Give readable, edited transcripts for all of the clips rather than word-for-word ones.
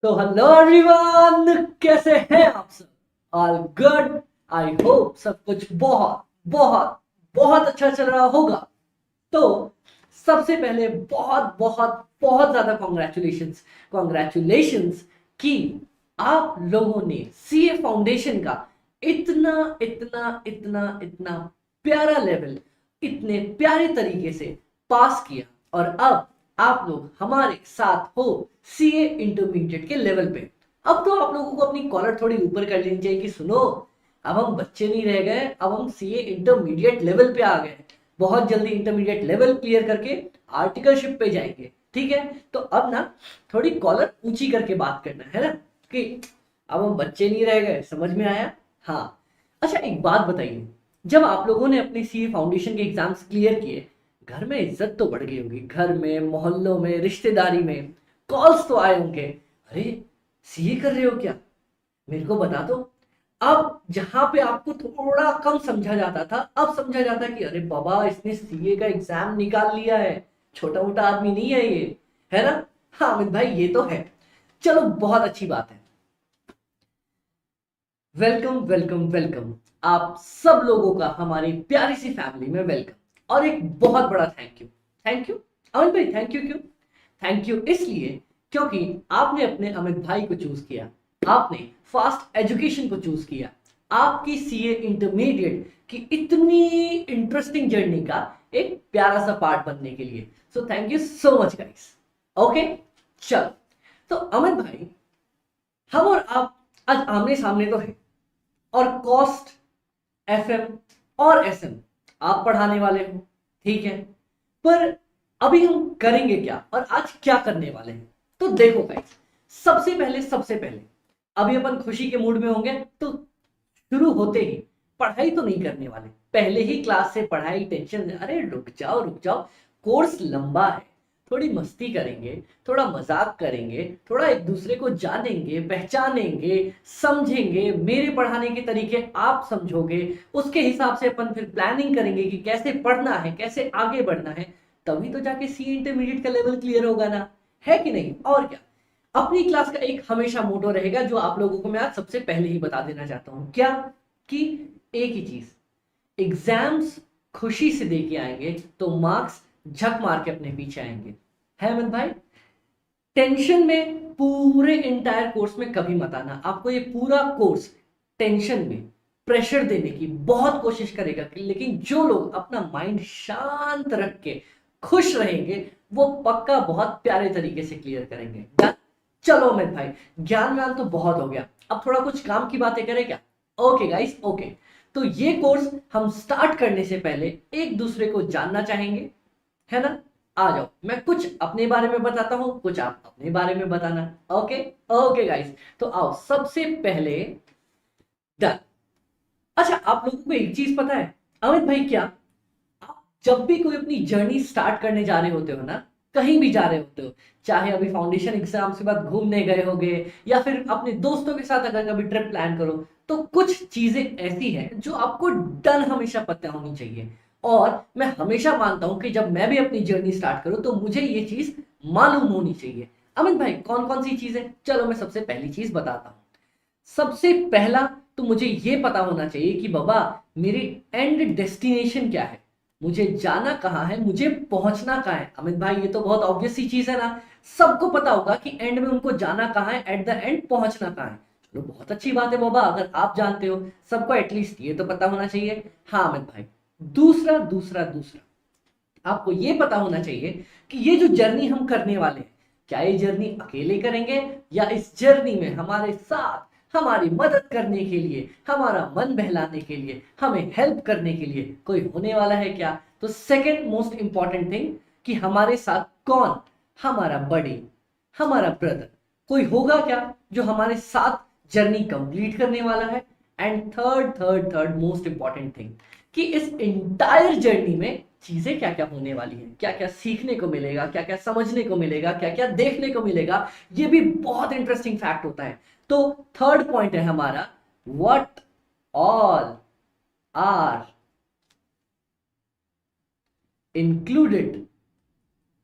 तो hello everyone, कैसे हैं आप सब? All good. आई होप सब कुछ बहुत बहुत बहुत अच्छा चल रहा होगा। तो सबसे पहले बहुत बहुत बहुत ज्यादा कॉन्ग्रेचुलेशंस कॉन्ग्रेचुलेशंस कि आप लोगों ने सीए फाउंडेशन का इतना इतना इतना इतना प्यारा लेवल इतने प्यारे तरीके से पास किया। और अब आप लोग हमारे साथ हो सीए इंटरमीडिएट के लेवल पे। अब तो आप लोगों को अपनी कॉलर थोड़ी ऊपर कर लेनी चाहिए कि सुनो, अब हम बच्चे नहीं रह गए, अब हम सीए इंटरमीडिएट लेवल पे आ गए। बहुत जल्दी इंटरमीडिएट लेवल क्लियर करके आर्टिकलशिप पे जाएंगे। ठीक है, तो अब ना थोड़ी कॉलर ऊंची करके बात करना है ना, कि अब हम बच्चे नहीं रह गए। समझ में आया? हाँ। अच्छा, एक बात बताइए, जब आप लोगों ने अपने सीए फाउंडेशन के एग्जाम्स क्लियर किए, घर में इज्जत तो बढ़ गई होगी, घर में, मोहल्लों में, रिश्तेदारी में कॉल्स तो आए होंगे, अरे सीए कर रहे हो क्या, मेरे को बता दो। अब जहां पे आपको थोड़ा कम समझा जाता था, अब समझा जाता है कि अरे बाबा, इसने सीए का एग्जाम निकाल लिया है, छोटा मोटा आदमी नहीं है ये, है ना? हाँ अमित भाई, ये तो है। चलो, बहुत अच्छी बात है। वेलकम वेलकम वेलकम, आप सब लोगों का हमारी प्यारी सी फैमिली में वेलकम। और एक बहुत बड़ा thank you. Thank you Amit भाई, थैंक यू क्यों? थैंक यू इसलिए क्योंकि आपने अपने अमित भाई को चूज किया, आपने फास्ट एजुकेशन को चूज किया, आपकी सीए इंटरमीडिएट की इतनी इंटरेस्टिंग जर्नी का एक प्यारा सा पार्ट बनने के लिए। So thank you so much guys. Okay, चलो। तो अमित भाई, हम और आप आज आमने सामने तो है, और कॉस्ट, एफएम और एसएम आप पढ़ाने वाले हो, ठीक है। पर अभी हम करेंगे क्या और आज क्या करने वाले हैं? तो देखो गाइस, सबसे पहले अभी अपन खुशी के मूड में होंगे, तो शुरू होते ही पढ़ाई तो नहीं करने वाले। पहले ही क्लास से पढ़ाई टेंशन, अरे रुक जाओ रुक जाओ, कोर्स लंबा है, थोड़ी मस्ती करेंगे, थोड़ा मजाक करेंगे, थोड़ा एक दूसरे को जानेंगे, पहचानेंगे, समझेंगे, मेरे पढ़ाने के तरीके आप समझोगे, उसके हिसाब से अपन फिर प्लानिंग करेंगे कि कैसे पढ़ना है, कैसे आगे बढ़ना है। तभी तो जाके सी इंटरमीडिएट का लेवल क्लियर होगा ना, है कि नहीं? और क्या, अपनी क्लास का एक हमेशा मोटो रहेगा जो आप लोगों को मैं आज सबसे पहले ही बता देना चाहता हूं। क्या? कि एक ही चीज, एग्जाम्स खुशी से दे के आएंगे तो मार्क्स झक मार के अपने पीछे आएंगे। है अमित भाई? टेंशन में पूरे इंटायर कोर्स में कभी मत आना। आपको ये पूरा कोर्स टेंशन में प्रेशर देने की बहुत कोशिश करेगा, लेकिन जो लोग अपना माइंड शांत रख के खुश रहेंगे, वो पक्का बहुत प्यारे तरीके से क्लियर करेंगे। चलो अमित भाई, ज्ञान व्यान तो बहुत हो गया, अब थोड़ा कुछ काम की बातें करें क्या? Okay guys, okay. तो ये कोर्स हम स्टार्ट करने से पहले एक दूसरे को जानना चाहेंगे, है ना? आ जाओ, मैं कुछ अपने बारे में बताता हूं, कुछ आप अपने बारे में बताना। Okay, okay guys. तो आओ, सबसे पहले डन। अच्छा, आप लोगों को एक चीज पता है अमित भाई? क्या आप जब भी कोई अपनी जर्नी स्टार्ट करने जा रहे होते हो ना, कहीं भी जा रहे होते हो, चाहे अभी फाउंडेशन एग्जाम के बाद घूमने गए होगे, या फिर अपने दोस्तों के साथ अगर कभी ट्रिप प्लान करो, तो कुछ चीजें ऐसी हैं जो आपको डन हमेशा पता होनी चाहिए। और मैं हमेशा मानता हूं कि जब मैं भी अपनी जर्नी स्टार्ट करूं तो मुझे ये चीज मालूम होनी चाहिए। अमित भाई, कौन कौन सी चीजें? चलो मैं सबसे पहली चीज बताता हूं। सबसे पहला तो मुझे ये पता होना चाहिए कि बाबा, मेरी एंड डेस्टिनेशन क्या है, मुझे जाना कहाँ है, मुझे पहुंचना कहाँ है। अमित भाई, ये तो बहुत ऑब्वियस सी चीज है ना, सबको पता होगा कि एंड में उनको जाना कहाँ है, एट द एंड पहुंचना कहाँ है। चलो, बहुत अच्छी बात है बाबा, अगर आप जानते हो, सबको एटलीस्ट ये तो पता होना चाहिए। हाँ अमित भाई, दूसरा दूसरा दूसरा आपको ये पता होना चाहिए कि ये जो जर्नी हम करने वाले हैं, क्या ये जर्नी अकेले करेंगे, या इस जर्नी में हमारे साथ हमारी मदद करने के लिए, हमारा मन बहलाने के लिए, हमें हेल्प करने के लिए कोई होने वाला है क्या? तो सेकंड मोस्ट इंपॉर्टेंट थिंग, कि हमारे साथ कौन, हमारा बड़ी, हमारा ब्रदर, कोई होगा क्या जो हमारे साथ जर्नी कंप्लीट करने वाला है? And third most important thing, कि इस इंटायर जर्नी में चीजें क्या क्या होने वाली हैं, क्या क्या सीखने को मिलेगा, क्या क्या समझने को मिलेगा, क्या क्या देखने को मिलेगा, ये भी बहुत इंटरेस्टिंग फैक्ट होता है। तो थर्ड पॉइंट है हमारा, what all are included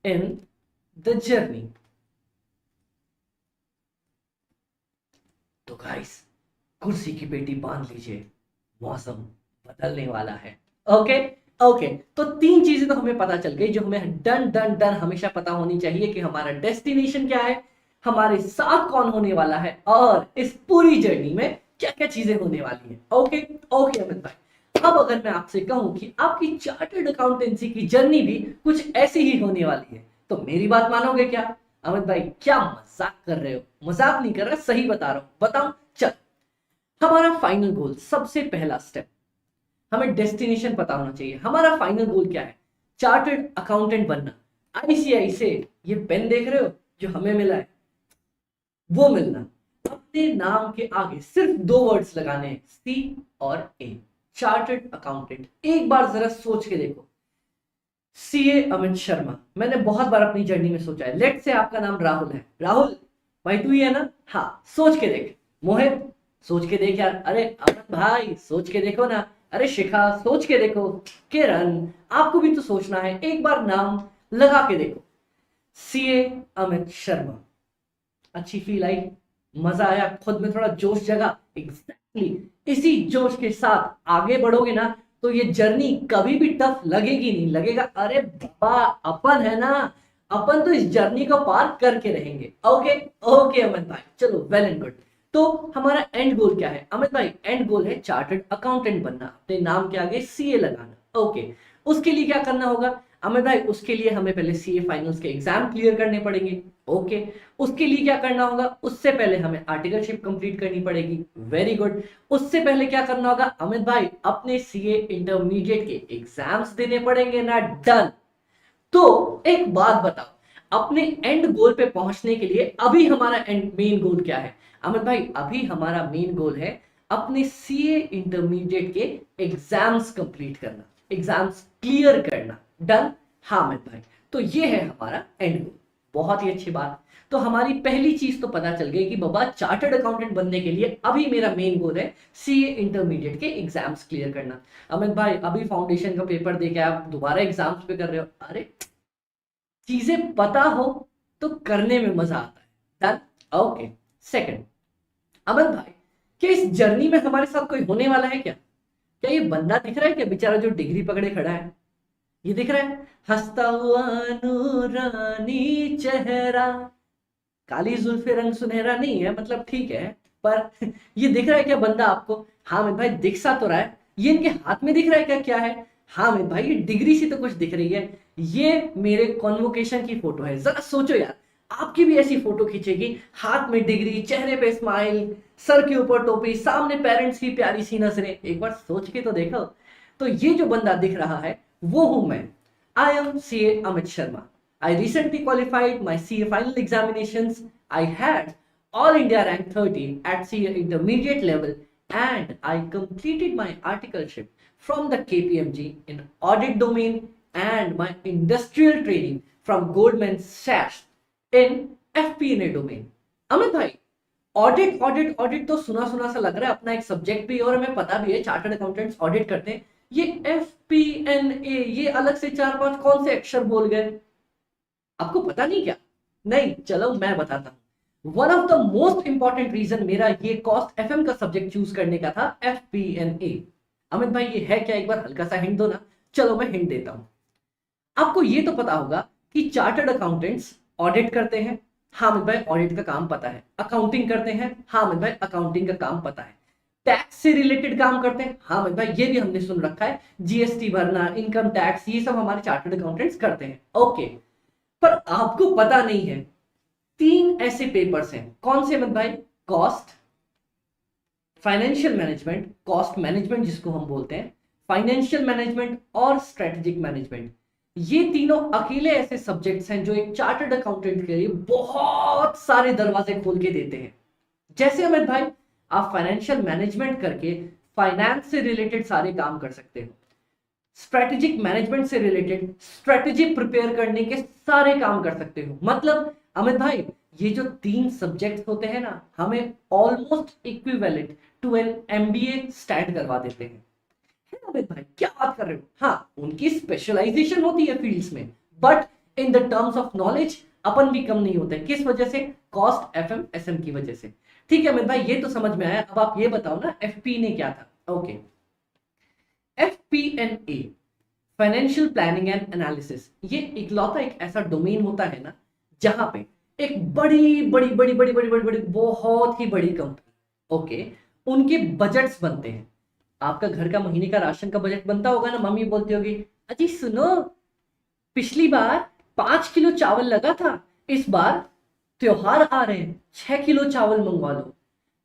in the journey. तो गाइस कुर्सी की पेटी बांध लीजिए, मौसम बदलने वाला है। ओके ओके, तो तीन चीजें तो हमें पता चल गई जो हमें डन डन डन हमेशा पता होनी चाहिए कि हमारा डेस्टिनेशन क्या है, हमारे साथ कौन होने वाला है, और इस पूरी जर्नी में क्या क्या चीजें होने वाली है। ओके ओके अमित भाई, अब अगर मैं आपसे कहूं कि आपकी चार्टर्ड अकाउंटेंसी की जर्नी भी कुछ ऐसी ही होने वाली है, तो मेरी बात मानोगे क्या? अमित भाई क्या मजाक कर रहे हो? मजाक नहीं कर रहा, सही बता रहा हूं, बताऊं? चल, हमारा फाइनल गोल, सबसे पहला स्टेप, हमें डेस्टिनेशन पता होना चाहिए। हमारा फाइनल गोल क्या है? चार्टर्ड अकाउंटेंट बनना। आईसीआई से ये पेन देख रहे हो जो हमें मिला है, वो मिलना। अपने नाम के आगे सिर्फ दो वर्ड्स लगाने हैं, सी और ए, चार्टर्ड अकाउंटेंट। एक बार जरा सोच के देखो, सीए अमित शर्मा, मैंने बहुत बार अपनी जर्नी में सोचा है। लेट से आपका नाम राहुल है, राहुल भाई तू ही है ना? हाँ, सोच के देख। मोहित सोच के देख यार, अरे अमित भाई सोच के देखो ना, अरे शिखा सोच के देखो, किरण आपको भी तो सोचना है, एक बार नाम लगा के देखो, सीए अमित शर्मा। अच्छी फील आई, मजा आया, खुद में थोड़ा जोश जगा। एग्जैक्टली इसी जोश के साथ आगे बढ़ोगे ना तो ये जर्नी कभी भी टफ लगेगी नहीं, लगेगा अरे बाबा अपन है ना, अपन तो इस जर्नी को पार करके रहेंगे। ओके ओके अमित भाई, चलो वेल एंड गुड। तो हमारा एंड गोल क्या है अमित भाई? एंड गोल है चार्टर्ड अकाउंटेंट बनना, अपने नाम के आगे सीए लगाना। ओके, उसके लिए क्या करना होगा अमित भाई? उसके लिए हमें पहले सीए फाइनल्स के एग्जाम क्लियर करने पड़ेंगे। ओके, उसके लिए क्या करना होगा? उससे पहले हमें आर्टिकलशिप कंप्लीट करनी पड़ेगी। Very good. उससे पहले क्या करना होगा अमित भाई? अपने सीए इंटरमीडिएट के एग्जाम्स देने पड़ेंगे ना। डन। तो एक बात बताओ, अपने एंड गोल पे पहुंचने के लिए अभी हमारा एंड मेन गोल क्या है अमित भाई? अभी हमारा मेन गोल है अपने सीए इंटरमीडिएट के एग्जाम्स कंप्लीट करना, एग्जाम्स क्लियर करना। डन। हाँ अमित भाई, तो ये है हमारा एंड गोल। बहुत ही अच्छी बात। तो हमारी पहली चीज तो पता चल गई कि बाबा चार्टर्ड अकाउंटेंट बनने के लिए अभी मेरा मेन गोल है सीए इंटरमीडिएट के एग्जाम्स क्लियर करना। अमित भाई अभी फाउंडेशन का पेपर देके आप दोबारा एग्जाम्स पे कर रहे हो, अरे चीजें पता हो तो करने में मजा आता है। डन। ओके। सेकंड, अमित भाई क्या इस जर्नी में हमारे साथ कोई होने वाला है क्या? क्या ये बंदा दिख रहा है क्या बेचारा जो डिग्री पकड़े खड़ा है? ये दिख रहा है, हंसता हुआ नूरानी चेहरा, काली जुल्फे रंग सुनहरा नहीं है, मतलब ठीक है, पर ये दिख रहा है क्या बंदा आपको? हाँ अमित भाई दिख सा तो रहा है। ये इनके हाथ में दिख रहा है क्या? क्या है? हाँ अमित भाई ये डिग्री सी तो कुछ दिख रही है, ये मेरे कॉन्वोकेशन की फोटो है। जरा सोचो यार, आपकी भी ऐसी फोटो खींचेगी, हाथ में डिग्री, चेहरे पे स्माइल, सर के ऊपर टोपी, सामने पेरेंट्स की प्यारी सी नजरें, एक बार सोच के तो देखो। तो ये जो बंदा दिख रहा है वो हूं मैं। I am CA Amit Sharma. I recently qualified my CA final examinations. I had all India rank 30 at CA intermediate level, and I completed my articleship from the KPMG in audit domain and my industrial training from Goldman Sachs in FP&A domain. Amit भाई audit audit audit तो सुना सुना सा लग रहा है, अपना एक सब्जेक्ट भी और हमें पता भी है चार्टर्ड अकाउंटेंट्स ऑडिट करते हैं। ये FP&A, ये अलग से चार पांच कौन से अक्षर बोल गए, आपको पता नहीं क्या? नहीं, चलो मैं बताता हूं। One of the most important reason मेरा ये कॉस्ट एफएम का सब्जेक्ट चूज करने का था, FP&A। अमित भाई ये है क्या, एक बार हल्का सा हिंट दो ना। चलो मैं हिंट देता हूं। आपको ये तो पता होगा कि चार्टर्ड अकाउंटेंट्स ऑडिट करते हैं। हाँ अमित भाई ऑडिट का काम पता है। अकाउंटिंग करते हैं। हाँ अमित भाई अकाउंटिंग का काम पता है। टैक्स से रिलेटेड काम करते हैं। हाँ अमित भाई ये भी हमने सुन रखा है, जीएसटी भरना, इनकम टैक्स, ये सब हमारे चार्टर्ड अकाउंटेंट्स करते हैं। ओके, पर आपको पता नहीं है तीन ऐसे पेपर्स हैं। कौन से मत भाई? Cost, financial management, cost management जिसको हम बोलते हैं, फाइनेंशियल मैनेजमेंट और स्ट्रेटेजिक मैनेजमेंट। ये तीनों अकेले ऐसे सब्जेक्ट्स हैं जो एक चार्टर्ड अकाउंटेंट के लिए बहुत सारे दरवाजे खोल के देते हैं। जैसे अमित भाई आप फाइनेंशियल मैनेजमेंट करके फाइनेंस से रिलेटेड सारे काम कर सकते हो, स्ट्रेटेजिक मैनेजमेंट से रिलेटेड स्ट्रेटेजी प्रिपेयर करने के सारे काम कर सकते हो। मतलब अमित भाई ये जो तीन सब्जेक्ट होते हैं ना, हमें almost equivalent to an MBA stand करवा देते हैं। है ना अमित भाई, क्या बात कर रहे हो? हाँ उनकी स्पेशलाइजेशन होती है फील्ड्स में, but in the terms of knowledge अपन भी कम नहीं होते। किस वजह से? कॉस्ट एफएम एसएम की वजह से। ठीक है अमित भाई, ये तो समझ में आया। अब आप ये बताओ ना एफपी ने क्या था। Okay, FPNA, financial planning and analysis, ये इकलौता एक ऐसा डोमेन होता है ना जहां पे एक बड़ी बड़ी बड़ी बड़ी बड़ी बड़ी बड़ी बहुत ही बड़ी कंपनी, ओके, उनके बजट्स बनते हैं। आपका घर का महीने का राशन का बजट बनता होगा ना, मम्मी बोलती होगी अजी सुनो, पिछली बार 5 किलो चावल लगा था, इस बार त्योहार आ रहे हैं 6 किलो चावल मंगवा लो।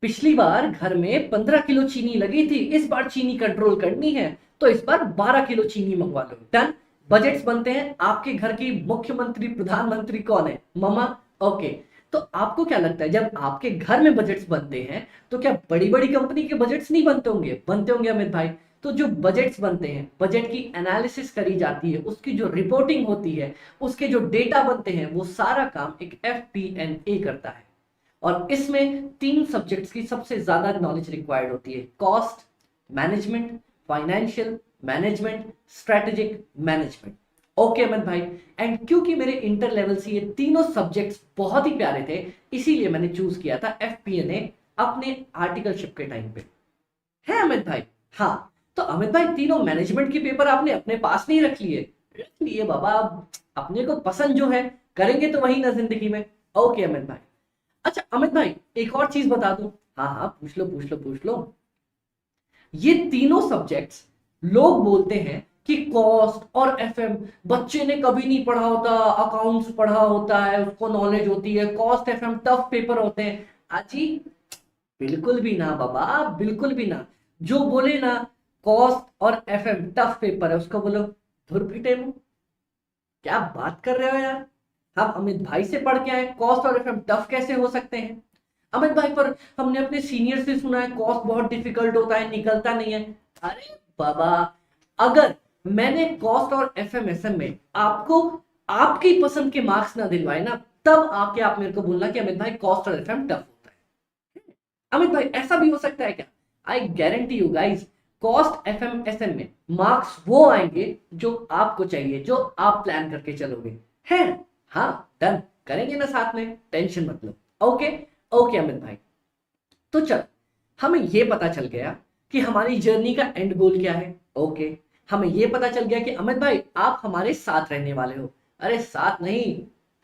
पिछली बार घर में 15 किलो चीनी लगी थी, इस बार चीनी कंट्रोल करनी है तो इस बार 12 किलो चीनी मंगवा लो। डन, बजट्स बनते हैं। आपके घर की मुख्यमंत्री प्रधानमंत्री कौन है? मम्मा। ओके, तो आपको क्या लगता है जब आपके घर में बजट्स बनते हैं तो क्या बड़ी बड़ी कंपनी के बजट्स नहीं बनते होंगे? बनते होंगे अमित भाई। तो जो बजट्स बनते हैं, बजट की एनालिसिस करी जाती है, उसकी जो रिपोर्टिंग होती है, उसके जो डेटा बनते हैं, वो सारा काम एक एफपीएनए करता है। और इसमें 3 सब्जेक्ट्स की सबसे ज्यादा नॉलेज रिक्वायर्ड होती है, cost management, financial management, strategic management. Okay Amit भाई, एंड क्योंकि मेरे इंटर लेवल से ये तीनों सब्जेक्ट्स बहुत ही प्यारे थे, इसीलिए मैंने चूज किया था एफपीएनए अपने आर्टिकलशिप के टाइम पे। है अमित भाई? हाँ, तो अमित भाई तीनों मैनेजमेंट के पेपर आपने अपने पास नहीं रख लिए? रख लिए बाबा, अपने को पसंद जो है करेंगे तो वही ना जिंदगी में। ओके अमित भाई। अच्छा अमित भाई, एक और चीज बता दूं। हाँ हाँ, पूछ लो पूछ लो पूछ लो। ये तीनों सब्जेक्ट्स लोग बोलते हैं कि कॉस्ट और एफएम बच्चे ने कभी नहीं पढ़ा होता, अकाउंट्स पढ़ा होता है उसको नॉलेज होती है, कॉस्ट एफएम टफ पेपर होते हैं। आजी बिल्कुल भी ना बाबा, बिल्कुल भी ना। जो बोले ना कॉस्ट और एफएम टफ पेपर है, उसको बोलो धुर पिटे मुंह। क्या बात कर रहे हो यार? हम अमित भाई से पढ़ के आए, कॉस्ट और एफएम टफ कैसे हो सकते हैं? अमित भाई पर हमने अपने सीनियर से सुना है कॉस्ट बहुत डिफिकल्ट होता है, निकलता नहीं है। अरे बाबा, अगर मैंने कॉस्ट और एफएमएसएम में आपको आपकी पसंद के मार्क्स ना दिलवाए ना, तब आके आप मेरे को बोलना कि अमित भाई कॉस्ट और एफएम टफ होता है। अमित भाई ऐसा भी हो सकता है क्या? I guarantee you guys, cost FMSM में मार्क्स वो आएंगे जो आपको चाहिए, जो आप प्लान करके चलोगे। है? हाँ, डन, करेंगे ना साथ में, टेंशन मत लो। ओके ओके अमित भाई, तो चल, हमें ये पता चल गया कि हमारी जर्नी का एंड गोल क्या है। ओके, हमें ये पता चल गया कि अमित भाई आप हमारे साथ रहने वाले हो। अरे साथ नहीं,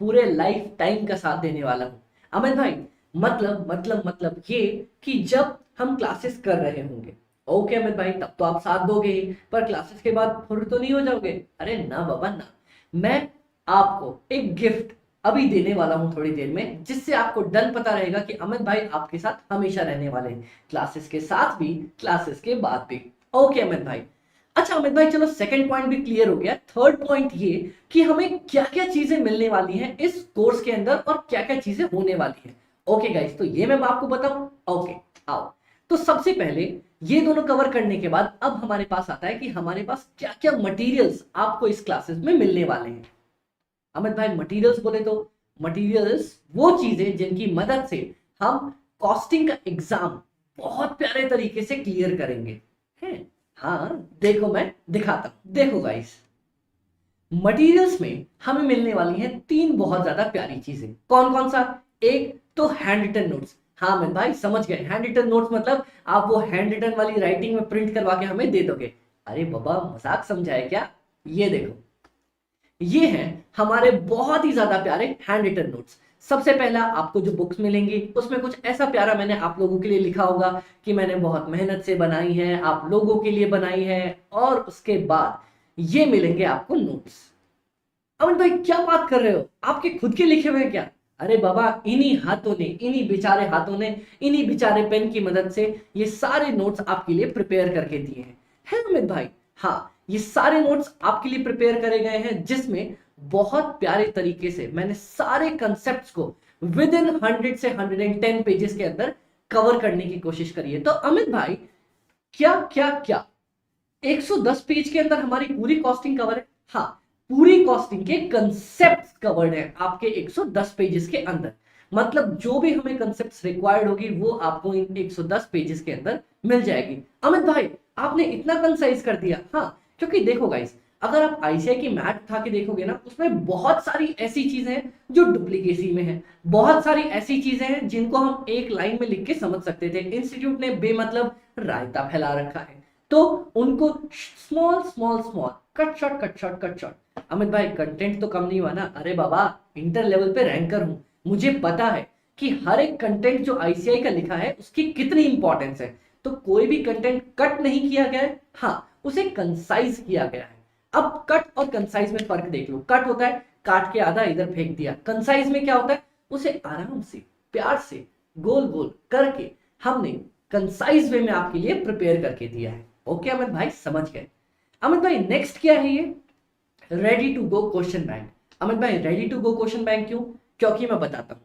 पूरे लाइफ टाइम का साथ देने वाला हूं अमित भाई। मतलब ये कि जब हम क्लासेस कर रहे होंगे, ओके अमित भाई, तब तो आप साथ दोगे ही, पर क्लासेस के बाद फुर तो नहीं हो जाओगे? अरे ना बाबा ना, मैं आपको एक गिफ्ट अभी देने वाला हूं थोड़ी देर में, जिससे आपको डन पता रहेगा कि अमित भाई आपके साथ हमेशा रहने वाले हैं, क्लासेस के साथ भी, क्लासेस के बाद भी। ओके अमित भाई। अच्छा अमित भाई, चलो सेकंड पॉइंट भी क्लियर हो गया। थर्ड पॉइंट ये कि हमें क्या क्या चीजें मिलने वाली हैं इस कोर्स के अंदर और क्या क्या चीजें होने वाली हैं। ओके गाइस, तो ये मैं आपको बताऊं। ओके आओ, तो सबसे पहले ये दोनों कवर करने के बाद अब हमारे पास आता है कि हमारे पास क्या क्या मटेरियल्स आपको इस क्लासेस में मिलने वाले हैं। अमित भाई मटेरियल्स बोले तो मटेरियल्स वो चीजें जिनकी मदद से हम कॉस्टिंग का एग्जाम बहुत प्यारे तरीके से क्लियर करेंगे। हैं? हाँ, देखो मैं दिखाता हूं, देखो गाइस, मटेरियल्स में हमें मिलने वाली हैं 3 बहुत ज्यादा प्यारी चीजें। कौन कौन सा? एक तो हैंड रिटन नोट्स। हाँ मैं भाई समझ गए, हैंड रिटन नोट्स मतलब आप वो हैंड रिटन वाली राइटिंग में प्रिंट करवा के हमें दे दोगे। अरे बाबा मजाक समझा है क्या? ये देखो, ये हैं हमारे बहुत ही ज्यादा प्यारे हैंड रिटन नोट्स। सबसे पहला आपको जो बुक्स मिलेंगी उसमें कुछ ऐसा प्यारा मैंने आप लोगों के लिए लिखा होगा कि मैंने बहुत मेहनत से बनाई है, आप लोगों के लिए बनाई है। और उसके बाद ये मिलेंगे आपको नोट्स। अमित भाई क्या बात कर रहे हो, आपके खुद के लिखे हुए हैं क्या? अरे बाबा, इन्हीं हाथों ने, इन्हीं बेचारे हाथों ने, इन्हीं बेचारे पेन की मदद से ये सारे नोट्स आपके लिए प्रिपेयर करके दिए हैं। है अमित भाई? हाँ, ये सारे नोट्स आपके लिए प्रिपेयर करे गए हैं, जिसमें बहुत प्यारे तरीके से मैंने सारे कंसेप्ट्स को विद इन 100 से 110 पेजेस के अंदर कवर करने की कोशिश करी है। तो अमित भाई क्या क्या क्या 110 पेज के अंदर हमारी पूरी कॉस्टिंग कवर है? हाँ, पूरी कॉस्टिंग के कंसेप्ट्स कवर्ड है आपके 110 पेजेस के अंदर। मतलब जो भी हमें कंसेप्ट्स रिक्वायर्ड होगी वो आपको इन 110 पेजेस के अंदर मिल जाएगी। अमित भाई आपने इतना कंसाइज कर दिया? हाँ, क्योंकि देखो गाइस, अगर आप आईसीआई की मैथ उठा के देखोगे ना, उसमें बहुत सारी ऐसी चीजें हैं जो डुप्लीकेसी में है, बहुत सारी ऐसी चीजें हैं जिनको हम एक लाइन में लिख के समझ सकते थे। इंस्टीट्यूट ने बेमतलब रायता फैला रखा है, तो उनको small small small cut shot cut shot cut shot. Amit भाई कंटेंट तो कम नहीं हुआ ना? अरे बाबा, इंटर लेवल पे रैंकर हूं, मुझे पता है कि हर एक कंटेंट जो आईसीआई का लिखा है उसकी कितनी इंपॉर्टेंस है। तो कोई भी कंटेंट कट नहीं किया गया है, हाँ उसे कंसाइज किया गया है। अब कट और कंसाइज में फर्क देख लो। कट होता है काट के आधा इधर फेंक दिया, कंसाइज में क्या होता है, उसे आराम से प्यार से गोल गोल करके हमने कंसाइज वे में आपके लिए प्रिपेयर करके दिया है। ओके अमित भाई, समझ गए? अमित भाई नेक्स्ट क्या है ये? Ready to go question bank. Amit भाई ready to go question bank क्यों? क्योंकि मैं बताता हूं,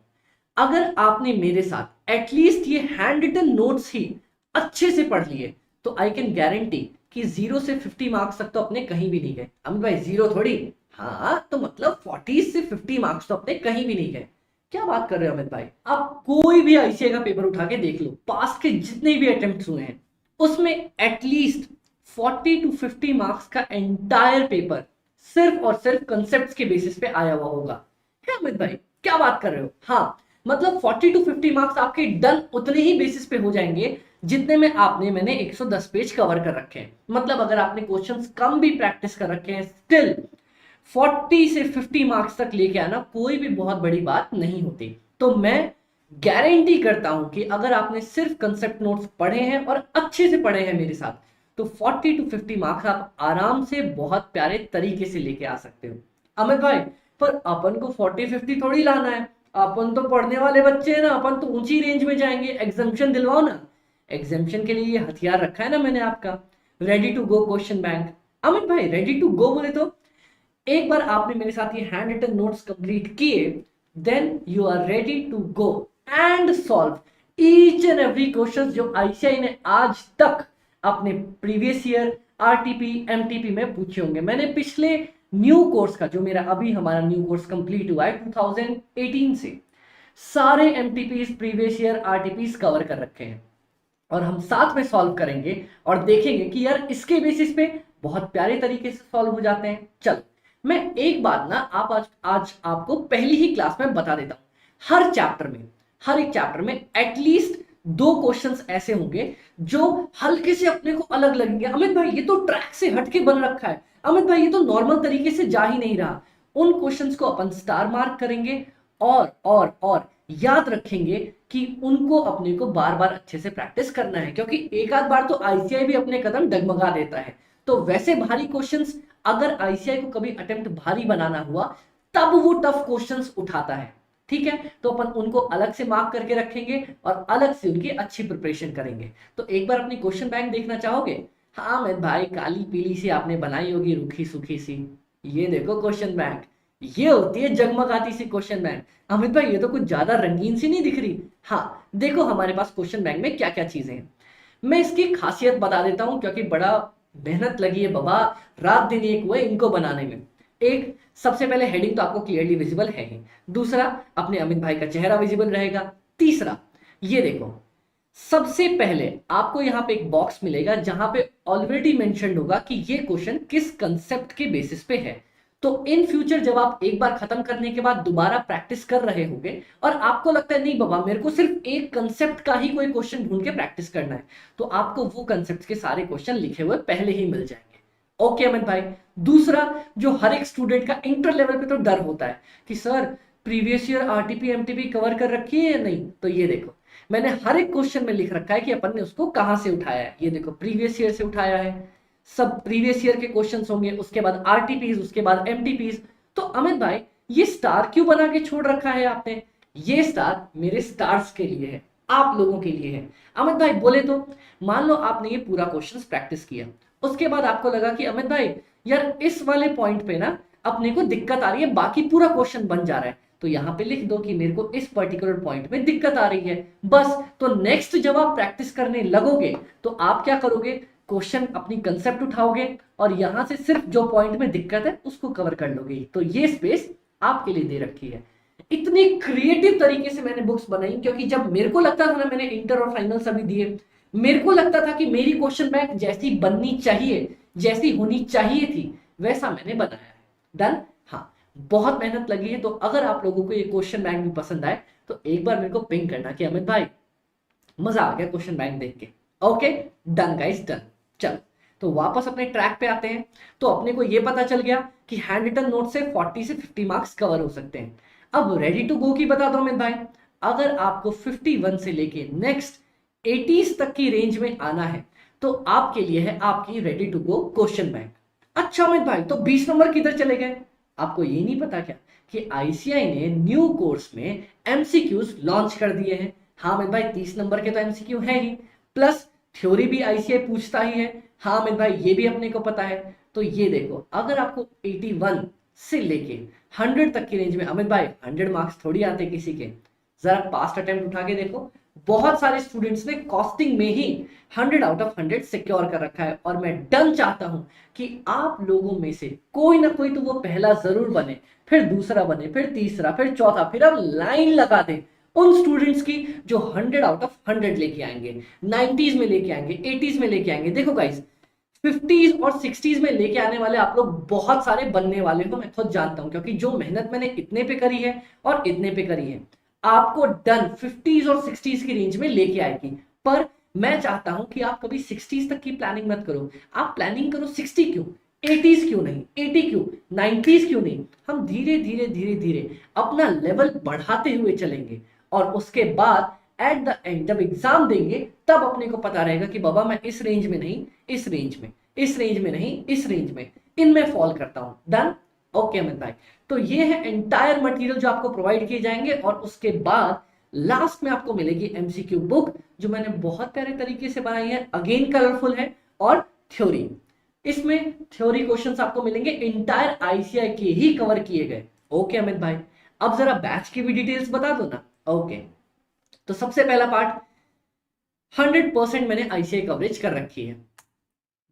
अगर आपने मेरे साथ एटलीस्ट ये हैंड रिटन नोट्स ही अच्छे से पढ़ लिए तो आई कैन गारंटी कि 0 से 50 मार्क्स तक तो अपने कहीं भी नहीं गए। अमित भाई 0 थोड़ी, हाँ तो मतलब 40 से 50 मार्क्स तो अपने कहीं भी नहीं गए। क्या बात कर रहे हो अमित भाई? आप कोई भी आईसीआई का पेपर उठा के देख लो, पास के जितने भी अटेम्प्ट्स हुए हैं उसमें एटलीस्ट 40 टू 50 मार्क्स का एंटायर पेपर सिर्फ और सिर्फ कंसेप्ट्स के बेसिस पे आया हुआ होगा। है अमित भाई, क्या बात कर रहे हो? हाँ मतलब 40 टू 50 मार्क्स आपके डन उतने ही बेसिस पे हो जाएंगे जितने में मैंने 110 पेज कवर कर रखे हैं। मतलब अगर आपने क्वेश्चंस कम भी प्रैक्टिस कर रखे हैं, स्टिल 40 से 50 मार्क्स तक लेके आना कोई भी बहुत बड़ी बात नहीं होती। तो मैं गारंटी करता हूं कि अगर आपने सिर्फ कंसेप्ट नोट्स पढ़े हैं और अच्छे से पढ़े हैं मेरे साथ, तो 40 टू 50 मार्क्स आप आराम से बहुत प्यारे तरीके से लेके आ सकते हो। अमित भाई पर अपन को 40-50 थोड़ी लाना है, अपन तो पढ़ने वाले बच्चे हैं ना, अपन तो ऊंची रेंज में जाएंगे। एग्जामिशन दिलवाओ ना। एग्जामिशन के लिए ये हथियार रखा है ना मैंने आपका, ready to go question bank. Amit भाई रेडी टू गो बोले तो एक बार आपने मेरे साथ ये हैंड रिटन नोट्स कंप्लीट किए, then you are ready to go and solve each and every question जो आईसीआई ने आज तक अपने प्रीवियस ईयर आरटीपी एमटीपी में पूछे होंगे। मैंने पिछले न्यू कोर्स का, जो मेरा अभी हमारा न्यू कोर्स कंप्लीट हुआ है 2018 से, सारे एमटीपीज प्रीवियस ईयर आरटीपीज कवर कर रखे हैं और हम साथ में सॉल्व करेंगे और देखेंगे कि यार इसके बेसिस पे बहुत प्यारे तरीके से सॉल्व हो जाते हैं। चलो मैं एक बात ना आज आपको पहली ही क्लास में बता देता हूं। हर एक चैप्टर में एटलीस्ट 2 क्वेश्चंस ऐसे होंगे जो हल्के से अपने को अलग लगेंगे। अमित भाई ये तो ट्रैक से हटके बन रखा है, अमित भाई ये तो नॉर्मल तरीके से जा ही नहीं रहा। उन क्वेश्चंस को अपन स्टार मार्क करेंगे और याद रखेंगे कि उनको अपने को बार बार अच्छे से प्रैक्टिस करना है, क्योंकि एक आध बार तो आईसीआई भी अपने कदम डगमगा देता है। तो वैसे भारी क्वेश्चंस अगर आईसीआई को कभी अटेम्प्ट भारी बनाना हुआ तब वो टफ क्वेश्चंस उठाता है, ठीक है? तो अपन उनको अलग से मार्क करके रखेंगे और अलग से उनकी अच्छी प्रिपरेशन करेंगे। तो एक बार अपनी क्वेश्चन बैंक देखना चाहोगे? हाँ मैं भाई, काली पीली सी आपने बनाई होगी, रूखी सूखी सी। ये देखो क्वेश्चन बैंक, ये होती है जगमगाती सी क्वेश्चन बैंक। अमित भाई ये तो कुछ ज्यादा रंगीन सी नहीं दिख रही। हाँ देखो हमारे पास क्वेश्चन बैंक में क्या क्या चीजें हैं, मैं इसकी खासियत बता देता हूं क्योंकि बड़ा मेहनत लगी है बाबा, रात दिन एक हुए इनको बनाने में। एक, सबसे पहले हेडिंग तो आपको क्लियरली विजिबल है ही। दूसरा, अपने अमित भाई का चेहरा विजिबल रहेगा। तीसरा, ये देखो सबसे पहले आपको यहां पे एक बॉक्स मिलेगा जहां पे ऑलरेडी मेंशन्ड होगा कि ये क्वेश्चन किस कंसेप्ट के बेसिस पे है। तो इन फ्यूचर जब आप एक बार खत्म करने के बाद दोबारा प्रैक्टिस कर रहे होंगे और आपको लगता है नहीं बाबा मेरे को सिर्फ एक कंसेप्ट का ही कोई क्वेश्चन ढूंढ के प्रैक्टिस करना है, तो आपको वो कंसेप्ट के सारे क्वेश्चन लिखे हुए पहले ही मिल जाएंगे। ओके अमित भाई। दूसरा, जो हर एक स्टूडेंट का इंटर लेवल पे तो डर होता है कि sir previous year RTP MTP cover कर रखी है या नहीं, तो ये देखो मैंने हर एक क्वेश्चन में लिख रखा है कि अपन ने उसको कहां से उठाया है। ये देखो प्रीवियस ईयर से उठाया है, सब प्रीवियस ईयर के क्वेश्चंस होंगे, उसके बाद आरटीपीज, उसके बाद एमटीपीज। तो अमित भाई ये स्टार क्यों बना के छोड़ रखा है आपने? ये स्टार मेरे स्टार्स के लिए है, आप लोगों के लिए है। अमित भाई बोले तो मान लो आपने ये पूरा क्वेश्चन प्रैक्टिस किया, उसके बाद आपको लगा कि अमित भाई यार इस वाले पॉइंट पे ना अपने को दिक्कत आ रही है, बाकी पूरा क्वेश्चन बन जा रहा है, तो यहां पे लिख दो कि मेरे को इस पर्टिकुलर पॉइंट में दिक्कत आ रही है बस। तो नेक्स्ट जब आप प्रैक्टिस करने लगोगे तो आप क्या करोगे, क्वेश्चन अपनी कंसेप्ट उठाओगे और यहां से सिर्फ जो पॉइंट में दिक्कत है उसको कवर कर लोगे। तो ये स्पेस आपके लिए दे रखी है। इतनी क्रिएटिव तरीके से मैंने बुक्स बनाई क्योंकि जब मेरे को लगता था ना, मैंने इंटर और फाइनल सभी दिए, मेरे को लगता था कि मेरी क्वेश्चन बैंक जैसी बननी चाहिए, जैसी होनी चाहिए थी, वैसा मैंने बनाया है। डन। हाँ, बहुत मेहनत लगी है, तो अगर आप लोगों को ये क्वेश्चन बैंक भी पसंद आए तो एक बार मेरे को पिंग करना कि अमित भाई मजा आ गया क्वेश्चन बैंक देख के। Okay, done guys, done. चलो, तो वापस अपने ट्रैक पे आते हैं। तो अपने को ये पता चल गया कि हैंड रिटन नोट से 40 से 50 मार्क्स कवर हो सकते हैं। अब रेडी टू गो की बता दो अमित भाई, अगर आपको 51 से लेके नेक्स्ट 80s तक की रेंज में आना है तो आपके लिए है आपकी ready to go question bank. अच्छा अमित भाई, तो 20 नंबर किधर चले गए? आपको ये नहीं पता क्या कि आईसीआई ने न्यू कोर्स में एमसीक्यूज लॉन्च कर दिए हैं। हाँ अमित भाई, 30 नंबर के तो एमसीक्यू है ही, प्लस थ्योरी भी आईसीआई पूछता ही है। हाँ अमित भाई, ये भी अपने को पता है। तो ये देखो, अगर आपको 81 से लेके 100 तक की रेंज में, अमित भाई 100 मार्क्स थोड़ी आते किसी के, जरा पास्ट अटेम्प्ट उठा के देखो। बहुत सारे स्टूडेंट्स ने कॉस्टिंग में ही 100 आउट ऑफ 100 सिक्योर कर रखा है, और मैं डन चाहता हूं कि आप लोगों में से कोई ना कोई तो वो पहला जरूर बने, फिर दूसरा बने, फिर तीसरा, फिर चौथा, फिर अब लाइन लगा दे उन स्टूडेंट्स की जो 100 आउट ऑफ 100 लेके आएंगे, 90s में लेके आएंगे, 80s में लेके आएंगे। देखो गाइस, 50s और 60s में लेके आने वाले आप लोग बहुत सारे बनने वाले हो, मैं खुद जानता हूं, क्योंकि जो मेहनत मैंने इतने पे करी है और इतने पे करी है, आपको डन 50s और 60s की रेंज में लेके आएगी। पर मैं चाहता हूं कि आप कभी 60s तक की प्लानिंग मत करो, आप प्लानिंग करो 60 क्यों, 80s क्यों नहीं, 80 क्यों, 90s क्यों नहीं। हम धीरे धीरे धीरे धीरे अपना लेवल बढ़ाते हुए चलेंगे, और उसके बाद एट द एंड जब एग्जाम देंगे तब अपने को पता रहेगा कि बाबा मैं इस रेंज में नहीं, इस रेंज में, इस रेंज में नहीं, इस रेंज में, इनमें फॉल करता हूं। डन। ओके अमित भाई, तो ये है एंटायर मटेरियल जो आपको प्रोवाइड किए जाएंगे, और उसके बाद लास्ट में आपको मिलेगी एमसीक्यू बुक, जो मैंने बहुत प्यारे तरीके से बनाई है, अगेन कलरफुल है, और थ्योरी, इसमें थ्योरी क्वेश्चंस आपको मिलेंगे एंटायर आईसीआई के ही कवर किए गए। ओके अमित भाई, अब जरा बैच की भी डिटेल्स बता दो ना। ओके, तो सबसे पहला पार्ट 100% मैंने आईसीआई कवरेज कर रखी है।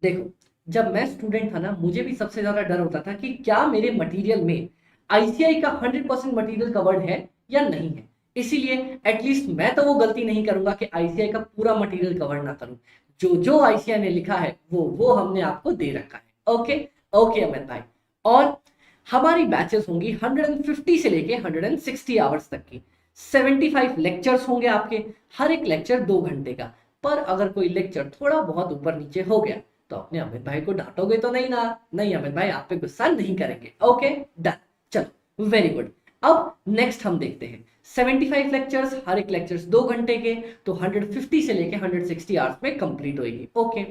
देखो, जब मैं स्टूडेंट था ना, मुझे भी सबसे ज्यादा डर होता था कि क्या मेरे मटेरियल में आईसीआई का 100% मटेरियल कवर्ड है या नहीं है। इसीलिए एटलीस्ट मैं तो वो गलती नहीं करूंगा कि आईसीआई का पूरा मटेरियल कवर ना करूं। जो जो आईसीआई ने लिखा है वो हमने आपको दे रखा है। ओके ओके अमित भाई, और हमारी बैचेस होंगी 150 से लेके 160 आवर्स तक की। 75 लेक्चर्स होंगे आपके, हर एक लेक्चर 2 घंटे का। पर अगर कोई लेक्चर थोड़ा बहुत ऊपर नीचे हो गया तो अपने अमित भाई को डांटोगे तो नहीं ना? नहीं अमित भाई, आप पे गुस्सा नहीं करेंगे। ओके डन, चलो वेरी गुड। अब नेक्स्ट हम देखते हैं 75 लेक्चर्स, हर एक लेक्चर्स 2 घंटे के, तो 150 से लेके 160 आवर्स में कंप्लीट होगी। ओके,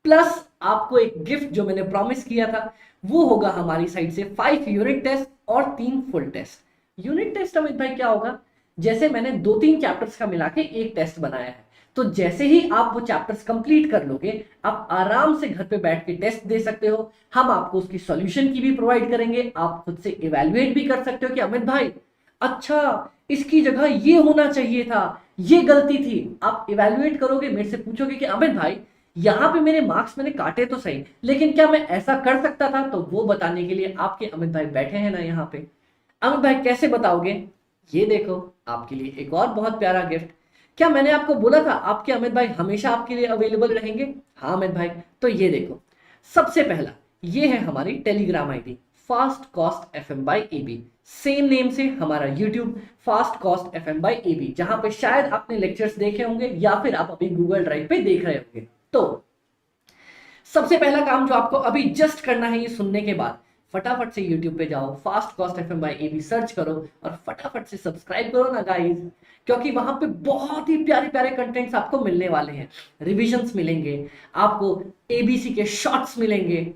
प्लस आपको एक गिफ्ट जो मैंने प्रॉमिस किया था वो होगा हमारी साइड से 5 यूनिट टेस्ट और 3 full test. Unit test Amit भाई क्या होगा? जैसे मैंने 2-3 चैप्टर्स का मिला के एक टेस्ट बनाया है, तो जैसे ही आप वो चैप्टर्स कंप्लीट कर लोगे, आप आराम से घर पे बैठ के टेस्ट दे सकते हो। हम आपको उसकी सॉल्यूशन की भी प्रोवाइड करेंगे, आप खुद से इवैल्यूएट भी कर सकते हो कि अमित भाई अच्छा इसकी जगह ये होना चाहिए था, ये गलती थी। आप इवैल्यूएट करोगे, मेरे से पूछोगे कि अमित भाई यहाँ पे मेरे मार्क्स मैंने काटे तो सही, लेकिन क्या मैं ऐसा कर सकता था? तो वो बताने के लिए आपके अमित भाई बैठे हैं ना यहाँ पे। अमित भाई कैसे बताओगे? ये देखो, आपके लिए एक और बहुत प्यारा गिफ्ट। क्या मैंने आपको बोला था आपके अमित भाई हमेशा आपके लिए अवेलेबल रहेंगे? हाँ अमित भाई, तो ये देखो, सबसे पहला ये है हमारी Telegram ID fast cost FM by AB, same name से हमारा YouTube fast cost FM by AB, जहां पे शायद आपने लेक्चर्स देखे होंगे या फिर आप अभी गूगल ड्राइव पे देख रहे होंगे। तो सबसे पहला काम जो आपको अभी जस्ट करना है ये सुनने के बाद, फटाफट से YouTube पे जाओ, fast cost FM by AB search करो और फटाफट से सब्सक्राइब करो ना गाइस, क्योंकि वहां पे बहुत ही प्यारे प्यारे कंटेंट्स आपको मिलने वाले हैं। रिविजन्स मिलेंगे आपको, एबीसी के शॉर्ट्स मिलेंगे।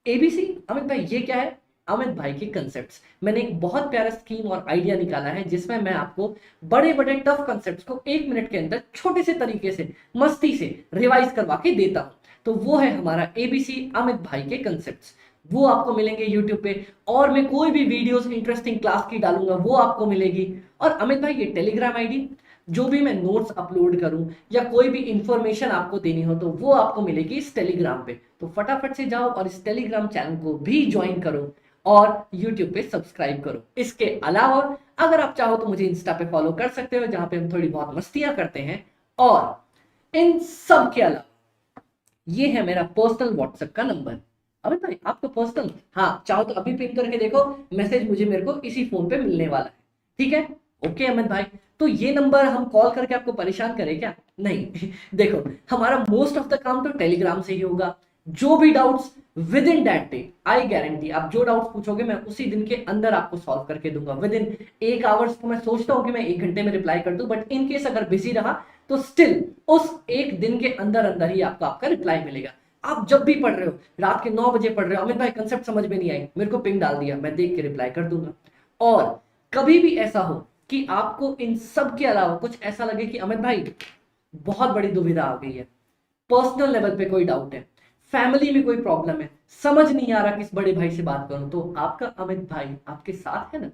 एबीसी अमित भाई ये क्या है? अमित भाई के कंसेप्ट्स, मैंने एक बहुत प्यारा स्कीम और आइडिया निकाला है जिसमें मैं आपको बड़े बड़े टफ कंसेप्ट्स को 1 मिनट के अंदर छोटे से तरीके से मस्ती से रिवाइज करवा के देता हूं। तो वो है हमारा एबीसी अमित भाई के कंसेप्ट्स, वो आपको मिलेंगे YouTube पे। और मैं कोई भी वीडियोस इंटरेस्टिंग क्लास की डालूंगा वो आपको मिलेगी। और अमित भाई ये टेलीग्राम आईडी, जो भी मैं नोट्स अपलोड करूं या कोई भी इंफॉर्मेशन आपको देनी हो तो वो आपको मिलेगी इस टेलीग्राम पे। तो फटाफट से जाओ और इस टेलीग्राम चैनल को भी ज्वाइन करो और YouTube पे सब्सक्राइब करो। इसके अलावा अगर आप चाहो तो मुझे इंस्टा पे फॉलो कर सकते हो, जहां पे हम थोड़ी बहुत मस्तियां करते हैं। और इन सब के अलावा ये है मेरा पर्सनल व्हाट्सएप का नंबर, अमित भाई आपको पर्सनल, हाँ चाहो तो अभी पिन करके देखो, मैसेज मुझे मेरे को इसी फोन पे मिलने वाला है, ठीक है। ओके अमित भाई, तो ये नंबर हम कॉल करके आपको परेशान करें क्या? नहीं देखो, हमारा मोस्ट ऑफ द काम तो टेलीग्राम से ही होगा। जो भी doubts with in that day, I guarantee आप जो डाउट्स पूछोगे मैं उसी दिन के अंदर आपको सॉल्व करके दूंगा। विद इन 1 आवर्स तो मैं सोचता हूँ कि मैं 1 घंटे में रिप्लाई कर दूं, बट इन केस अगर बिजी रहा तो स्टिल उस एक दिन के अंदर अंदर ही आपको आपका रिप्लाई मिलेगा। आप जब भी पढ़ रहे हो, रात के 9 बजे पढ़ रहे हो, अमित भाई कंसेप्ट समझ में नहीं आई, मेरे को पिंग डाल दिया, मैं देख के रिप्लाई कर दूंगा। और कभी भी ऐसा हो कि आपको इन सब के अलावा कुछ ऐसा लगे कि अमित भाई बहुत बड़ी दुविधा आ गई है, पर्सनल लेवल पे कोई डाउट है, फैमिली में कोई प्रॉब्लम है, समझ नहीं आ रहा किस बड़े भाई से बात करूं, तो आपका अमित भाई आपके साथ है ना।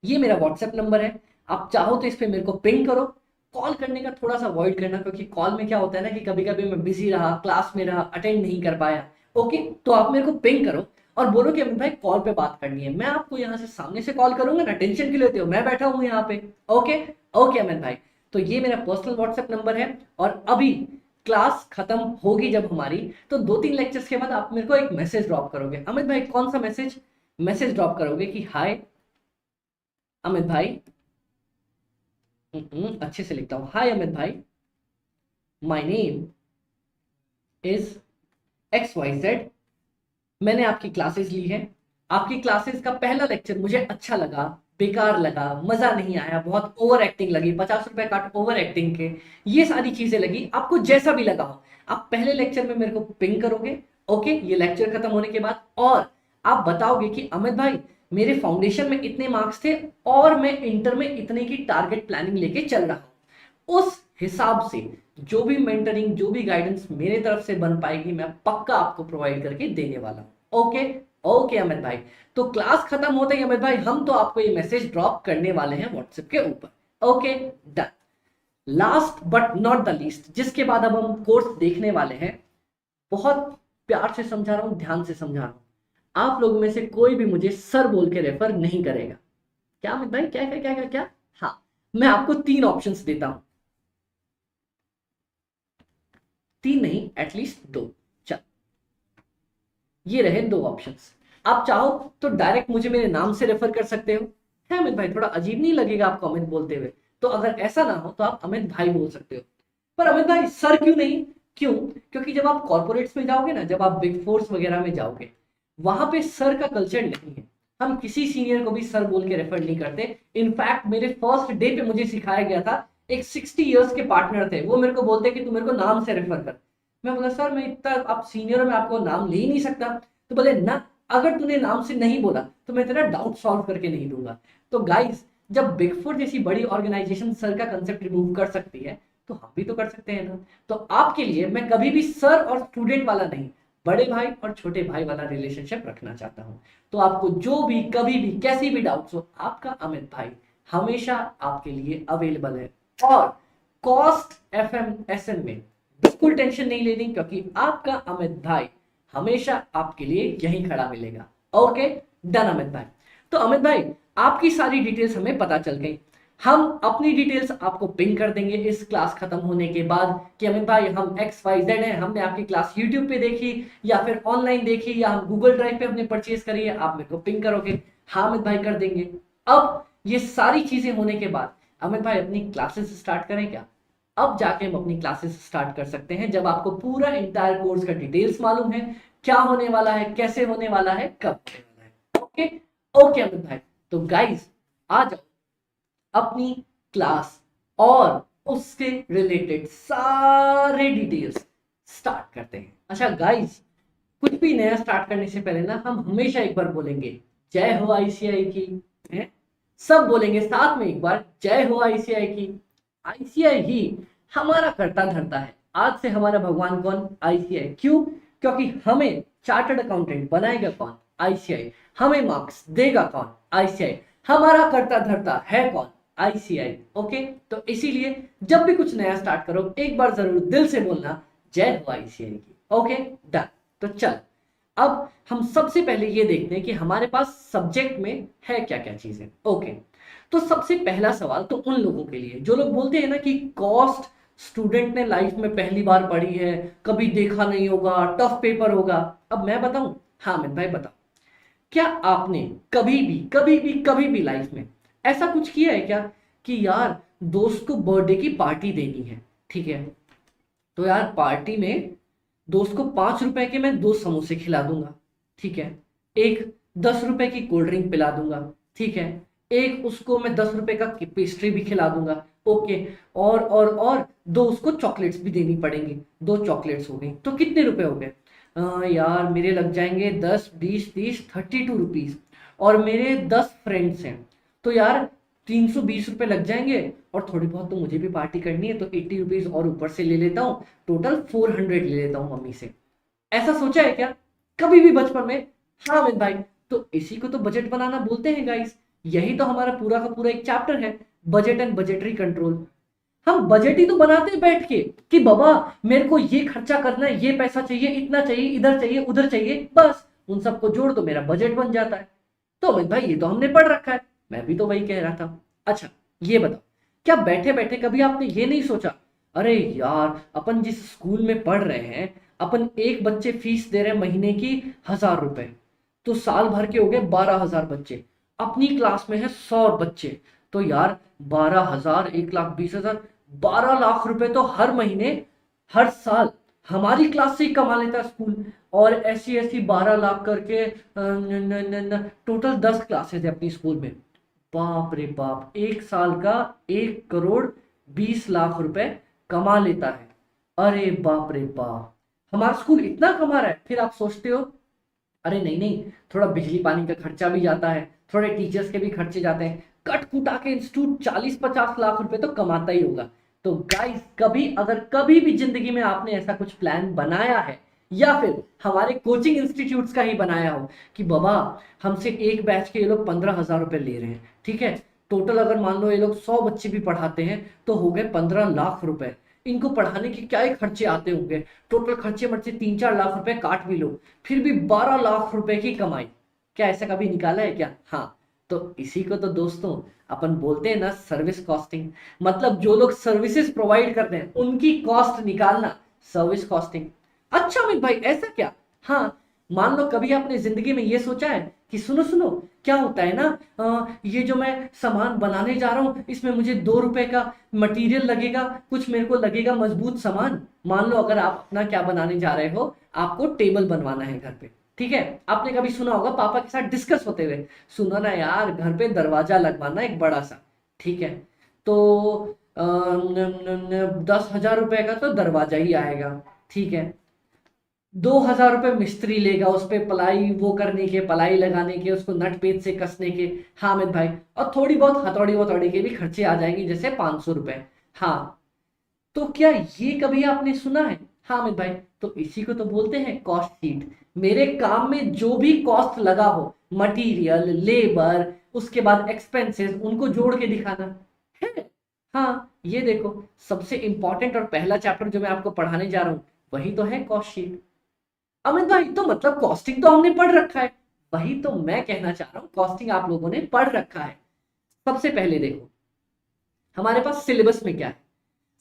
ये मेरा व्हाट्सएप नंबर है, आप चाहो तो इस पे मेरे को पिंग करो। कॉल करने का थोड़ा सा अवॉइड करना, क्योंकि कॉल में क्या होता है ना कि कभी कभी मैं बिजी रहा, क्लास में रहा, अटेंड नहीं कर पाया। ओके, तो आप मेरे को पिंग करो और बोलो कि अमित भाई कॉल पे बात करनी है, मैं आपको यहाँ से सामने से कॉल करूंगा ना, टेंशन क्यों लेते हो, मैं बैठा हूँ यहाँ पे। ओके ओके अमित भाई, तो ये मेरा पर्सनल व्हाट्सएप नंबर है। और अभी क्लास खत्म होगी जब हमारी, तो 2-3 लेक्चर्स के बाद आप मेरे को एक मैसेज ड्रॉप करोगे। अमित भाई कौन सा मैसेज? मैसेज ड्रॉप करोगे कि हाय अमित भाई, अच्छे से लिखता हूं, हाय अमित भाई, माय नेम इज XYZ, मैंने आपकी क्लासेस ली है, आपकी क्लासेस का पहला लेक्चर मुझे अच्छा लगा, बेकार लगा, मजा नहीं आया, बहुत ओवर एक्टिंग लगी, 50 रुपए काट ओवर एक्टिंग के, ये सारी चीजें लगी, आपको जैसा भी लगा हो, आप पहले लेक्चर में मेरे को पिंग करोगे। ओके, ये लेक्चर खत्म होने के बाद, और आप बताओगे कि अमित भाई मेरे फाउंडेशन में इतने मार्क्स थे और मैं इंटर में इतने की टारगेट प्लानिंग लेके चल रहा हूं, उस हिसाब से जो भी मेंटरिंग, जो भी गाइडेंस मेरे तरफ से बन पाएगी मैं पक्का आपको प्रोवाइड करके देने वाला हूं। ओके ओके अमित भाई, तो क्लास खत्म होते ही अमित भाई हम तो आपको ये मैसेज ड्रॉप करने वाले हैं व्हाट्सएप के ऊपर। Okay done. Last but not the least, जिसके बाद अब हम कोर्स देखने वाले हैं, बहुत प्यार से समझा रहा हूं, ध्यान से समझा रहा हूं, आप लोगों में से कोई भी मुझे सर बोल के रेफर नहीं करेगा। क्या अमित भाई, क्या क्या क्या क्या क्या? हाँ, मैं आपको 3 ऑप्शंस देता हूं, 3 नहीं एटलीस्ट 2, चल ये रहे 2 ऑप्शंस। आप चाहो तो डायरेक्ट मुझे मेरे नाम से रेफर कर सकते हो, है अमित भाई, थोड़ा अजीब नहीं लगेगा आपको अमित बोलते हुए? तो अगर ऐसा ना हो तो आप अमित भाई बोल सकते हो। पर अमित भाई सर क्यों नहीं? क्यों? क्योंकि जब आप कॉर्पोरेट्स में जाओगे ना, जब आप बिग फोर्स वगैरह में जाओगे, वहां पे सर का कल्चर नहीं है, हम किसी सीनियर को भी सर बोल के रेफर नहीं करते। इनफैक्ट मेरे फर्स्ट डे पे मुझे सिखाया गया था, एक 60 इयर्स के पार्टनर थे, वो मेरे को बोलते कि तू मेरे को नाम से रेफर कर। मैं बोला सर मैं इतना, आप सीनियर हो, मैं आपको नाम ले ही नहीं सकता। तो बोले ना, अगर तूने नाम से नहीं बोला तो मैं तेरा डाउट सॉल्व करके नहीं दूंगा। तो गाइस, जब बिग फोर जैसी बड़ी ऑर्गेनाइजेशन सर का कंसेप्ट रिमूव कर सकती है तो हम भी तो कर सकते हैं ना। तो आपके लिए मैं कभी भी सर और स्टूडेंट वाला नहीं, बड़े भाई और छोटे भाई वाला रिलेशनशिप रखना चाहता हूं। तो आपको जो भी कभी भी कैसी भी डाउट्स हो, आपका अमित भाई हमेशा आपके लिए अवेलेबल है। और कॉस्ट FMSM में बिल्कुल टेंशन नहीं लेनी, क्योंकि आपका अमित भाई हमेशा आपके लिए यहीं खड़ा मिलेगा। ओके डन अमित भाई। तो अमित भाई आपकी सारी डिटेल्स हमें पता चल गई, हम अपनी डिटेल्स आपको पिंग कर देंगे इस क्लास खत्म होने के बाद कि अमित भाई हम XYZ हैं, हमने आपकी क्लास यूट्यूब पे देखी या फिर ऑनलाइन देखी या हम गूगल ड्राइव पे हमने परचेज करी है, आप मेरे को पिंग करोगे। हाँ अमित भाई कर देंगे। अब ये सारी चीजें होने के बाद अमित भाई अपनी क्लासेस स्टार्ट करें क्या? अब जाके हम अपनी क्लासेस स्टार्ट कर सकते हैं, जब आपको पूरा इंटायर कोर्स का डिटेल्स मालूम है, क्या होने वाला है, कैसे होने वाला है, कब होने वाला है। ओके ओके अमित भाई, तो गाइस आ जाओ अपनी क्लास और उसके रिलेटेड सारे डिटेल्स स्टार्ट करते हैं। अच्छा गाइस, कुछ भी नया स्टार्ट करने से पहले ना हम हमेशा एक बार बोलेंगे जय हो ICI की, है? सब बोलेंगे साथ में एक बार, जय हो ICI की। ICI ही हमारा करता धरता है, आज से हमारा भगवान कौन? ICI। क्यों? क्योंकि हमें चार्टर्ड अकाउंटेंट बनाएगा कौन? ICI। हमें मार्क्स देगा कौन? ICI। हमारा करता धरता है कौन? ICI। ओके, तो इसीलिए जब भी कुछ नया स्टार्ट करो एक बार जरूर दिल से बोलना जय हो ICI की। Okay done. तो चल अब हम सबसे पहले ये देखते हैं कि हमारे पास सब्जेक्ट में है क्या क्या चीजें। ओके, तो सबसे पहला सवाल तो उन लोगों के लिए जो लोग बोलते हैं ना कि कॉस्ट स्टूडेंट ने लाइफ में पहली बार पढ़ी है, कभी देखा नहीं होगा, टफ पेपर होगा। अब मैं बताऊं, हाँ अमित भाई बताओ, क्या आपने कभी भी लाइफ में ऐसा कुछ किया है क्या कि यार दोस्त को बर्थडे की पार्टी देनी है, ठीक है, तो यार पार्टी में दोस्त को 5 रुपए के मैं 2 समोसे खिला दूंगा, ठीक है, एक 10 रुपए की कोल्ड ड्रिंक पिला दूंगा, ठीक है, एक उसको मैं 10 रुपए का पेस्ट्री भी खिला दूंगा, ओके, और दो उसको चॉकलेट्स भी देनी पड़ेंगी, 2 चॉकलेट्स हो गई, तो कितने रुपए हो गए? यार मेरे लग जाएंगे 10 20 30 32 रुपीज, और मेरे 10 फ्रेंड्स हैं, तो यार 320 रुपए लग जाएंगे, और थोड़ी बहुत तो मुझे भी पार्टी करनी है, तो 80 रुपीज और ऊपर से ले लेता हूँ, टोटल 400 ले लेता हूँ मम्मी से। ऐसा सोचा है क्या कभी भी बचपन में? हाँ अमित भाई, तो इसी को तो बजट बनाना बोलते हैं गाइस। यही तो हमारा पूरा का पूरा एक चैप्टर है, बजट एंड बजटरी कंट्रोल। हम बजट ही तो बनाते हैं बैठ के कि बाबा मेरे को ये खर्चा करना है, ये पैसा चाहिए, इतना चाहिए, इधर चाहिए, उधर चाहिए, बस उन सबको जोड़ दो मेरा बजट बन जाता है। तो अमित भाई ये तो हमने पढ़ रखा है, मैं भी तो वही कह रहा था। अच्छा ये बताओ, क्या बैठे बैठे कभी आपने ये नहीं सोचा, अरे यार अपन जिस स्कूल में पढ़ रहे हैं, अपन एक बच्चे फीस दे रहे हैं महीने की 1000 रुपए, तो साल भर के हो गए 12,000 बच्चे, अपनी क्लास में है 100 बच्चे, तो यार 12,000, 1,20,000, 12 लाख रुपए तो हर महीने, हर साल हमारी क्लास से ही कमा लेता है स्कूल। और ऐसी ऐसी 12 लाख करके टोटल 10 क्लासेस है अपनी स्कूल में। बाप रे बाप, एक साल का 1,20,00,000 रुपए कमा लेता है। अरे बाप रे बाप, हमारा स्कूल इतना कमा रहा है। फिर आप सोचते हो अरे नहीं नहीं, थोड़ा बिजली पानी का खर्चा भी जाता है, थोड़े टीचर्स के भी खर्चे जाते हैं, कट कुटा के इंस्टीट्यूट 40-50 लाख रुपए तो कमाता ही होगा। तो गाइस कभी अगर कभी भी जिंदगी में आपने ऐसा कुछ प्लान बनाया है, या फिर हमारे कोचिंग इंस्टीट्यूट्स का ही बनाया हो कि बाबा हमसे एक बैच के ये लोग 15,000 रुपए ले रहे हैं, ठीक है, टोटल अगर मान लो ये लोग 100 बच्चे भी पढ़ाते हैं तो हो गए 15 लाख रुपए, इनको पढ़ाने के क्या ही खर्चे आते होंगे, टोटल खर्चे मर्चे 3-4 लाख रुपए काट भी लो, फिर भी 12 लाख रुपए की कमाई। क्या ऐसा कभी निकाला है क्या? हाँ, तो इसी को तो दोस्तों अपन बोलते हैं ना सर्विस कॉस्टिंग। मतलब जो लोग सर्विसेज प्रोवाइड करते हैं उनकी कॉस्ट निकालना, सर्विस कॉस्टिंग। अच्छा अमित भाई ऐसा क्या? हाँ, मान लो कभी आपने जिंदगी में ये सोचा है कि सुनो सुनो, क्या होता है ना, ये जो मैं सामान बनाने जा रहा हूँ इसमें मुझे 2 रुपए का मटेरियल लगेगा, कुछ मेरे को लगेगा मजबूत सामान। मान लो अगर आप अपना क्या बनाने जा रहे हो, आपको टेबल बनवाना है घर पे, ठीक है, आपने कभी सुना होगा पापा के साथ डिस्कस होते हुए, सुनो ना यार घर पे दरवाजा लगवाना एक बड़ा सा, ठीक है, तो 10,000 रुपए का तो दरवाजा ही आएगा, ठीक है, 2,000 रुपए मिस्त्री लेगा उस पे पलाई वो करने के, पलाई लगाने के, उसको नट पेच से कसने के, हाँ अमित भाई, और थोड़ी बहुत हथौड़ी वथौड़ी के भी खर्चे आ जाएंगे, जैसे 500 रुपए। हाँ, तो क्या ये कभी आपने सुना है? हाँ अमित भाई, तो इसी को तो बोलते हैं कॉस्ट शीट। मेरे काम में जो भी कॉस्ट लगा हो, मटेरियल, लेबर, उसके बाद एक्सपेंसेस, उनको जोड़ के दिखाना है। हाँ ये देखो, सबसे इंपॉर्टेंट और पहला चैप्टर जो मैं आपको पढ़ाने जा रहा हूं वही तो है कॉस्ट शीट। अमित भाई तो मतलब कॉस्टिंग तो हमने पढ़ रखा है। वही तो मैं कहना चाह रहा हूँ, कॉस्टिंग आप लोगों ने पढ़ रखा है। सबसे पहले देखो हमारे पास सिलेबस में क्या है।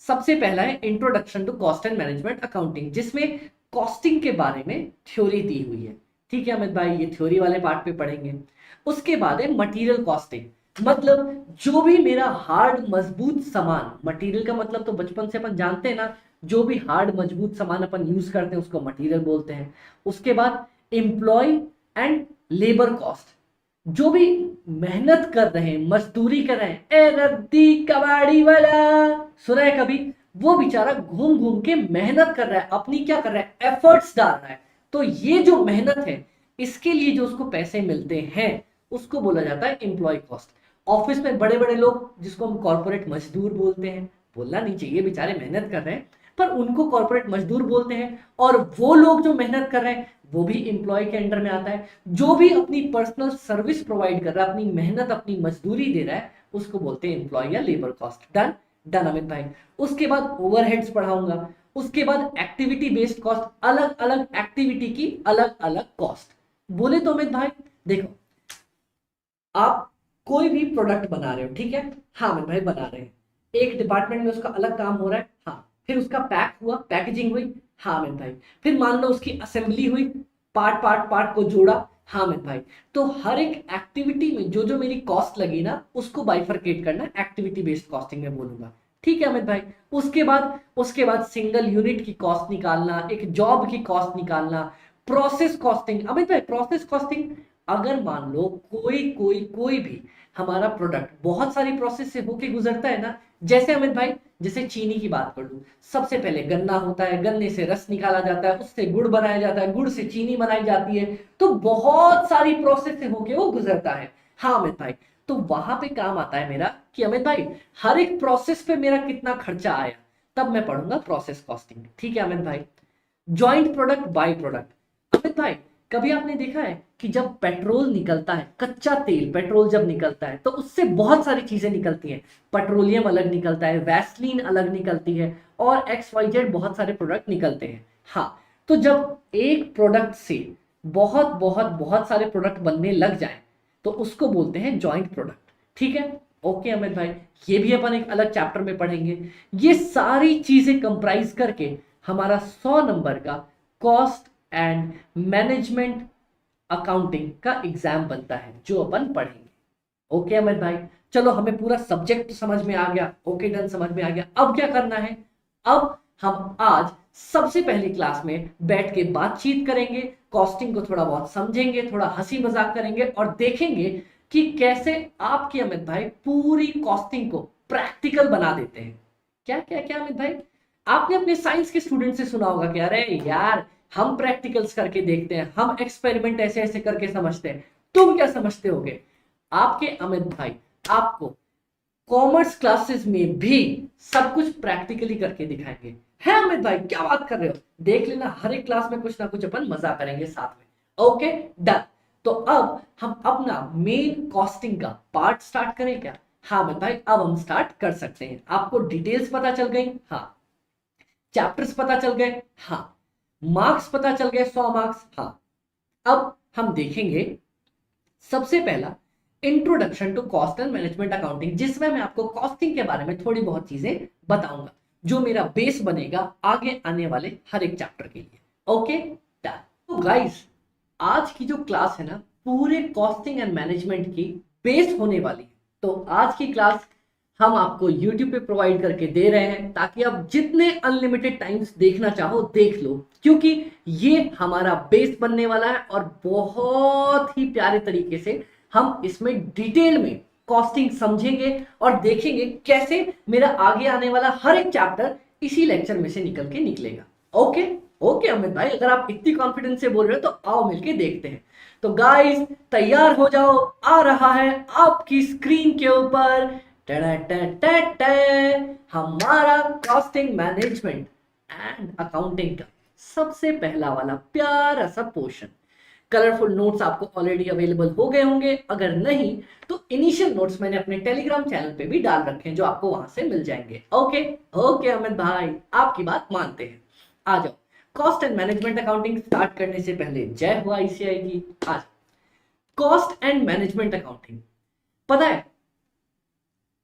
सबसे पहला है introduction to cost and management accounting, जिसमें कॉस्टिंग के बारे में थ्योरी दी हुई है। ठीक है अमित भाई, ये थ्योरी वाले पार्ट पे पढ़ेंगे। उसके बाद है मटेरियल कॉस्टिंग, मतलब जो भी मेरा हार्ड मजबूत सामान, मटेरियल का मतलब तो बचपन से अपन जानते हैं ना, जो भी हार्ड मजबूत सामान अपन यूज करते हैं उसको मटेरियल बोलते हैं। उसके बाद एम्प्लॉय एंड लेबर कॉस्ट, जो भी मेहनत कर रहे हैं, मजदूरी कर रहे हैं, ए रद्दी कबाड़ी वाला सुना है कभी? वो बेचारा घूम घूम के मेहनत कर रहा है, अपनी क्या कर रहा है, एफर्ट्स डाल रहा है। तो ये जो मेहनत है, इसके लिए जो उसको पैसे मिलते हैं उसको बोला जाता है एम्प्लॉय कॉस्ट। ऑफिस में बड़े बड़े लोग जिसको हम कॉर्पोरेट मजदूर बोलते हैं, बोलना नहीं चाहिए, बेचारे मेहनत कर रहे हैं, पर उनको कॉर्पोरेट मजदूर बोलते हैं। और वो लोग जो मेहनत कर रहे हैं वो भी एम्प्लॉय के अंडर में आता है। जो भी अपनी पर्सनल सर्विस प्रोवाइड कर रहा है, अपनी मेहनत, अपनी मजदूरी दे रहा है, उसको बोलते हैं एम्प्लॉय या labour cost. Done done Amit भाई। उसके बाद ओवरहेड्स पढ़ाऊंगा। उसके बाद एक्टिविटी बेस्ड कॉस्ट, अलग अलग एक्टिविटी की अलग अलग कॉस्ट। बोले तो अमित भाई देखो, आप कोई भी प्रोडक्ट बना रहे हो, ठीक है, हाँ अमित भाई बना रहे हैं, एक डिपार्टमेंट में उसका अलग काम हो रहा है, हाँ, फिर उसका पैक हुआ, पैकेजिंग हुई, हाँ अमित भाई। फिर मान लो उसकी असेंबली हुई, पार्ट पार्ट पार्ट को जोड़ा, हाँ अमित भाई। तो हर एक एक्टिविटी में जो जो मेरी कॉस्ट लगी ना उसको बाइफरकेट करना, एक्टिविटी बेस्ड कॉस्टिंग में बोलूंगा। ठीक है अमित भाई। उसके बाद सिंगल यूनिट की कॉस्ट निकालना, एक जॉब की कॉस्ट निकालना, प्रोसेस कॉस्टिंग। अमित भाई प्रोसेस कॉस्टिंग, अगर मान लो कोई भी हमारा प्रोडक्ट बहुत सारी प्रोसेस से होके गुजरता है ना, जैसे अमित भाई, जैसे चीनी की बात कर लूं, सबसे पहले गन्ना होता है, गन्ने से रस निकाला जाता है, उससे गुड़ बनाया जाता है, गुड़ से चीनी बनाई जाती है, तो बहुत सारी प्रोसेस से होके वो गुजरता है। हाँ अमित भाई। तो वहां पे काम आता है मेरा कि अमित भाई हर एक प्रोसेस पे मेरा कितना खर्चा आया, तब मैं पढ़ूंगा प्रोसेस कॉस्टिंग। ठीक है अमित भाई। Joint product, by product. Amit भाई कभी आपने देखा है कि जब पेट्रोल निकलता है, कच्चा तेल पेट्रोल जब निकलता है तो उससे बहुत सारी चीजें निकलती हैं। पेट्रोलियम अलग निकलता है, वैसलीन अलग निकलती है, और एक्स वाई जेड बहुत सारे प्रोडक्ट निकलते हैं। हाँ, तो जब एक प्रोडक्ट से बहुत बहुत बहुत सारे प्रोडक्ट बनने लग जाए तो उसको बोलते हैं जॉइंट प्रोडक्ट। ठीक है। ओके अमित भाई, ये भी अपन एक अलग चैप्टर में पढ़ेंगे। ये सारी चीजें कंप्राइज करके हमारा 100 नंबर का कॉस्ट एंड मैनेजमेंट अकाउंटिंग का एग्जाम बनता है जो अपन पढ़ेंगे। ओके अमित भाई, चलो हमें पूरा सब्जेक्ट समझ में आ गया। ओके डन, समझ में आ गया। अब क्या करना है, अब हम आज सबसे पहली क्लास में बैठ के बातचीत करेंगे, कॉस्टिंग को थोड़ा बहुत समझेंगे, थोड़ा हंसी मजाक करेंगे और देखेंगे कि कैसे आपके अमित भाई पूरी कॉस्टिंग को प्रैक्टिकल बना देते हैं। क्या क्या क्या अमित भाई, आपने अपने साइंस के स्टूडेंट से सुना होगा कि अरे यार हम प्रैक्टिकल्स करके देखते हैं, हम एक्सपेरिमेंट ऐसे ऐसे करके समझते हैं। तुम क्या समझते होगे? आपके अमित भाई आपको कॉमर्स क्लासेस में भी सब कुछ प्रैक्टिकली करके दिखाएंगे। है अमित भाई, क्या बात कर रहे हो? देख लेना, हर एक क्लास में कुछ ना कुछ अपन मजा करेंगे साथ में। Okay done. तो अब हम अपना मेन कॉस्टिंग का पार्ट स्टार्ट करें क्या? हाँ अमित भाई, अब हम स्टार्ट कर सकते हैं। आपको डिटेल्स पता चल गई? हाँ। चैप्टर्स पता चल गए? हाँ। मार्क्स पता चल गए, 100 मार्क्स? हाँ। अब हम देखेंगे सबसे पहला introduction to cost and management accounting, जिसमें मैं आपको कॉस्टिंग के बारे में थोड़ी बहुत चीजें बताऊंगा जो मेरा बेस बनेगा आगे आने वाले हर एक चैप्टर के लिए। Okay done. तो गाइस, आज की जो क्लास है ना पूरे कॉस्टिंग एंड मैनेजमेंट की बेस होने वाली है। तो आज की क्लास हम आपको YouTube पे प्रोवाइड करके दे रहे हैं ताकि आप जितने अनलिमिटेड टाइम्स देखना चाहो देख लो, क्योंकि ये हमारा बेस बनने वाला है और बहुत ही प्यारे तरीके से हम इसमें डिटेल में कॉस्टिंग समझेंगे और देखेंगे कैसे मेरा आगे आने वाला हर एक चैप्टर इसी लेक्चर में से निकल के निकलेगा। ओके ओके अमित भाई, अगर आप इतनी कॉन्फिडेंस से बोल रहे हो तो आओ मिलके देखते हैं। तो गाइस तैयार हो जाओ, आ रहा है आपकी स्क्रीन के ऊपर हमारा कॉस्टिंग मैनेजमेंट एंड अकाउंटिंग का सबसे पहला वाला प्यारा सा पोर्शन। कलरफुल नोट्स आपको ऑलरेडी अवेलेबल हो गए होंगे, अगर नहीं तो इनिशियल नोट्स मैंने अपने टेलीग्राम चैनल पे भी डाल रखे हैं जो आपको वहां से मिल जाएंगे। ओके ओके अमित भाई, आपकी बात मानते हैं। आ जाओ, cost and management accounting start करने से पहले जय हो आईसीआई की। आज कॉस्ट एंड मैनेजमेंट अकाउंटिंग, पता है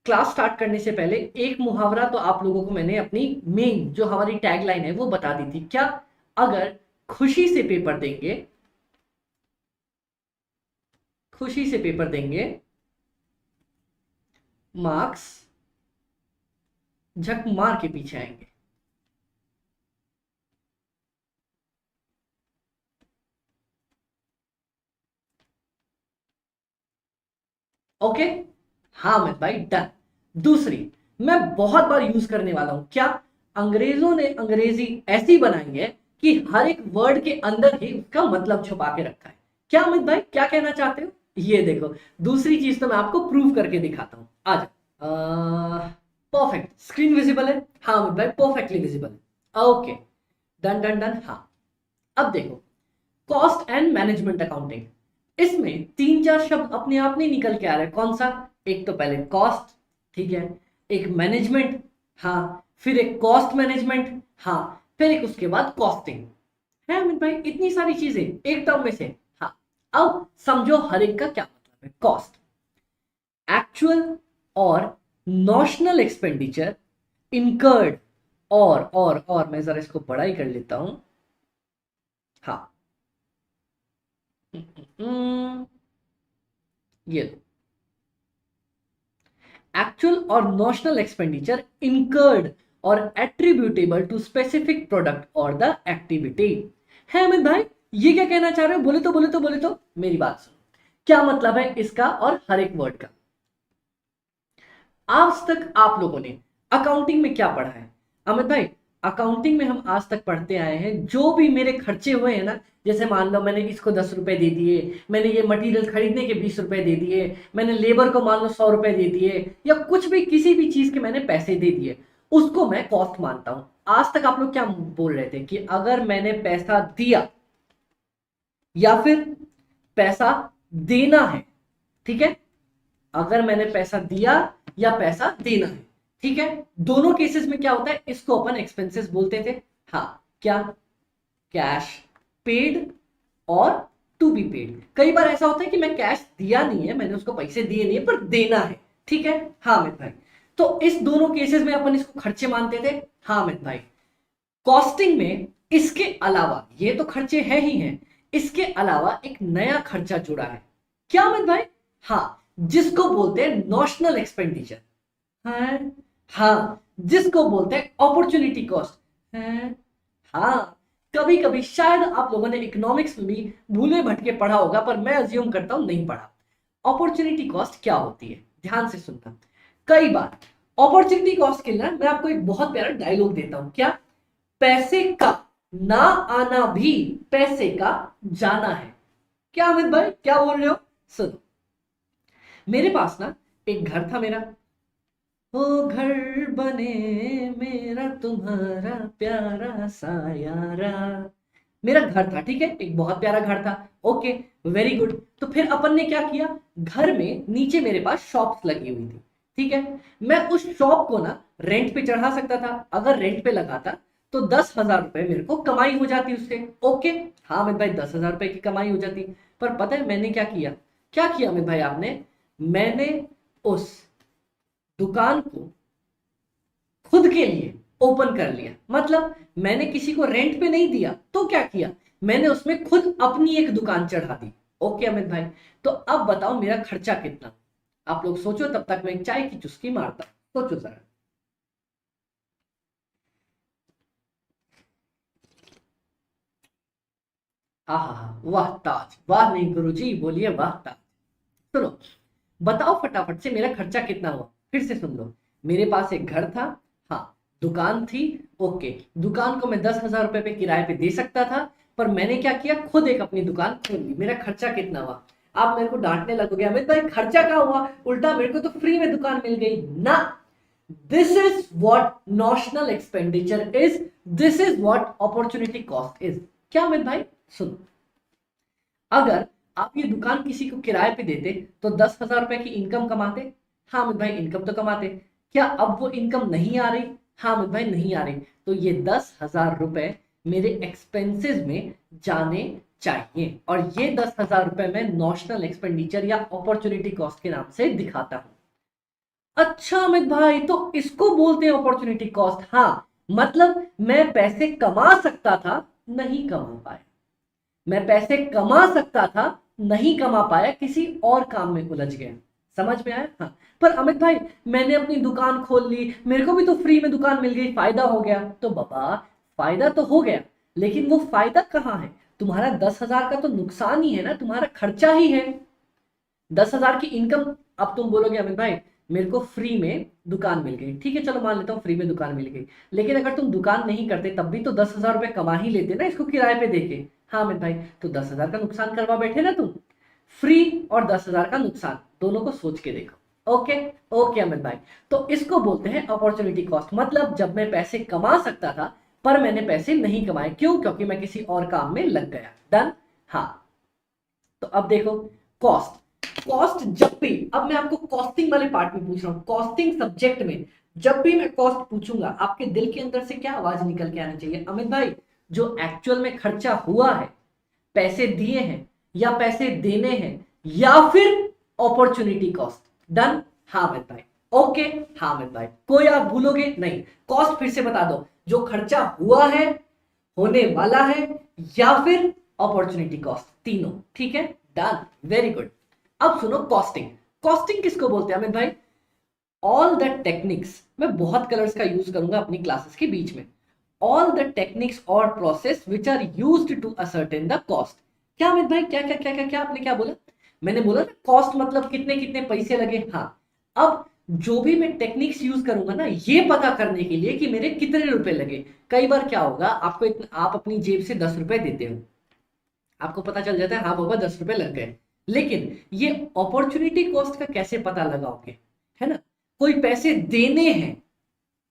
क्लास स्टार्ट करने से पहले एक मुहावरा तो आप लोगों को मैंने अपनी मेन जो हमारी टैगलाइन है वो बता दी थी। क्या? अगर खुशी से पेपर देंगे, खुशी से पेपर देंगे, मार्क्स झक मार के पीछे आएंगे। ओके हाँ अमित भाई डन। दूसरी मैं बहुत बार यूज करने वाला हूं, क्या? अंग्रेजों ने अंग्रेजी ऐसी बनाई है कि हर एक वर्ड के अंदर ही उसका मतलब छुपा के रखा है। क्या अमित भाई, क्या कहना चाहते हो? ये देखो, दूसरी चीज तो मैं आपको प्रूव करके दिखाता हूं। आ जाओ। परफेक्ट स्क्रीन विजिबल है? हाँ अमित भाई परफेक्टली विजिबल है। Okay done done done. हाँ अब देखो, कॉस्ट एंड मैनेजमेंट अकाउंटिंग, इसमें तीन चार शब्द अपने आप नहीं निकल के आ रहे। कौन सा? एक तो पहले कॉस्ट, ठीक है, एक मैनेजमेंट, हाँ, फिर एक कॉस्ट मैनेजमेंट, हाँ, फिर एक उसके बाद कॉस्टिंग। है अमित भाई इतनी सारी चीजें एक टर्म में से? हाँ। अब समझो हर एक का क्या मतलब है। कॉस्ट, एक्चुअल और नॉशनल एक्सपेंडिचर इनकर्ड और मैं जरा इसको बड़ा ही कर लेता हूं। हाँ, ये लो, एक्चुअल और नॉशनल एक्सपेंडिचर इनकर्ड और एट्रीब्यूटेबल टू स्पेसिफिक प्रोडक्ट और द एक्टिविटी। है अमित भाई, ये क्या कहना चाह रहे हो? बोले तो मेरी बात सुनो, क्या मतलब है इसका और हर एक वर्ड का। आज तक आप लोगों ने अकाउंटिंग में क्या पढ़ा है अमित भाई? अकाउंटिंग में हम आज तक पढ़ते आए हैं जो भी मेरे खर्चे हुए हैं ना, जैसे मान लो मैंने इसको 10 रुपए दे दिए, मैंने ये मटेरियल खरीदने के 20 रुपए दे दिए, मैंने लेबर को मान लो 100 रुपए दे दिए, या कुछ भी किसी भी चीज के मैंने पैसे दे दिए, उसको मैं कॉस्ट मानता हूं। आज तक आप लोग क्या बोल रहे थे कि अगर मैंने पैसा दिया या फिर पैसा देना है, ठीक है, अगर मैंने पैसा दिया या पैसा देना है, ठीक है, दोनों केसेस में क्या होता है, इसको अपन एक्सपेंसेस बोलते थे। हाँ, क्या? कैश पेड और टू बी पेड। कई बार ऐसा होता है कि मैं कैश दिया नहीं है, मैंने उसको पैसे दिए नहीं है, पर देना है, ठीक है। हाँ अमित भाई, तो इस दोनों केसेस में अपन इसको खर्चे मानते थे। हाँ अमित भाई, कॉस्टिंग में इसके अलावा, ये तो खर्चे हैं ही हैं, इसके अलावा एक नया खर्चा जुड़ा है। क्या अमित भाई? हाँ, जिसको बोलते हैं नॉशनल एक्सपेंडिचर है। हाँ, जिसको बोलते हैं अपॉर्चुनिटी कॉस्ट है। हाँ, कभी कभी शायद आप लोगों ने इकोनॉमिक्स में भी भूले भटके पढ़ा होगा, पर मैं अज्यूम करता हूं नहीं पढ़ा। अपॉर्चुनिटी कॉस्ट क्या होती है, ध्यान से सुनना। कई बार अपॉर्चुनिटी कॉस्ट के लिए ना, मैं आपको एक बहुत प्यारा डायलॉग देता हूं। क्या? पैसे का ना आना भी पैसे का जाना है। क्या अमित भाई, क्या बोल रहे हो? सुनो, मेरे पास ना एक घर था मेरा। ओ घर बने मेरा तुम्हारा प्यारा सा यारा। मेरा घर था, ठीक है, एक बहुत प्यारा घर था। Okay, very good. तो फिर अपन ने क्या किया, घर में नीचे मेरे पास शॉप्स लगी हुई थी, ठीक है। मैं उस शॉप को ना रेंट पे चढ़ा सकता था। अगर रेंट पे लगाता तो 10,000 रुपए मेरे को कमाई हो जाती उससे। ओके, हाँ अमित भाई, 10,000 रुपए की कमाई हो जाती। पर पता है मैंने क्या किया? क्या किया अमित भाई आपने? मैंने उस दुकान को खुद के लिए ओपन कर लिया। मतलब मैंने किसी को रेंट पे नहीं दिया, तो क्या किया, मैंने उसमें खुद अपनी एक दुकान चढ़ा दी। ओके अमित भाई, तो अब बताओ मेरा खर्चा कितना? आप लोग सोचो, तब तक मैं एक चाय की चुस्की मारता हूं। सोचो जरा। हाँ हाँ हाँ, वाह ताज, वाह नहीं गुरुजी, बोलिए वाह ताज। सुनो, बताओ फटाफट से मेरा खर्चा कितना हुआ। फिर से सुन लो, मेरे पास एक घर था, हाँ, दुकान थी। ओके, दुकान को मैं 10,000 रुपए पे किराए पे दे सकता था, पर मैंने क्या किया, खुद एक अपनी दुकान खोल ली। मेरा खर्चा कितना हुआ? आप मेरे को डांटने लगोगे, अमित भाई खर्चा क्या हुआ, उल्टा मेरे को तो फ्री में दुकान मिल गई ना। This is what notional expenditure is, this is what opportunity cost is. क्या अमित भाई? सुनो, अगर आप ये दुकान किसी को किराए पे देते तो 10,000 रुपए की इनकम कमाते। हाँ अमित भाई, इनकम तो कमाते। क्या अब वो इनकम नहीं आ रही? हाँ अमित भाई, नहीं आ रही। तो ये 10,000 रुपए मेरे एक्सपेंसेस में जाने चाहिए, और ये 10,000 रुपए मैं नॉशनल एक्सपेंडिचर या अपॉर्चुनिटी कॉस्ट के नाम से दिखाता हूं। अच्छा अमित भाई, तो इसको बोलते हैं अपॉर्चुनिटी कॉस्ट। हाँ, मतलब मैं पैसे कमा सकता था, नहीं कमा पाया। मैं पैसे कमा सकता था, नहीं कमा पाया, किसी और काम में उलझ गया। समझ में आया? हाँ। पर अमित भाई, मैंने अपनी दुकान खोल ली, मेरे को भी तो फ्री में दुकान मिल गई, फायदा हो गया। तो बाबा, फायदा तो हो गया, लेकिन वो फायदा कहाँ है? तुम्हारा 10,000 का तो नुकसान ही है ना, तुम्हारा खर्चा ही है। 10,000 की इनकम, अब तुम बोलोगे अमित भाई मेरे को फ्री में दुकान मिल गई, ठीक है, चलो मान लेता हूँ फ्री में दुकान मिल गई, लेकिन अगर तुम दुकान नहीं करते तब भी तो 10,000 रुपए कमा ही लेते ना इसको किराए पे देके। हाँ अमित भाई, तो 10,000 का नुकसान करवा बैठे ना तुम। फ्री और 10,000 का नुकसान, दोनों को सोच के देखो। ओके, ओके अमित भाई, तो इसको बोलते हैं अपॉर्चुनिटी कॉस्ट। मतलब जब मैं पैसे कमा सकता था पर मैंने पैसे नहीं कमाए, क्यों? क्योंकि मैं किसी और काम में लग गया। डन। हाँ, तो अब देखो, कॉस्ट, कॉस्ट जब भी, अब मैं आपको कॉस्टिंग वाले पार्ट में पूछ रहा हूं, कॉस्टिंग सब्जेक्ट में जब भी मैं कॉस्ट पूछूंगा, आपके दिल के अंदर से क्या आवाज निकल के आना चाहिए अमित भाई? जो एक्चुअल में खर्चा हुआ है, पैसे दिए हैं या पैसे देने हैं, या फिर अपॉर्चुनिटी कॉस्ट। डन। हाँ अमित भाई, ओके। हाँ अमित भाई, कोई आप भूलोगे नहीं। कॉस्ट फिर से बता दो, जो खर्चा हुआ है, होने वाला है, या फिर अपॉर्चुनिटी कॉस्ट, तीनों। ठीक है, डन, वेरी गुड। अब सुनो कॉस्टिंग। कॉस्टिंग किसको बोलते हैं अमित भाई? ऑल द टेक्निक्स, मैं बहुत कलर्स का यूज करूंगा अपनी क्लासेस के बीच में। ऑल द टेक्निक्स और process which are used to ascertain the cost. क्या अमित भाई, क्या क्या क्या क्या क्या आपने क्या बोला? मैंने बोला ना कॉस्ट मतलब कितने कितने पैसे लगे। हाँ, अब जो भी मैं टेक्निक्स यूज करूंगा ना, ये पता करने के लिए कि मेरे कितने रुपए लगे। कई बार क्या होगा, आपको आप अपनी जेब से 10 रुपए देते हो, आपको पता चल जाता है हाँ बाबा 10 रुपए लग गए, लेकिन ये अपॉर्चुनिटी कॉस्ट का कैसे पता लगाओगे? है ना, कोई पैसे देने हैं,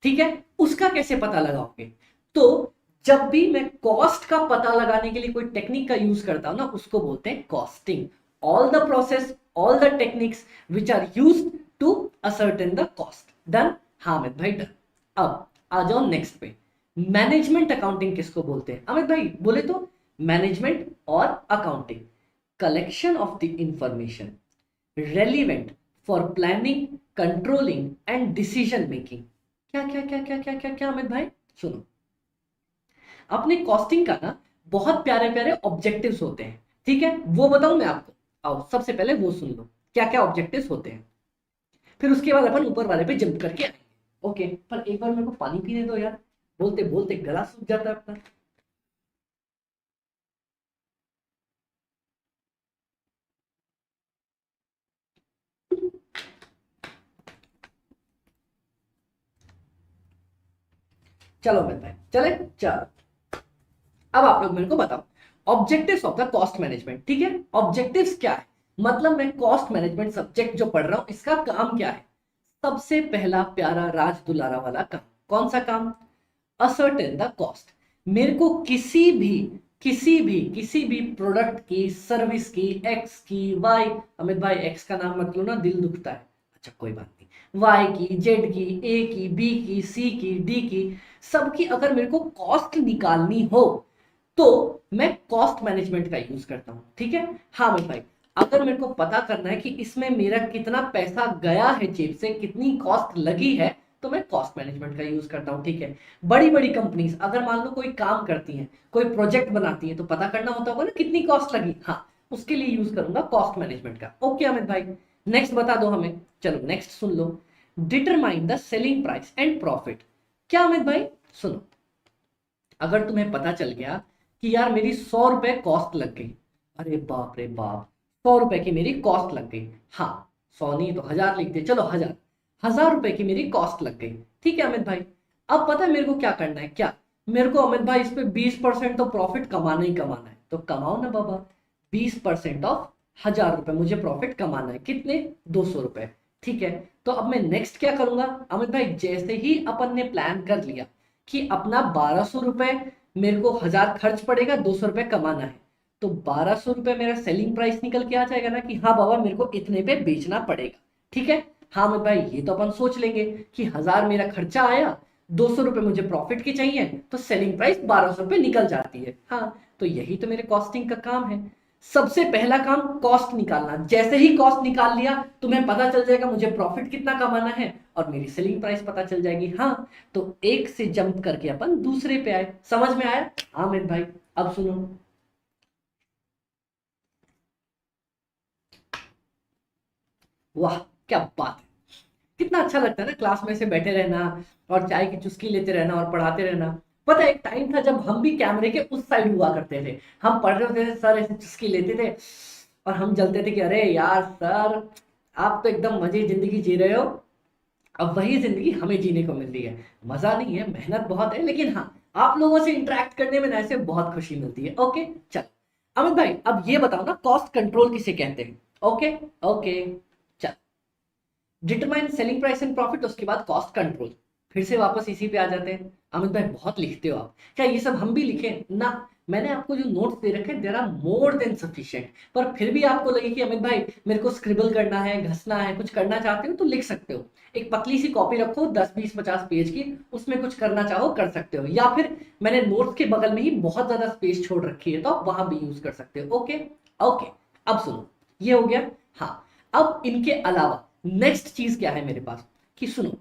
ठीक है, उसका कैसे पता लगाओगे? तो जब भी मैं कॉस्ट का पता लगाने के लिए कोई टेक्निक का यूज करता हूं ना, उसको बोलते हैं costing. All the process, all the techniques which are use to ascertain the cost. Done? हाँ अमित भाई डन। अब आ जाओ नेक्स्ट पे। मैनेजमेंट अकाउंटिंग किसको बोलते हैं अमित भाई? बोले तो मैनेजमेंट और accounting, collection of the information relevant for planning, controlling and decision making. क्या क्या क्या क्या क्या क्या क्या अमित भाई? सुनो, अपने कॉस्टिंग का ना बहुत प्यारे प्यारे ऑब्जेक्टिव्स होते हैं, ठीक है, वो बताऊं मैं आपको। आओ सबसे पहले वो सुन लो क्या क्या ऑब्जेक्टिव्स होते हैं, फिर उसके बाद अपन ऊपर वाले पे जंप करके आएंगे। ओके, पर एक बार मेरे को पानी पीने दो यार, बोलते बोलते गला सूख जाता है अपना। चलो अमित भाई चले, चलो अब आप लोग मेरे को बताओ objectives of the cost management. ठीक है, ऑब्जेक्टिव्स क्या है, मतलब मैं कॉस्ट मैनेजमेंट सब्जेक्ट जो पढ़ रहा हूं इसका काम क्या है? सबसे पहला प्यारा राज दुलारा वाला काम, कौन सा काम? Ascertain the cost. मेरे को किसी भी प्रोडक्ट की, सर्विस की, एक्स की, वाई, अमित भाई एक्स का नाम मत लो ना, दिल दुखता है। अच्छा कोई बात नहीं, वाई की, जेड की, ए की, बी की, सी की, डी की, सबकी अगर मेरे को कॉस्ट निकालनी हो तो मैं कॉस्ट मैनेजमेंट का यूज करता हूं। ठीक है, हाँ अमित भाई, अगर मेरे को पता करना है कि इसमें मेरा कितना पैसा गया है जेब से, कितनी कॉस्ट लगी है, तो मैं कॉस्ट मैनेजमेंट का यूज करता हूं। ठीक है, बड़ी बड़ी कंपनीज अगर मान लो कोई काम करती हैं, कोई प्रोजेक्ट बनाती है, तो पता करना होता होगा ना कितनी कॉस्ट लगी। हाँ, उसके लिए यूज करूंगा कॉस्ट मैनेजमेंट का। ओके अमित भाई, नेक्स्ट बता दो हमें। चलो next soon low, determine the selling price and profit. क्या अमित भाई? सुनो, अगर तुम्हें पता चल गया कि यार मेरी 100 रुपए कॉस्ट लग गई, अरे बाप रे बाप, 100 रुपए की मेरी कॉस्ट लग गई। हाँ, 100 नहीं तो 1000 लिख दे, चलो 1000, 1000 रुपए की मेरी कॉस्ट लग गई। ठीक है अमित भाई, अब पता है मेरे को क्या करना है? क्या मेरे को अमित भाई इस पे 20% तो प्रॉफिट कमाना ही कमाना है, तो कमाओ ना बाबा। 20% ऑफ 1000 रुपए मुझे प्रॉफिट कमाना है, कितने? 200 रुपए। ठीक है, तो अब मैं नेक्स्ट क्या करूंगा अमित भाई? जैसे ही अपन ने प्लान कर लिया कि अपना 1200 रुपए मेरे को 1000 खर्च पड़ेगा, 200 रुपए कमाना है, तो 1200 रुपए मेरा सेलिंग प्राइस निकल के आ जाएगा ना कि हाँ बाबा मेरे को इतने पे बेचना पड़ेगा। ठीक है, हाँ मैं भाई ये तो अपन सोच लेंगे कि 1000 मेरा खर्चा आया, 200 रुपए मुझे प्रॉफिट के चाहिए, तो सेलिंग प्राइस 1200 रुपए निकल जाती है। हाँ, तो यही तो मेरे कॉस्टिंग का काम है। सबसे पहला काम कॉस्ट निकालना, जैसे ही कॉस्ट निकाल लिया तुम्हें पता चल जाएगा मुझे प्रॉफिट कितना कमाना है और मेरी सेलिंग प्राइस पता चल जाएगी। हाँ, तो एक से जंप करके अपन दूसरे पे आए। समझ में आया? हाँ अमित भाई, अब सुनो, वाह क्या बात है, कितना अच्छा लगता है ना क्लास में से बैठे रहना और चाय की चुस्की लेते रहना और पढ़ाते रहना। पता है एक टाइम था जब हम भी कैमरे के उस साइड हुआ करते थे, हम पढ़ रहे होते थे, सर ऐसे चुस्की लेते थे और हम जलते थे कि अरे यार सर, आप तो एकदम मजे जिंदगी जी रहे हो, अब वही जिंदगी हमें जीने को मिल रही है। मजा नहीं है, मेहनत बहुत है, लेकिन हाँ आप लोगों से इंटरेक्ट करने में ना ऐसे बहुत खुशी मिलती है। ओके, चल अमित भाई अब ये बताओ ना कॉस्ट कंट्रोल किसे कहते हैं? ओके, ओके, चल, determine selling price and profit, उसके बाद कॉस्ट कंट्रोल। फिर से वापस इसी पे आ जाते हैं। अमित भाई बहुत लिखते हो आप, क्या ये सब हम भी लिखें ना? मैंने आपको जो नोट्स दे रखे there are more than sufficient, पर फिर भी आपको लगे कि अमित भाई मेरे को स्क्रिबल करना है, घसना है, कुछ करना चाहते हो तो लिख सकते हो। एक पतली सी कॉपी रखो 10 20 50 पेज की, उसमें कुछ करना चाहो कर सकते हो, या फिर मैंने नोट्स के बगल में ही बहुत ज्यादा स्पेस छोड़ रखी है तो आप वहां भी यूज कर सकते हो। ओके, ओके, अब सुनो, ये हो गया। हाँ, अब इनके अलावा नेक्स्ट चीज क्या है मेरे पास कि सुनो,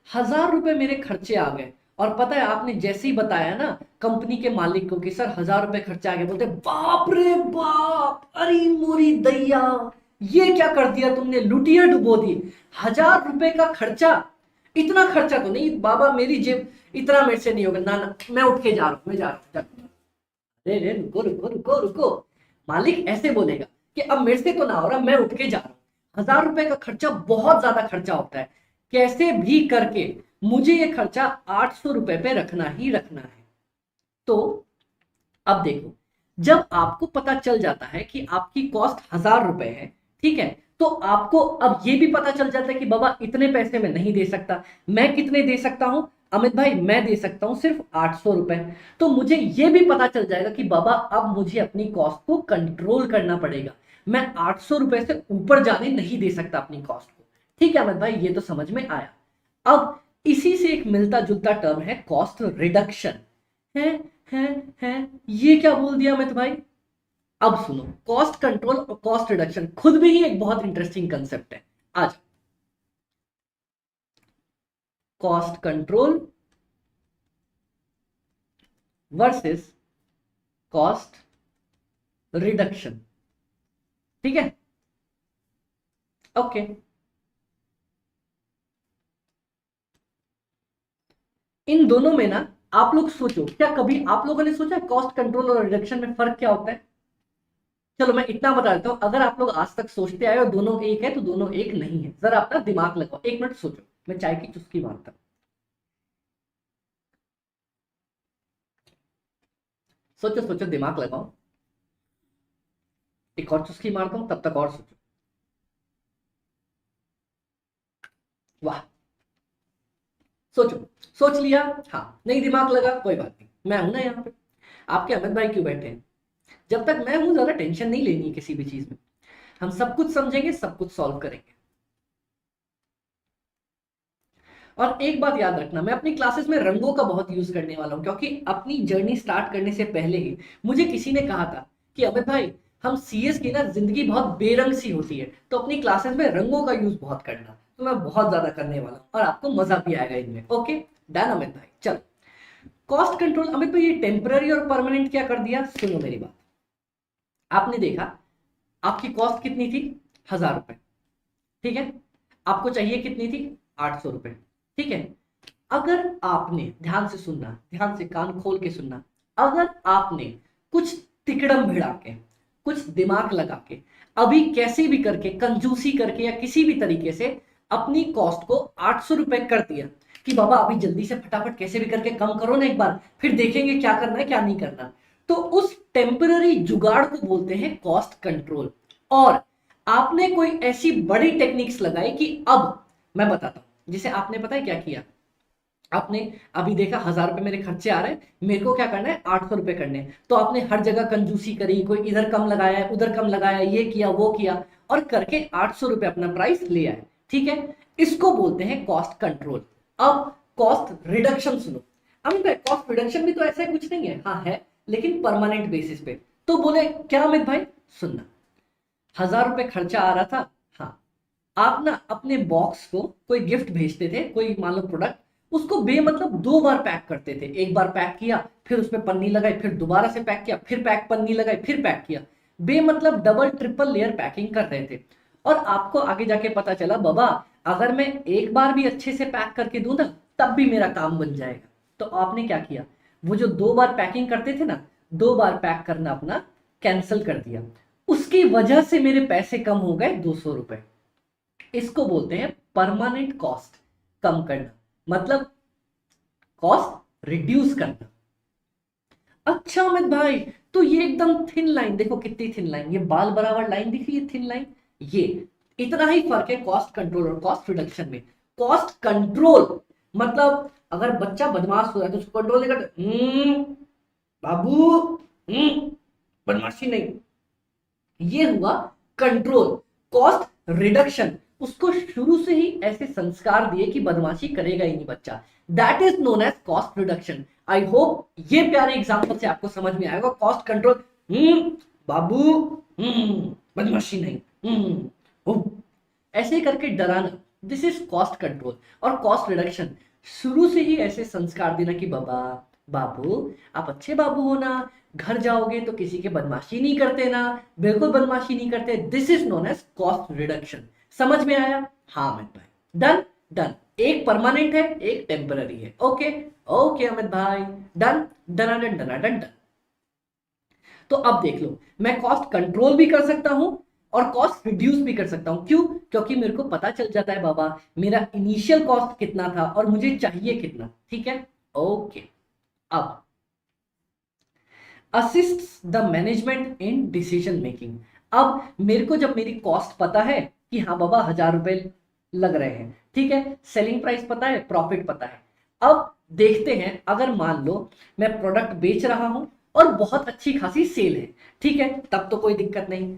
1000 रुपए मेरे खर्चे आ गए और पता है आपने जैसे ही बताया ना कंपनी के मालिक को कि सर 1,000 रुपए खर्चा आ गया, बोलते बाप रे बाप, अरे मोरी दैया, ये क्या कर दिया तुमने, लुटिया डुबो दी। 1,000 रुपए का खर्चा, इतना खर्चा तो नहीं बाबा, मेरी जेब इतना मेरे से नहीं होगा, ना ना मैं उठ के जा रहा हूँ, मैं जा रहा हूँ। अरे रे रुको रुको रुको रुको, मालिक ऐसे बोलेगा कि अब मेरे से तो ना हो रहा, मैं उठ के जा रहा हूँ। 1,000 रुपए का खर्चा बहुत ज्यादा खर्चा होता है, कैसे भी करके मुझे ये खर्चा 800 रुपए पे रखना ही रखना है। तो अब देखो, जब आपको पता चल जाता है कि आपकी कॉस्ट 1,000 रुपए है, ठीक है, तो आपको अब ये भी पता चल जाता है कि बाबा इतने पैसे में नहीं दे सकता। मैं कितने दे सकता हूं अमित भाई, मैं दे सकता हूं सिर्फ 800 रुपए। तो मुझे ये भी पता चल जाएगा कि बाबा अब मुझे अपनी कॉस्ट को कंट्रोल करना पड़ेगा, मैं 800 रुपए से ऊपर जाने नहीं दे सकता अपनी कॉस्ट को। ठीक है अमित भाई, ये तो समझ में आया। अब इसी से एक मिलता जुलता टर्म है कॉस्ट रिडक्शन। है है है, ये क्या बोल दिया अमित भाई। अब सुनो, कॉस्ट कंट्रोल और कॉस्ट रिडक्शन खुद भी ही एक बहुत इंटरेस्टिंग कंसेप्ट है। आज cost control versus cost reduction, ठीक है, ओके। इन दोनों में ना आप लोग सोचो, क्या कभी आप लोगों ने सोचा कॉस्ट कंट्रोल और रिडक्शन में फर्क क्या होता है। चलो मैं इतना बता देता हूं, अगर आप लोग आज तक सोचते आए और दोनों एक है तो दोनों एक नहीं है, जरा अपना दिमाग लगाओ, 1 मिनट सोचो, मैं चाय की चुस्की मारता हूं। सोचो सोचो, दिमाग लगाओ, एक और चुस्की मारता हूं, तब तक और सोचो। वाह, सोचो, सोच लिया, हाँ नहीं दिमाग लगा कोई बात नहीं, मैं हूं ना यहाँ पे। आपके अमित भाई क्यों बैठे हैं, जब तक मैं हूं ज्यादा टेंशन नहीं लेनी है किसी भी चीज में, हम सब कुछ समझेंगे, सब कुछ सॉल्व करेंगे। और एक बात याद रखना, मैं अपनी क्लासेस में रंगों का बहुत यूज करने वाला हूं, क्योंकि अपनी जर्नी स्टार्ट करने से पहले ही मुझे किसी ने कहा था कि अमित भाई हम सीएस की ना जिंदगी बहुत बेरंग सी होती है, तो अपनी क्लासेस में रंगों का यूज बहुत करना। तो मैं बहुत ज्यादा करने वाला हूँ और आपको मजा भी आएगा इनमें। ओके डन अमित भाई, चलो कॉस्ट कंट्रोल। अमित भाई ये टेम्पररी और परमानेंट क्या कर दिया, सुनो मेरी बात। आपने देखा आपकी कॉस्ट कितनी थी, 1,000 रुपए, ठीक है, आपको चाहिए कितनी थी, 800 रुपए, ठीक है। अगर आपने, ध्यान से सुनना, ध्यान से कान खोल के सुनना, अगर आपने कुछ तिकड़म भिड़ा के, कुछ दिमाग लगा के, अभी कैसे भी करके कंजूसी करके या किसी भी तरीके से अपनी कॉस्ट को 800 रुपए कर दिया कि बाबा अभी जल्दी से फटाफट कैसे भी करके कम करो ना एक बार, फिर देखेंगे क्या करना है क्या नहीं करना, तो उस टेम्पररी जुगाड़ को बोलते हैं कॉस्ट कंट्रोल। और आपने कोई ऐसी बड़ी टेक्निक्स लगाई कि अब मैं बताता हूं, जिसे आपने पता है क्या किया, आपने अभी देखा 1,000 रुपए मेरे खर्चे आ रहे हैं, मेरे को क्या करना है 800 रुपए करने हैं, तो आपने हर जगह कंजूसी करी, कोई इधर कम लगाया उधर कम लगाया, ये किया वो किया, और करके 800 रुपए अपना प्राइस ले आए, ठीक है। इसको बोलते हैं कॉस्ट कंट्रोल। अब कॉस्ट रिडक्शन सुनो, अमित भाई कॉस्ट रिडक्शन भी तो ऐसा कुछ नहीं है, हाँ है, लेकिन परमानेंट बेसिस पे। तो बोले क्या अमित भाई, सुनना, 1,000 रुपए खर्चा आ रहा था, हाँ, आप ना अपने बॉक्स को कोई गिफ्ट भेजते थे, कोई मान लो प्रोडक्ट, उसको बेमतलब 2 बार पैक करते थे, एक बार पैक किया फिर उसमें पन्नी लगाई, फिर दोबारा से पैक किया, फिर पैक पन्नी लगाई, फिर पैक किया, बेमतलब डबल ट्रिपल लेयर पैकिंग कर रहे थे। और आपको आगे जाके पता चला बाबा अगर मैं एक बार भी अच्छे से पैक करके दूं ना तब भी मेरा काम बन जाएगा। तो आपने क्या किया, वो जो 2 बार पैकिंग करते थे ना, 2 बार पैक करना अपना कैंसिल कर दिया, उसकी वजह से मेरे पैसे कम हो गए 200 रुपए। इसको बोलते हैं परमानेंट कॉस्ट कम करना, मतलब कॉस्ट रिड्यूस करना। अच्छा अमित भाई, तो ये एकदम थिन लाइन देखो, कितनी थिन लाइन, ये बाल बराबर लाइन दिख रही है, थिन लाइन, ये इतना ही फर्क है कॉस्ट कंट्रोल और कॉस्ट रिडक्शन में। कॉस्ट कंट्रोल मतलब अगर बच्चा बदमाश हो रहा है तो उसको कंट्रोल नहीं करते, बाबू बदमाशी नहीं, ये हुआ कंट्रोल। कॉस्ट रिडक्शन, उसको शुरू से ही ऐसे संस्कार दिए कि बदमाशी करेगा ही नहीं बच्चा, that is known as cost reduction. I hope ये प्यारे एग्जांपल से आपको समझ में आएगा। कॉस्ट कंट्रोल, बाबू बदमाशी नहीं, ऐसे करके डराना, दिस इज कॉस्ट कंट्रोल। और कॉस्ट रिडक्शन, शुरू से ही ऐसे संस्कार देना कि बाबा बाबू आप अच्छे बाबू हो ना, घर जाओगे तो किसी के बदमाशी नहीं करते ना, बिल्कुल बदमाशी नहीं करते। This is known as cost reduction. समझ में आया? हाँ अमित भाई, डन डन। एक परमानेंट है, एक टेम्पररी है। ओके ओके अमित भाई, डन डनाडन डनाडन डन। तो अब देख लो, मैं कॉस्ट कंट्रोल भी कर सकता हूं और कॉस्ट रिड्यूस भी कर सकता हूं। क्यों? क्योंकि मेरे को पता चल जाता है बाबा मेरा इनिशियल कॉस्ट कितना था और मुझे चाहिए कितना। ठीक है, ओके। अब assist the management in decision making. अब मेरे को जब मेरी कॉस्ट पता है कि हाँ बाबा 1000 रुपए लग रहे हैं, ठीक है, सेलिंग प्राइस पता है, प्रॉफिट पता है। अब देखते हैं, अगर मान लो मैं प्रोडक्ट बेच रहा हूं और बहुत अच्छी खासी सेल है, ठीक है, तब तो कोई दिक्कत नहीं।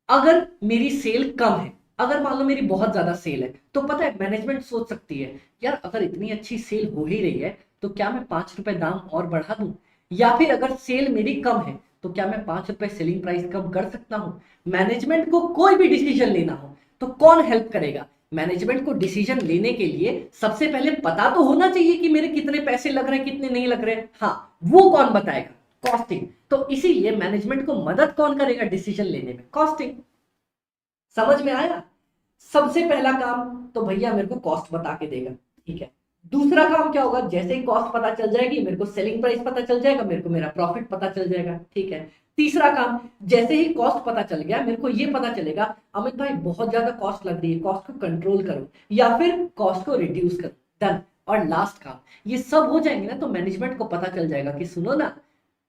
अगर मेरी सेल कम है, अगर मान लो मेरी बहुत ज्यादा सेल है, तो पता है मैनेजमेंट सोच सकती है यार अगर इतनी अच्छी सेल हो ही रही है तो क्या मैं 5 रुपए दाम और बढ़ा दूं, या फिर अगर सेल मेरी कम है तो क्या मैं 5 रुपए सेलिंग प्राइस कम कर सकता हूं। मैनेजमेंट को कोई भी डिसीजन लेना हो तो कौन हेल्प करेगा? मैनेजमेंट को डिसीजन लेने के लिए सबसे पहले पता तो होना चाहिए कि मेरे कितने पैसे लग रहे हैं, कितने नहीं लग रहे हैं। हाँ, वो कौन बताएगा? कॉस्टिंग। तो इसीलिए मैनेजमेंट को मदद कौन करेगा डिसीजन लेने में? कॉस्टिंग। समझ में आया? सबसे पहला काम तो भैया मेरे को कॉस्ट बता के देगा, ठीक है। दूसरा काम क्या होगा? जैसे ही कॉस्ट पता चल जाएगी मेरे को सेलिंग प्राइस पता चल जाएगा, मेरे को मेरा प्रॉफिट पता चल जाएगा, ठीक है। तीसरा काम, जैसे ही कॉस्ट पता चल गया मेरे को ये पता चलेगा अमित भाई बहुत ज्यादा कॉस्ट लग रही है, कॉस्ट को कंट्रोल करो या फिर कॉस्ट को रिड्यूस करो। डन। और लास्ट काम, ये सब हो जाएंगे ना तो मैनेजमेंट को पता चल जाएगा कि सुनो ना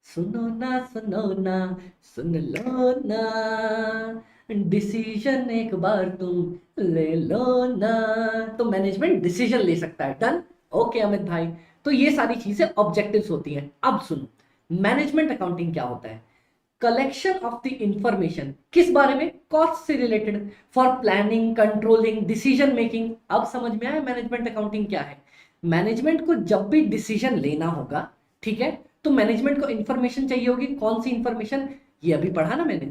सुनो ना सुनो ना, सुन लो ना, डिसीजन एक बार तुम ले लो ना। तो मैनेजमेंट डिसीजन ले सकता है। डन। ओके अमित भाई, तो ये सारी चीजें ऑब्जेक्टिव्स होती हैं। अब सुनो, मैनेजमेंट अकाउंटिंग क्या होता है? Collection of the information. किस बारे में? कॉस्ट से related, for planning, controlling, decision making. अब समझ में आया मैनेजमेंट अकाउंटिंग क्या है? मैनेजमेंट को जब भी डिसीजन लेना होगा, ठीक है, तो मैनेजमेंट को इंफॉर्मेशन चाहिए होगी। कौन सी इंफॉर्मेशन? ये अभी पढ़ा ना मैंने,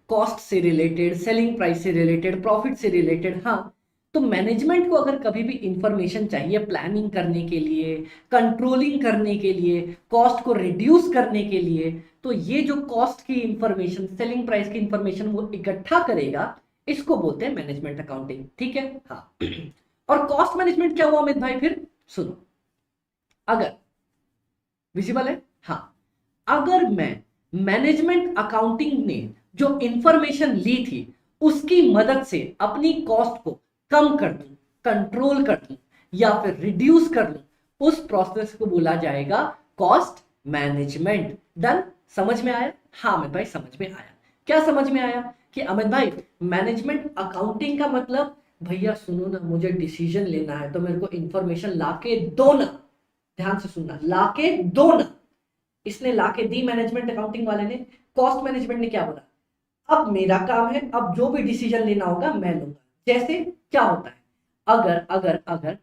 कॉस्ट से रिलेटेड, सेलिंग प्राइस से रिलेटेड, प्रॉफिट से रिलेटेड। हाँ, तो मैनेजमेंट को अगर कभी भी इंफॉर्मेशन चाहिए प्लानिंग करने के लिए, कंट्रोलिंग करने के लिए, कॉस्ट को रिड्यूस करने के लिए, तो ये जो कॉस्ट की इंफॉर्मेशन, सेलिंग प्राइस की इंफॉर्मेशन वो इकट्ठा करेगा, इसको बोलते हैं मैनेजमेंट अकाउंटिंग। ठीक है, हाँ। और कॉस्ट मैनेजमेंट क्या हुआ अमित भाई? फिर सुनो, अगर विजिबल है, हाँ, अगर मैं मैनेजमेंट अकाउंटिंग ने जो इंफॉर्मेशन ली थी उसकी मदद से अपनी कॉस्ट को कम कर दूं, कंट्रोल कर दूं या फिर रिड्यूस कर लूं, उस प्रोसेस को बोला जाएगा कॉस्ट मैनेजमेंट। डन। समझ में आया? हाँ अमित भाई समझ में आया। क्या समझ में आया? कि अमित भाई मैनेजमेंट अकाउंटिंग का मतलब, भैया सुनो ना, मुझे डिसीजन लेना है तो मेरे को इंफॉर्मेशन लाके दो ना। ध्यान से सुनना, लाके दो ना। इसने लाके दी मैनेजमेंट अकाउंटिंग वाले ने। कॉस्ट मैनेजमेंट ने क्या बोला? अब मेरा काम है, अब जो भी डिसीजन लेना होगा मैं लूंगा। जैसे क्या होता है, अगर अगर अगर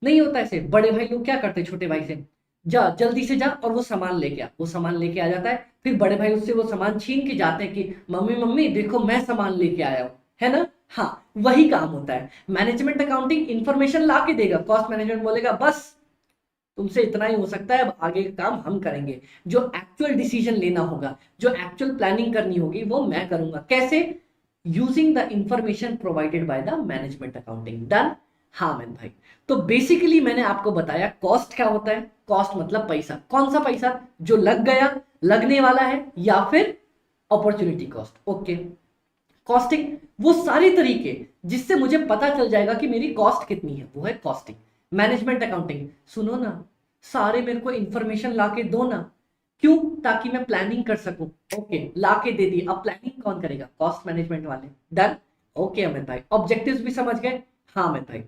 नहीं होता ऐसे, बड़े भाई लोग क्या करते हैं छोटे भाई से, जा जल्दी से जा और वो सामान लेके आ। वो सामान लेके आ जाता है, फिर बड़े भाई उससे वो सामान छीन के जाते हैं कि मम्मी मम्मी देखो मैं सामान लेके आया हूं, है ना। हाँ, वही काम होता है। मैनेजमेंट अकाउंटिंग इंफॉर्मेशन ला के देगा, कॉस्ट मैनेजमेंट बोलेगा बस तुमसे इतना ही हो सकता है, अब आगे का काम हम करेंगे। जो एक्चुअल डिसीजन लेना होगा, जो एक्चुअल प्लानिंग करनी होगी वो मैं करूंगा। कैसे? Using the information provided by the management accounting. Done. हाँ मैन भाई, तो बेसिकली मैंने आपको बताया कॉस्ट क्या होता है। कॉस्ट मतलब पैसा। कौन सा पैसा? जो लग गया, लगने वाला है, या फिर अपॉर्चुनिटी कॉस्ट। ओके। कॉस्टिंग वो सारी तरीके जिससे मुझे पता चल जाएगा कि मेरी कॉस्ट कितनी है, वो है कॉस्टिंग। मैनेजमेंट अकाउंटिंग, सुनो ना, सारे मेरे को इंफॉर्मेशन लाके दो ना। क्यों? ताकि मैं प्लानिंग कर सकूं। ओके, लाके दे दी, अब प्लानिंग कौन करेगा? कॉस्ट मैनेजमेंट वाले। डन। ओके अमित भाई, ऑब्जेक्टिव्स भी समझ गए? हाँ अमित भाई।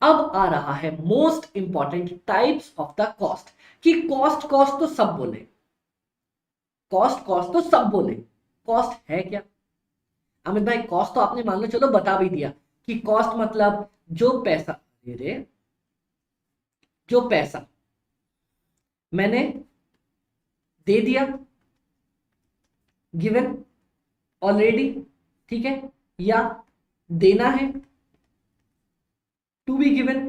अब आ रहा है most important types of the cost. कि कॉस्ट कॉस्ट तो सब बोले, कॉस्ट कॉस्ट तो सब बोले, कॉस्ट है क्या? अमित भाई कॉस्ट तो आपने मान लो चलो बता भी दिया कि कॉस्ट मतलब जो पैसा, अरे जो पैसा मैंने दे दिया, गिवन ऑलरेडी, ठीक है, या देना है, टू बी गिवन,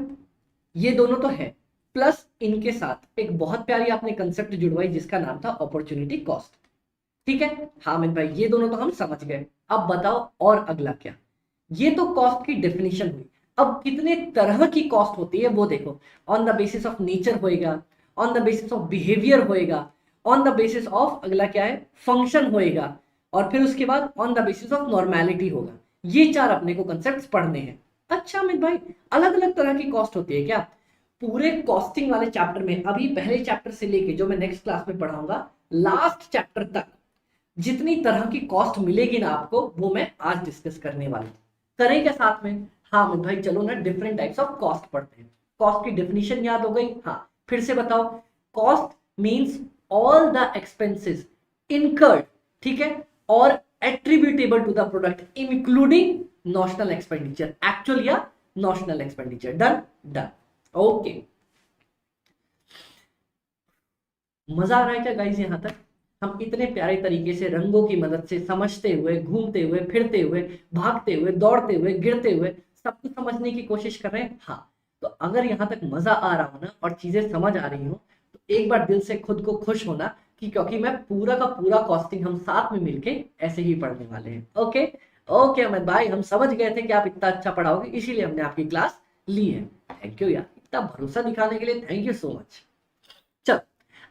ये दोनों तो है, प्लस इनके साथ एक बहुत प्यारी आपने कंसेप्ट जुड़वाई जिसका नाम था अपॉर्चुनिटी कॉस्ट। ठीक है, हाँ अमित भाई ये दोनों तो हम समझ गए। अब बताओ और अगला क्या। ये तो कॉस्ट की डेफिनेशन हुई। अब कितने तरह की कॉस्ट होती है वो देखो। On the basis of nature होएगा, on the basis of behaviour होएगा, ऑन द बेसिस ऑफ अगला क्या है फंक्शन होएगा, और फिर उसके बाद on the basis of normality होगा। ये चार अपने को कंसेप्ट पढ़ने हैं। अच्छा अमित भाई अलग अलग तरह की कॉस्ट होती है क्या? पूरे कॉस्टिंग वाले चैप्टर में अभी पहले चैप्टर से लेके जो मैं नेक्स्ट क्लास में पढ़ाऊंगा लास्ट चैप्टर तक जितनी तरह की कॉस्ट मिलेगी ना आपको वो मैं आज डिस्कस करने वाला हूं। करें क्या साथ में? हाँ अमित भाई चलो ना डिफरेंट टाइप्स ऑफ कॉस्ट पढ़ते हैं। कॉस्ट की डेफिनेशन याद हो गई? हाँ फिर से बताओ। Cost means all the expenses incurred, ठीक है, और attributable to the product including notional expenditure, actual या notional expenditure. Done done okay. मजा आ रहा है क्या गाइस यहां तक? हम इतने प्यारे तरीके से रंगों की मदद से समझते हुए, घूमते हुए, फिरते हुए, भागते हुए, दौड़ते हुए, गिरते हुए सब कुछ समझने की कोशिश कर रहे हैं। हाँ तो अगर यहाँ तक मजा आ रहा हो ना और चीजें समझ आ रही हो तो एक बार दिल से खुद को खुश होना कि क्योंकि मैं पूरा का पूरा कॉस्टिंग हम साथ में मिलके ऐसे ही पढ़ने वाले हैं। ओके ओके अमित भाई हम समझ गए थे कि आप इतना अच्छा पढ़ाओगे इसीलिए हमने आपकी क्लास ली है। थैंक यू यार, इतना भरोसा दिखाने के लिए थैंक यू सो मच। चलो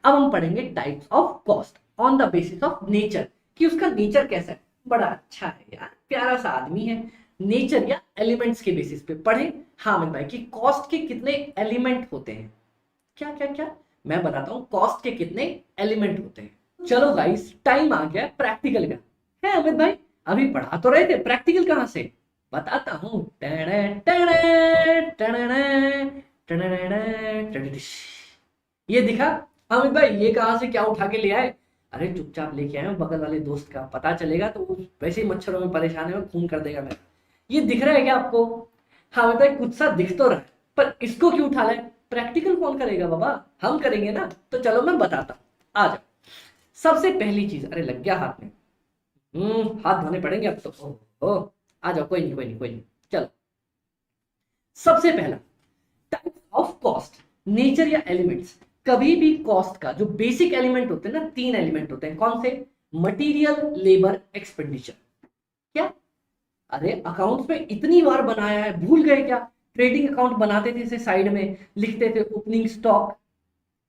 अब हम पढ़ेंगे types of cost on the basis of nature, कि उसका नेचर कैसा है। बड़ा अच्छा है यार, प्यारा सा आदमी है। नेचर या एलिमेंट्स के बेसिस पे पढ़े। हाँ अमित भाई कि कॉस्ट के कितने एलिमेंट होते हैं। क्या क्या क्या मैं बताता हूँ कॉस्ट के कितने एलिमेंट होते हैं। चलो गाइस टाइम आ गया प्रैक्टिकल का। है अमित भाई अभी पढ़ा तो रहे थे, प्रैक्टिकल कहाँ से बताता हूँ। ये दिखा अमित भाई, ये कहाँ से क्या उठा के ले आए? अरे चुपचाप लेके आए बगल वाले दोस्त का, पता चलेगा तो वैसे ही मच्छरों में परेशान है, खून कर देगा मेरा। ये दिख रहा है क्या आपको? हाँ अमित भाई कुछ सा दिख तो रहा है, पर इसको क्यों उठा लाए? प्रैक्टिकल कौन करेगा बाबा, हम करेंगे ना। तो चलो मैं बताता हूँ, आ जाओ। सबसे पहली चीज, अरे लग गया हाथ में। हाथ धोने पड़ेंगे अब तो। ओ आ जाओ, कोई नहीं कोई नहीं कोई नहीं। चलो सबसे पहला टाइप ऑफ कॉस्ट, नेचर या एलिमेंट्स। कभी भी कॉस्ट का जो बेसिक एलिमेंट होते हैं ना, तीन एलिमेंट होते हैं। कौन से? Material, labour, expenditure. क्या अरे अकाउंट्स में इतनी बार बनाया है, भूल गए क्या? ट्रेडिंग अकाउंट बनाते थे, इसे साइड में लिखते थे ओपनिंग स्टॉक,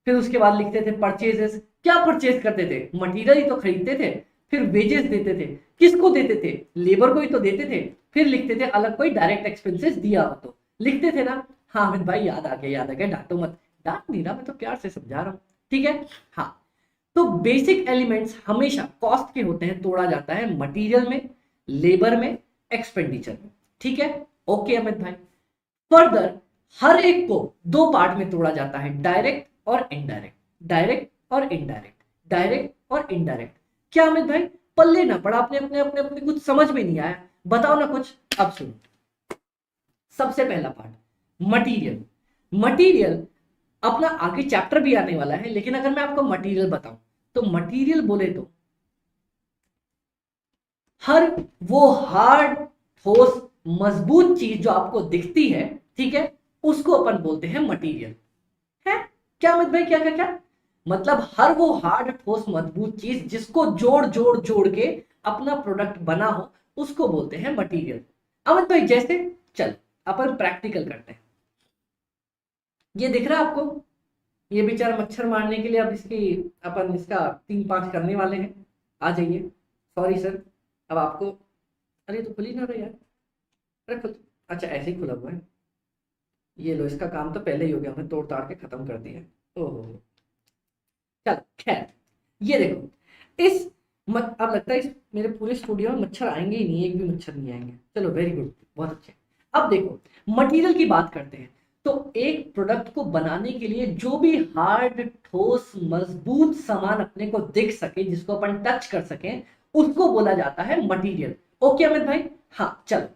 फिर उसके बाद लिखते थे परचेजेस। क्या परचेज करते थे? मटेरियल ही तो खरीदते थे। फिर वेजेस देते थे, किसको देते थे? लेबर को ही तो देते थे। फिर लिखते थे अलग कोई डायरेक्ट एक्सपेंसेस दिया हो तो लिखते थे ना। हाँ अमित भाई याद आ गया याद आ गया, डांटो मत। डांट नहीं रहा, मैं तो प्यार से समझा रहा हूँ। ठीक है हाँ। तो बेसिक एलिमेंट्स हमेशा कॉस्ट के होते हैं, तोड़ा जाता है मटेरियल में, लेबर में, एक्सपेंडिचर में। ठीक है ओके अमित भाई। फर्दर हर एक को दो पार्ट में तोड़ा जाता है, डायरेक्ट और इनडायरेक्ट, डायरेक्ट और इनडायरेक्ट, डायरेक्ट और इनडायरेक्ट। क्या अमित भाई पल्ले ना पड़ा, अपने अपने अपने अपने कुछ समझ में नहीं आया? बताओ ना कुछ। अब सुनो, सबसे पहला पार्ट मटेरियल। मटेरियल अपना आगे चैप्टर भी आने वाला है, लेकिन अगर मैं आपको मटेरियल बताऊं तो मटेरियल बोले तो हर वो हार्ड ठोस मजबूत चीज जो आपको दिखती है, ठीक है, उसको अपन बोलते हैं मटेरियल। है क्या अमित भाई? क्या क्या क्या मतलब? हर वो हार्ड ठोस मजबूत चीज जिसको जोड़ जोड़ जोड़ के अपना प्रोडक्ट बना हो उसको बोलते हैं मटेरियल। अमित भाई जैसे, चल अपन प्रैक्टिकल करते हैं। ये दिख रहा है आपको? ये बेचारा मच्छर मारने के लिए अब इसकी अपन इसका 3-5 करने वाले हैं। आ जाइए। सॉरी सर, अब आपको, अरे तो खुल ही ना रहा यार। अरे खुल, अच्छा ऐसे ही खुला हुआ है। ये लो, इसका काम तो पहले ही हो गया, हमने तोड़ ताड़ के खत्म कर दिया। ओहो चल खैर, ये देखो इस अब लगता है इस मेरे पूरे स्टूडियो में मच्छर आएंगे ही नहीं, एक भी मच्छर नहीं आएंगे। चलो वेरी गुड, बहुत अच्छे। अब देखो मटेरियल की बात करते हैं। तो एक प्रोडक्ट को बनाने के लिए जो भी हार्ड ठोस मजबूत सामान अपने को दिख सके, जिसको अपन टच कर सके, उसको बोला जाता है मटेरियल। ओके अमित भाई? हाँ चलो।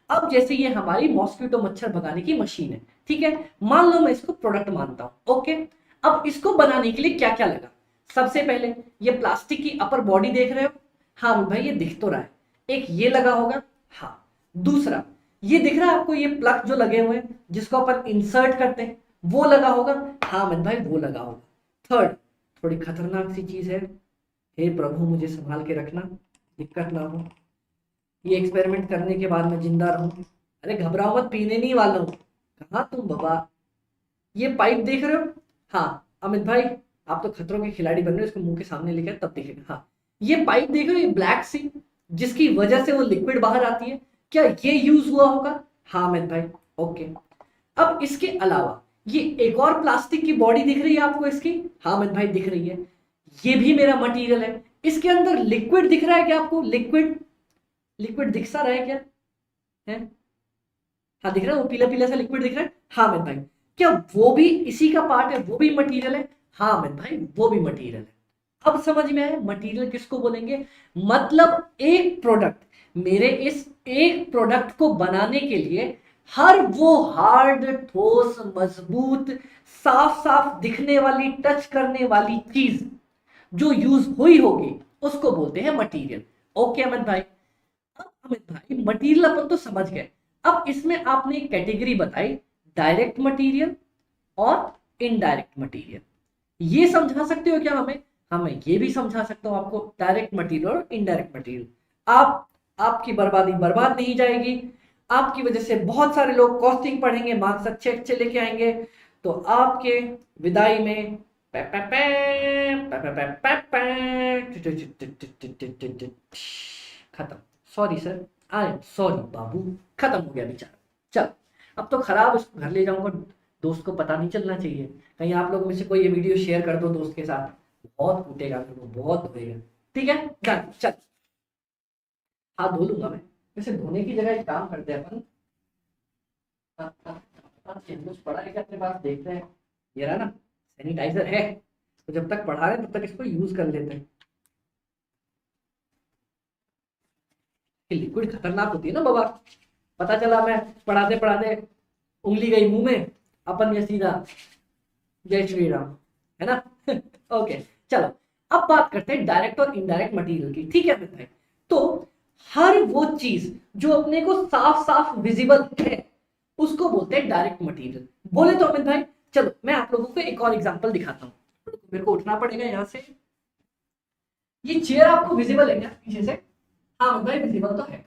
अब जैसे ये हमारी मॉस्किटो मच्छर भगाने की मशीन है, ठीक है, मान लो मैं इसको प्रोडक्ट मानता हूं। ओके अब इसको बनाने के लिए क्या क्या लगा? सबसे पहले ये प्लास्टिक की अपर बॉडी देख रहे हो? हाँ अमित भाई ये दिख तो रहा है। एक ये लगा होगा, हाँ। दूसरा ये दिख रहा है आपको, ये प्लग जो लगे हुए हैं जिसको अपन इंसर्ट करते हैं, वो लगा होगा, हाँ अमित भाई वो लगा होगा। थर्ड, थोड़ी खतरनाक सी चीज है, हे प्रभु मुझे संभाल के रखना, दिक्कत ना हो, ये एक्सपेरिमेंट करने के बाद मैं जिंदा रहूं। अरे घबराओ मत, पीने नहीं वाला हूं। कहाँ तुम बाबा, ये पाइप देख रहे हो? हाँ अमित भाई आप तो खतरों के खिलाड़ी बन रहे हो, इसको मुंह के सामने लेकर तब देखेगा। हाँ ये पाइप देख रहे हो, ये ब्लैक सी, जिसकी वजह से वो लिक्विड बाहर आती है, क्या ये यूज हुआ होगा? हाँ अमित भाई। ओके, अब इसके अलावा ये एक और प्लास्टिक की बॉडी दिख रही है आपको इसकी? हाँ अमित भाई दिख रही है, ये भी मेरा मटेरियल है। इसके अंदर लिक्विड दिख रहा है क्या आपको? लिक्विड, लिक्विड दिख सा रहा है क्या? है? हाँ दिख रहा है, वो पीला पीला सा लिक्विड दिख रहा है। हाँ अमित भाई, क्या वो भी इसी का पार्ट है, वो भी मटेरियल है? हाँ अमित भाई वो भी मटेरियल है। अब समझ में आया मटेरियल किसको बोलेंगे? मतलब एक प्रोडक्ट, मेरे इस एक प्रोडक्ट को बनाने के लिए हर वो हार्ड, ठोस, मजबूत, साफ साफ दिखने वाली, टच करने वाली चीज जो यूज हुई होगी उसको बोलते हैं मटेरियल। ओके अमित भाई। अब अमित भाई मटेरियल अपन तो समझ गए, अब इसमें आपने एक कैटेगरी बताई, डायरेक्ट मटेरियल और इनडायरेक्ट मटेरियल। ये समझा सकते हो क्या हमें? हमें ये भी समझा सकता हूं आपको, डायरेक्ट मटेरियल और इनडायरेक्ट मटेरियल। आप, आपकी बर्बादी बर्बाद नहीं जाएगी, आपकी वजह से बहुत सारे लोग कॉस्टिंग पढ़ेंगे, मार्क्स अच्छे अच्छे लेके आएंगे, तो आपके विदाई में खत्म। Sorry sir, I am sorry बाबू, खत्म हो गया बेचारा। चल अब तो खराब, उसको घर ले जाऊंगा, दोस्त को पता नहीं चलना चाहिए। कहीं आप लोगों में से कोई ये वीडियो शेयर कर दो दोस्त के साथ, बहुत कूटेगा मेरे को, बहुत धोएगा। ठीक है डन, चल हाथ धो लूंगा मैं। वैसे धोने की जगह एक काम करते हैं अपन, कुछ पड़ा है क्या अपने पास, देखते हैं। ये रहा ना, सैनिटाइजर है, तो जब तक पढ़ा रहे तब तक इसको यूज कर लेते हैं। लिक्विड खतरनाक होती है ना बाबा, पता चला मैं पढ़ाते पढ़ाते उंगली गई मुंह में, अपन ये सीधा जय श्री राम, है ना। ओके चलो, अब बात करते हैं डायरेक्ट और इनडायरेक्ट मटेरियल की। ठीक है अमित भाई, तो हर वो चीज जो अपने को साफ साफ विजिबल है उसको बोलते हैं डायरेक्ट मटेरियल। बोले तो अमित भाई, चलो मैं आप लोगों को एक और एग्जांपल दिखाता हूँ। मेरे को उठना पड़ेगा यहाँ से। ये चेयर आपको विजिबल है क्या पीछे से? हाँ अमित भाई विजिबल तो है,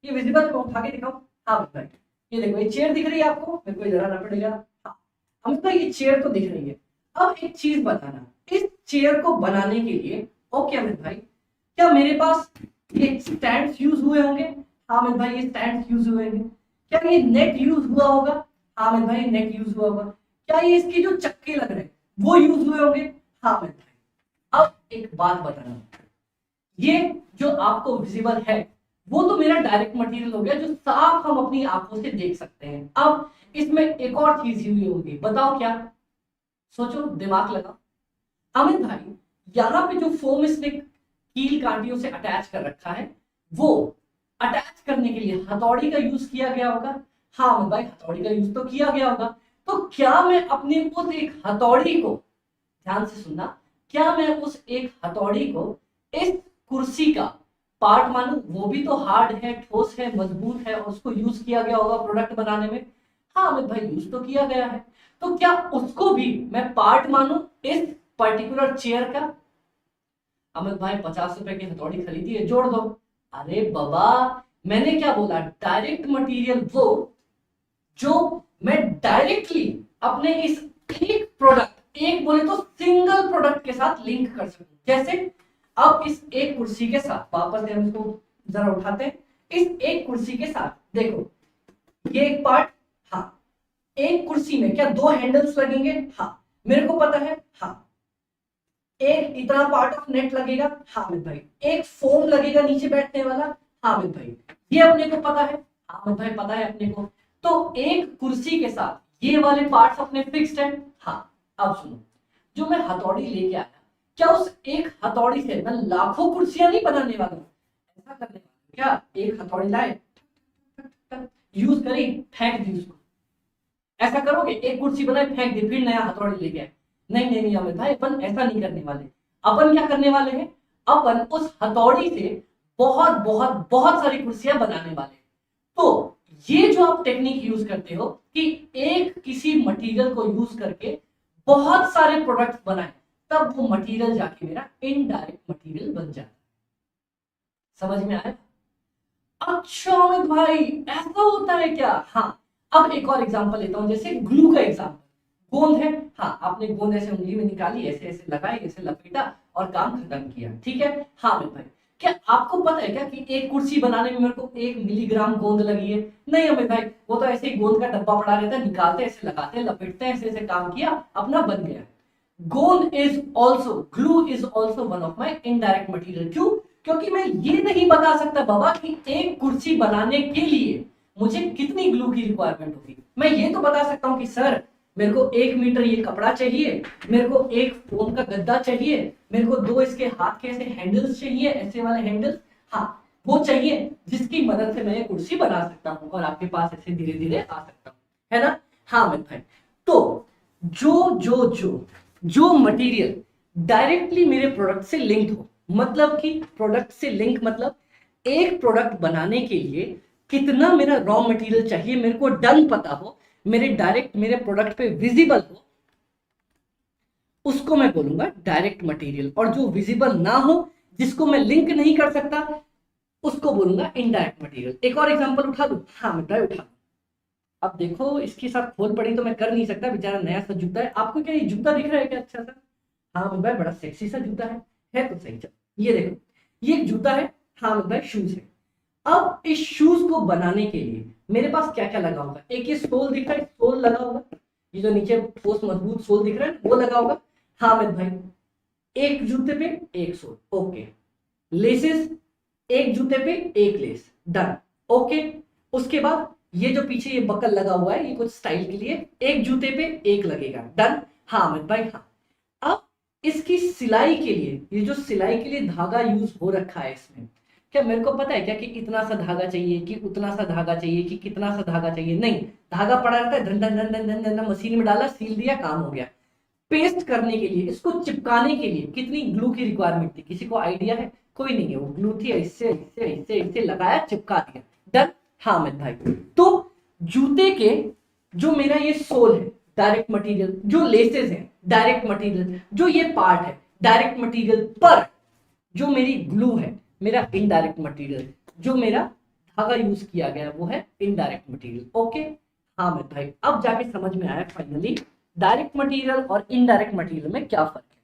ये विजिबल मैं उठा के दिखाऊं? हाँ अमित भाई, ये देखो ये चेयर दिख रही है आपको, मेरे को इधर आना पड़ेगा। हाँ अमित भाई ये चेयर तो दिख रही है। अब एक चीज बताना, इस चेयर को बनाने के लिए, ओके अमित भाई, क्या मेरे पास ये स्टैंड्स यूज हुए होंगे? हाँ अमित भाई ये स्टैंड्स यूज हुए होंगे। क्या ये नेट यूज हुआ होगा? हाँ अमित भाई नेट यूज हुआ होगा। क्या ये इसके जो चक्के लग रहे हैं वो यूज हुए होंगे? हाँ अमित भाई। अब एक बात बताना, ये जो आपको विजिबल है वो तो मेरा डायरेक्ट मटेरियल हो गया, जो साफ हम अपनी आंखों से देख सकते हैं। अब इसमें एक और चीज हुई होगी, बताओ क्या? सोचो, दिमाग लगाओ। अमित भाई यहाँ पे जो फोम इसने कील कांटियों से अटैच कर रखा है, वो अटैच करने के लिए हथौड़ी का यूज किया गया होगा। हाँ अमित भाई हथौड़ी का यूज तो किया गया होगा। तो क्या मैं अपने उस एक हथौड़ी को, ध्यान से सुनना, क्या मैं उस एक हथौड़ी को इस कुर्सी का पार्ट मानूं? वो भी तो हार्ड है, ठोस है, मजबूत है, और उसको यूज किया गया होगा प्रोडक्ट बनाने में। हाँ अमित भाई यूज तो किया गया है, तो क्या उसको भी मैं पार्ट मानूं इस पर्टिकुलर चेयर का? अमित भाई 50 रुपए की हथौड़ी खरीदी है, जोड़ दो। अरे बाबा मैंने क्या बोला, डायरेक्ट मटेरियल वो जो मैं डायरेक्टली अपने इस एक प्रोडक्ट, एक बोले तो सिंगल प्रोडक्ट के साथ लिंक कर सकूं। जैसे अब इस एक कुर्सी के साथ, वापस से हम इसको जरा उठाते हैं, इस एक कुर्सी के साथ देखो ये एक पार्ट, हाँ एक कुर्सी में क्या दो हैंडल्स लगेंगे? हाँ मेरे को पता है। हाँ एक इतना पार्ट ऑफ नेट लगेगा। हाँ अमित भाई एक फोम लगेगा नीचे बैठने वाला। हाँ अमित भाई ये अपने को पता है। हाँ अमित भाई पता है अपने को। तो एक कुर्सी के साथ ये वाले पार्ट्स अपने फिक्स्ड है। हाँ अब सुनो, जो मैं हथौड़ी लेके आया, क्या उस एक हथौड़ी से मैं लाखों कुर्सियां नहीं बनाने वाला हूं? ऐसा करने वाला क्या? एक हथौड़ी लाए, यूज करी, फेंक दी उसको, ऐसा करोगे? एक कुर्सी बनाई फेंक दी, फिर नया हथौड़ी लेके आए? नहीं नहीं नहीं अमित भाई, अपन ऐसा नहीं करने वाले। अपन क्या करने वाले हैं, अपन उस हथौड़ी से बहुत बहुत बहुत सारी कुर्सियां बनाने वाले। तो ये जो आप टेक्निक यूज करते हो कि एक किसी मटेरियल को यूज करके बहुत सारे प्रोडक्ट्स बनाए, तब वो मटेरियल जाके मेरा इनडायरेक्ट मटेरियल बन जाता है। समझ में आया? अच्छा अमित भाई ऐसा होता है क्या? हाँ, अब एक और एग्जांपल लेता हूं, जैसे ग्लू का एग्जांपल। गोंद है, हाँ, आपने गोंद ऐसे उंगली में निकाली, ऐसे ऐसे लगाई, ऐसे लपेटा और काम खत्म किया, ठीक है। हाँ अमित भाई, क्या आपको पता है क्या कि एक कुर्सी बनाने में मेरे को 1 मिलीग्राम गोंद लगी है? नहीं अमित भाई, वो तो ऐसे ही गोंद का डब्बा पड़ा रहता है, निकालते ऐसे लगाते लपेटते ऐसे ऐसे काम किया, अपना बन गया। गोंद is also, glue is also one of my indirect material. क्यों? क्योंकि मैं ये नहीं बता सकता बाबा कि एक कुर्सी बनाने के लिए मुझे कितनी ग्लू की रिक्वायरमेंट होगी। मैं ये तो बता सकता हूँ कि सर मेरे को 1 मीटर ये कपड़ा चाहिए, मेरे को एक फोम का गद्दा चाहिए, मेरे को 2 इसके हाथ के ऐसे हैंडल्स चाहिए, ऐसे वाले हैंडल्स, हाँ वो चाहिए, जिसकी मदद से मैं ये कुर्सी बना सकता हूँ और आपके पास ऐसे धीरे धीरे आ सकता हूँ, है ना? हाँ अमित भाई, तो जो मटेरियल डायरेक्टली मेरे प्रोडक्ट से लिंक्ड हो, मतलब कि प्रोडक्ट से लिंक मतलब एक प्रोडक्ट बनाने के लिए कितना मेरा रॉ मटेरियल चाहिए, मेरे को डन पता हो, मेरे डायरेक्ट मेरे प्रोडक्ट पे विजिबल हो, उसको मैं बोलूंगा डायरेक्ट मटेरियल। और जो विजिबल ना हो, जिसको मैं लिंक नहीं कर सकता, उसको बोलूंगा इनडायरेक्ट मटेरियल। एक और एग्जांपल उठा दूं? हाँ मैं उठा। अब देखो इसके साथ खोल पड़ी तो मैं कर नहीं सकता, बेचारा नया सा जूता है। आपको क्या ये जूता दिख रहा है क्या अच्छा सा? हाँ भाई बड़ा सेक्सी सा जूता है तो सही। चल ये देखो, ये एक जूता है, हाँ भाई शूज है। अब इस शूज को बनाने के लिए मेरे पास क्या क्या लगा होगा? एक ये सोल दिख रहा है, सोल लगा होगा, ये जो नीचे ठोस मजबूत सोल दिख रहा है वो लगा होगा। हाँ अमित भाई, एक जूते पे एक सोल, ओके। लेसेस, एक जूते पे एक लेस, डन, ओके। उसके बाद ये जो पीछे ये बकल लगा हुआ है, ये कुछ स्टाइल के लिए, एक जूते पे एक लगेगा, डन। हाँ अमित भाई हाँ। अब इसकी सिलाई के लिए, ये जो सिलाई के लिए धागा यूज हो रखा है इसमें, क्या मेरे को पता है क्या कि इतना सा धागा चाहिए, कि उतना सा धागा चाहिए, कि कितना सा धागा चाहिए? नहीं, धागा पड़ा रहता है, धन धन धन धन धन धन, मशीन में डाला, सील दिया, काम हो गया। पेस्ट करने के लिए, इसको चिपकाने के लिए कितनी ग्लू की रिक्वायरमेंट थी? किसी को आइडिया है? कोई नहीं है। वो ग्लू थी, इससे इससे इससे इससे लगाया, चिपका दिया, डन। हाँ अमित भाई, तो जूते के जो मेरा ये सोल है डायरेक्ट मटेरियल, जो लेसेस हैं डायरेक्ट मटेरियल, जो ये पार्ट है डायरेक्ट मटेरियल, पर जो मेरी ग्लू है मेरा इनडायरेक्ट मटेरियल, जो मेरा धागा यूज किया गया वो है इनडायरेक्ट मटेरियल, ओके। हाँ अमित भाई, अब जाके समझ में आया फाइनली डायरेक्ट मटेरियल और इनडायरेक्ट मटेरियल में क्या फर्क है।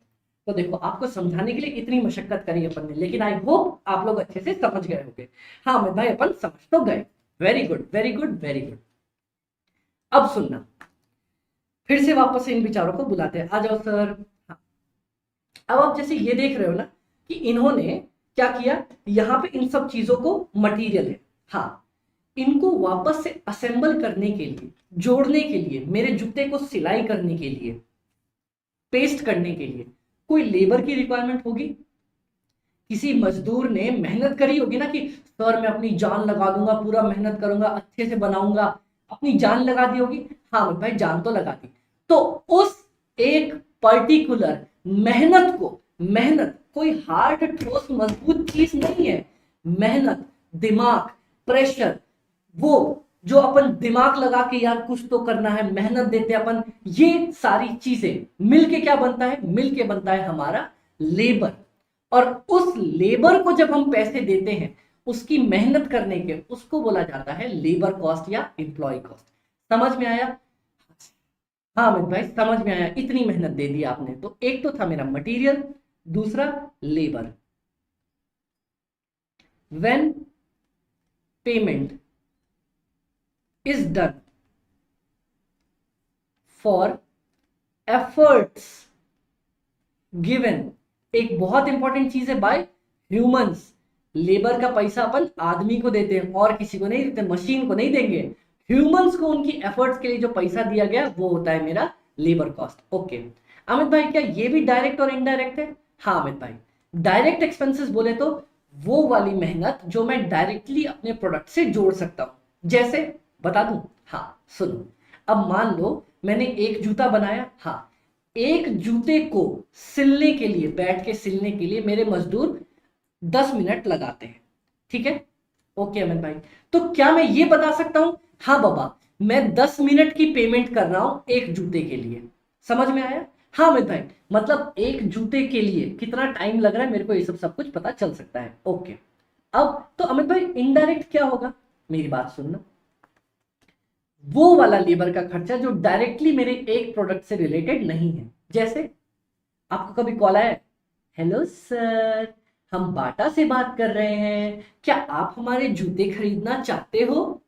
तो देखो, आपको समझाने के लिए इतनी मशक्कत करी अपन ने, लेकिन आई होप आप लोग अच्छे से समझ गए होंगे। हाँ अमित भाई, अपन समझ तो गए, very good very good very good. अब सुनना, फिर से वापस से इन विचारों को बुलाते हैं, आ जाओ सर। हाँ, अब आप जैसे ये देख रहे हो ना कि इन्होंने क्या किया, यहाँ पे इन सब चीजों को मटेरियल है, हाँ, इनको वापस से असेंबल करने के लिए, जोड़ने के लिए, मेरे जूते को सिलाई करने के लिए, पेस्ट करने के लिए कोई लेबर की रिक्वायरमेंट होगी। किसी मजदूर ने मेहनत करी होगी ना कि सर मैं अपनी जान लगा दूंगा, पूरा मेहनत करूंगा, अच्छे से बनाऊंगा, अपनी जान लगा दी होगी। हाँ भाई, जान तो लगा दी। तो उस एक पर्टिकुलर मेहनत को, मेहनत कोई हार्ड ठोस मजबूत चीज नहीं है, मेहनत, दिमाग, प्रेशर, वो जो अपन दिमाग लगा के यार कुछ तो करना है, मेहनत देते हैं अपन, ये सारी चीजें मिलके क्या बनता है? मिलके बनता है हमारा लेबर। और उस लेबर को जब हम पैसे देते हैं उसकी मेहनत करने के, उसको बोला जाता है लेबर कॉस्ट या एम्प्लॉय कॉस्ट। समझ में आया? हाँ अमित भाई समझ में आया, इतनी मेहनत दे दी आपने। तो एक तो था मेरा मटेरियल, दूसरा labour. When payment is done for efforts given, एक बहुत इंपॉर्टेंट चीज है, बाय ह्यूमंस। लेबर का पैसा अपन आदमी को देते हैं और किसी को नहीं देते, मशीन को नहीं देंगे, ह्यूमंस को उनकी एफर्ट्स के लिए जो पैसा दिया गया वो होता है मेरा लेबर कॉस्ट, ओके। अमित भाई क्या ये भी डायरेक्ट और इनडायरेक्ट है? हाँ अमित भाई, डायरेक्ट एक्सपेंसेस बोले तो वो वाली मेहनत जो मैं डायरेक्टली अपने प्रोडक्ट से जोड़ सकता हूं। जैसे बता दूं? हाँ सुनो, अब मान लो मैंने एक जूता बनाया, हाँ, एक जूते को सिलने के लिए, बैठ के सिलने के लिए मेरे मजदूर 10 मिनट लगाते हैं, ठीक है। ओके अमित भाई, तो क्या मैं ये बता सकता हूं, हाँ बाबा मैं 10 मिनट की पेमेंट कर रहा हूं एक जूते के लिए, समझ में आया? हाँ अमित भाई, मतलब एक जूते के लिए कितना टाइम लग रहा है मेरे को ये सब कुछ पता चल सकता है। ओके, अब तो अमित भाई इनडायरेक्ट क्या होगा, मेरी बात सुनना, वो वाला लेबर का खर्चा जो डायरेक्टली मेरे एक प्रोडक्ट से रिलेटेड नहीं है। जैसे आपको कभी कॉल आया, हेलो सर हम बाटा से बात कर रहे हैं, क्या आप हमारे जूते खरीदना चाहते हो?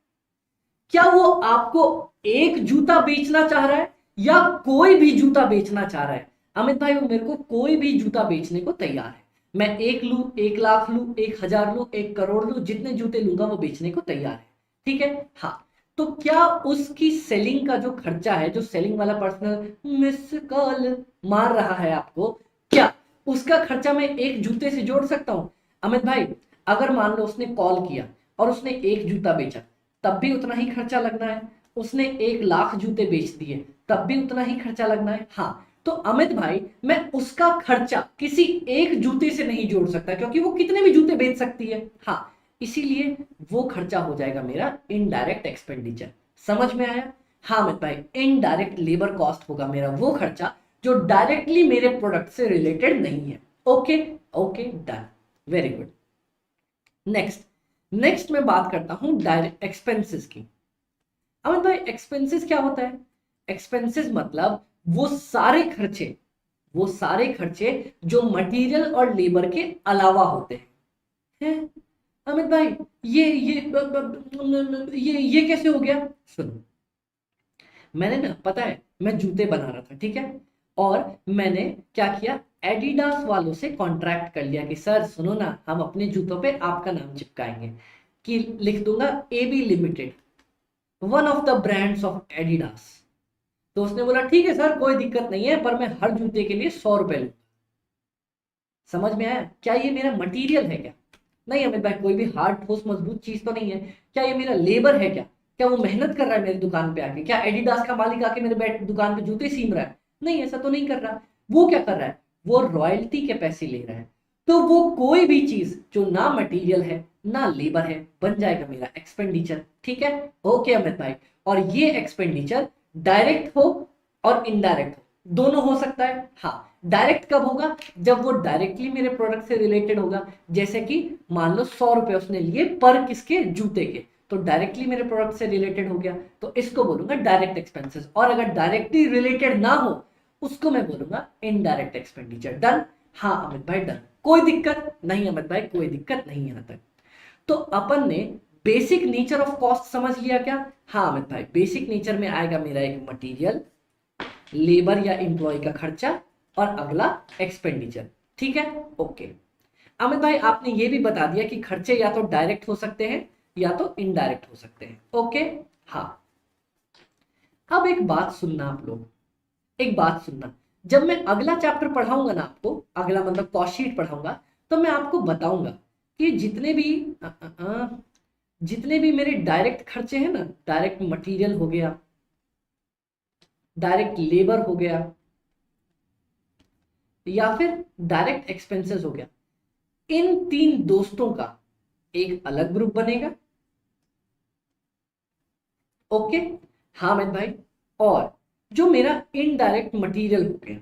क्या वो आपको एक जूता बेचना चाह रहा है या कोई भी जूता बेचना चाह रहा है? अमित भाई वो मेरे को कोई भी जूता बेचने को तैयार है, मैं 1 लूं, 1 लाख लूं, 1 हजार लूं, 1 करोड़ लूं, जितने जूते लूंगा वो बेचने को तैयार है। ठीक है, हाँ। तो क्या उसकी सेलिंग का जो खर्चा है, जो सेलिंग वाला पर्सनल मिस कॉल मार रहा है आपको, क्या उसका खर्चा मैं एक जूते से जोड़ सकता हूं? अमित भाई अगर मान लो उसने कॉल किया और उसने एक जूता बेचा, तब भी उतना ही खर्चा लगना है। उसने 1 लाख जूते बेच दिए, तब भी उतना ही खर्चा लगना है। हाँ, तो अमित भाई मैं उसका खर्चा किसी एक जूते से नहीं जोड़ सकता, क्योंकि वो कितने भी जूते बेच सकती है। हाँ, इसीलिए वो खर्चा हो जाएगा मेरा इनडायरेक्ट एक्सपेंडिचर। समझ में आया? हाँ अमित भाई, इनडायरेक्ट लेबर कॉस्ट होगा मेरा वो खर्चा जो डायरेक्टली मेरे प्रोडक्ट से रिलेटेड नहीं है। Okay, okay done, very good. Next, next मैं बात करता हूं डायरेक्ट एक्सपेंसेस की। अमित भाई एक्सपेंसेस क्या होता है? एक्सपेंसेस मतलब वो सारे खर्चे जो मटेरियल और लेबर के अलावा होते हैं। अमित भाई ये कैसे हो गया? सुनो, मैंने ना, पता है मैं जूते बना रहा था, ठीक है, और मैंने क्या किया, एडिडास वालों से कॉन्ट्रैक्ट कर लिया कि सर सुनो ना, हम अपने जूतों पे आपका नाम चिपकाएंगे, कि लिख दूंगा AB limited, one of the brands of Adidas. तो उसने बोला ठीक है सर कोई दिक्कत नहीं है, पर मैं हर जूते के लिए 100 रुपए लूंगा। समझ में आया? क्या ये मेरा मटेरियल है क्या? नहीं अमित भाई, कोई भी हार्ड ठोस मजबूत चीज तो नहीं है। क्या ये मेरा लेबर है क्या? क्या वो मेहनत कर रहा है मेरी दुकान पे आके? क्या एडिडास का मालिक आके मेरे दुकान पे जूते सीम रहा है? नहीं, ऐसा तो नहीं कर रहा। वो क्या कर रहा है, वो रॉयल्टी के पैसे ले रहा है। तो वो कोई भी चीज जो ना मटेरियल है ना लेबर है बन जाएगा मेरा एक्सपेंडिचर। ठीक है, ओके अमित भाई। और ये एक्सपेंडिचर डायरेक्ट हो और इनडायरेक्ट हो, दोनों हो सकता है। हाँ, डायरेक्ट कब होगा, जब वो डायरेक्टली मेरे प्रोडक्ट से रिलेटेड होगा। जैसे कि मान लो 100 रुपए उसने लिए पर किसके, जूते के, तो डायरेक्टली मेरे प्रोडक्ट से रिलेटेड हो गया, तो इसको बोलूंगा डायरेक्ट एक्सपेंसेस। और अगर डायरेक्टली रिलेटेड ना हो उसको मैं बोलूंगा इनडायरेक्ट एक्सपेंडिचर। डन? हाँ अमित भाई डन, कोई दिक्कत नहीं अमित भाई, कोई दिक्कत नहीं यहां तक। तो अपन ने बेसिक नेचर ऑफ कॉस्ट समझ लिया क्या? हाँ अमित भाई, बेसिक नेचर में आएगा मेरा एक मटेरियल, लेबर या एम्प्लॉय का खर्चा, और अगला एक्सपेंडिचर। ठीक है, ओके। अमित भाई आपने ये भी बता दिया कि खर्चे या तो डायरेक्ट हो सकते हैं या तो इनडायरेक्ट हो सकते हैं। ओके, हाँ। अब एक बात सुनना आप लोग, एक बात सुनना, जब मैं अगला चैप्टर पढ़ाऊंगा ना आपको, अगला मतलब कॉस्ट शीट पढ़ाऊंगा, तो मैं आपको बताऊंगा कि जितने भी मेरे डायरेक्ट खर्चे हैं ना, डायरेक्ट मटेरियल हो गया, डायरेक्ट लेबर हो गया, या फिर डायरेक्ट एक्सपेंसेस हो गया, इन तीन दोस्तों का एक अलग ग्रुप बनेगा। ओके, हाँ अमित भाई। और जो मेरा इनडायरेक्ट मटेरियल हो गया,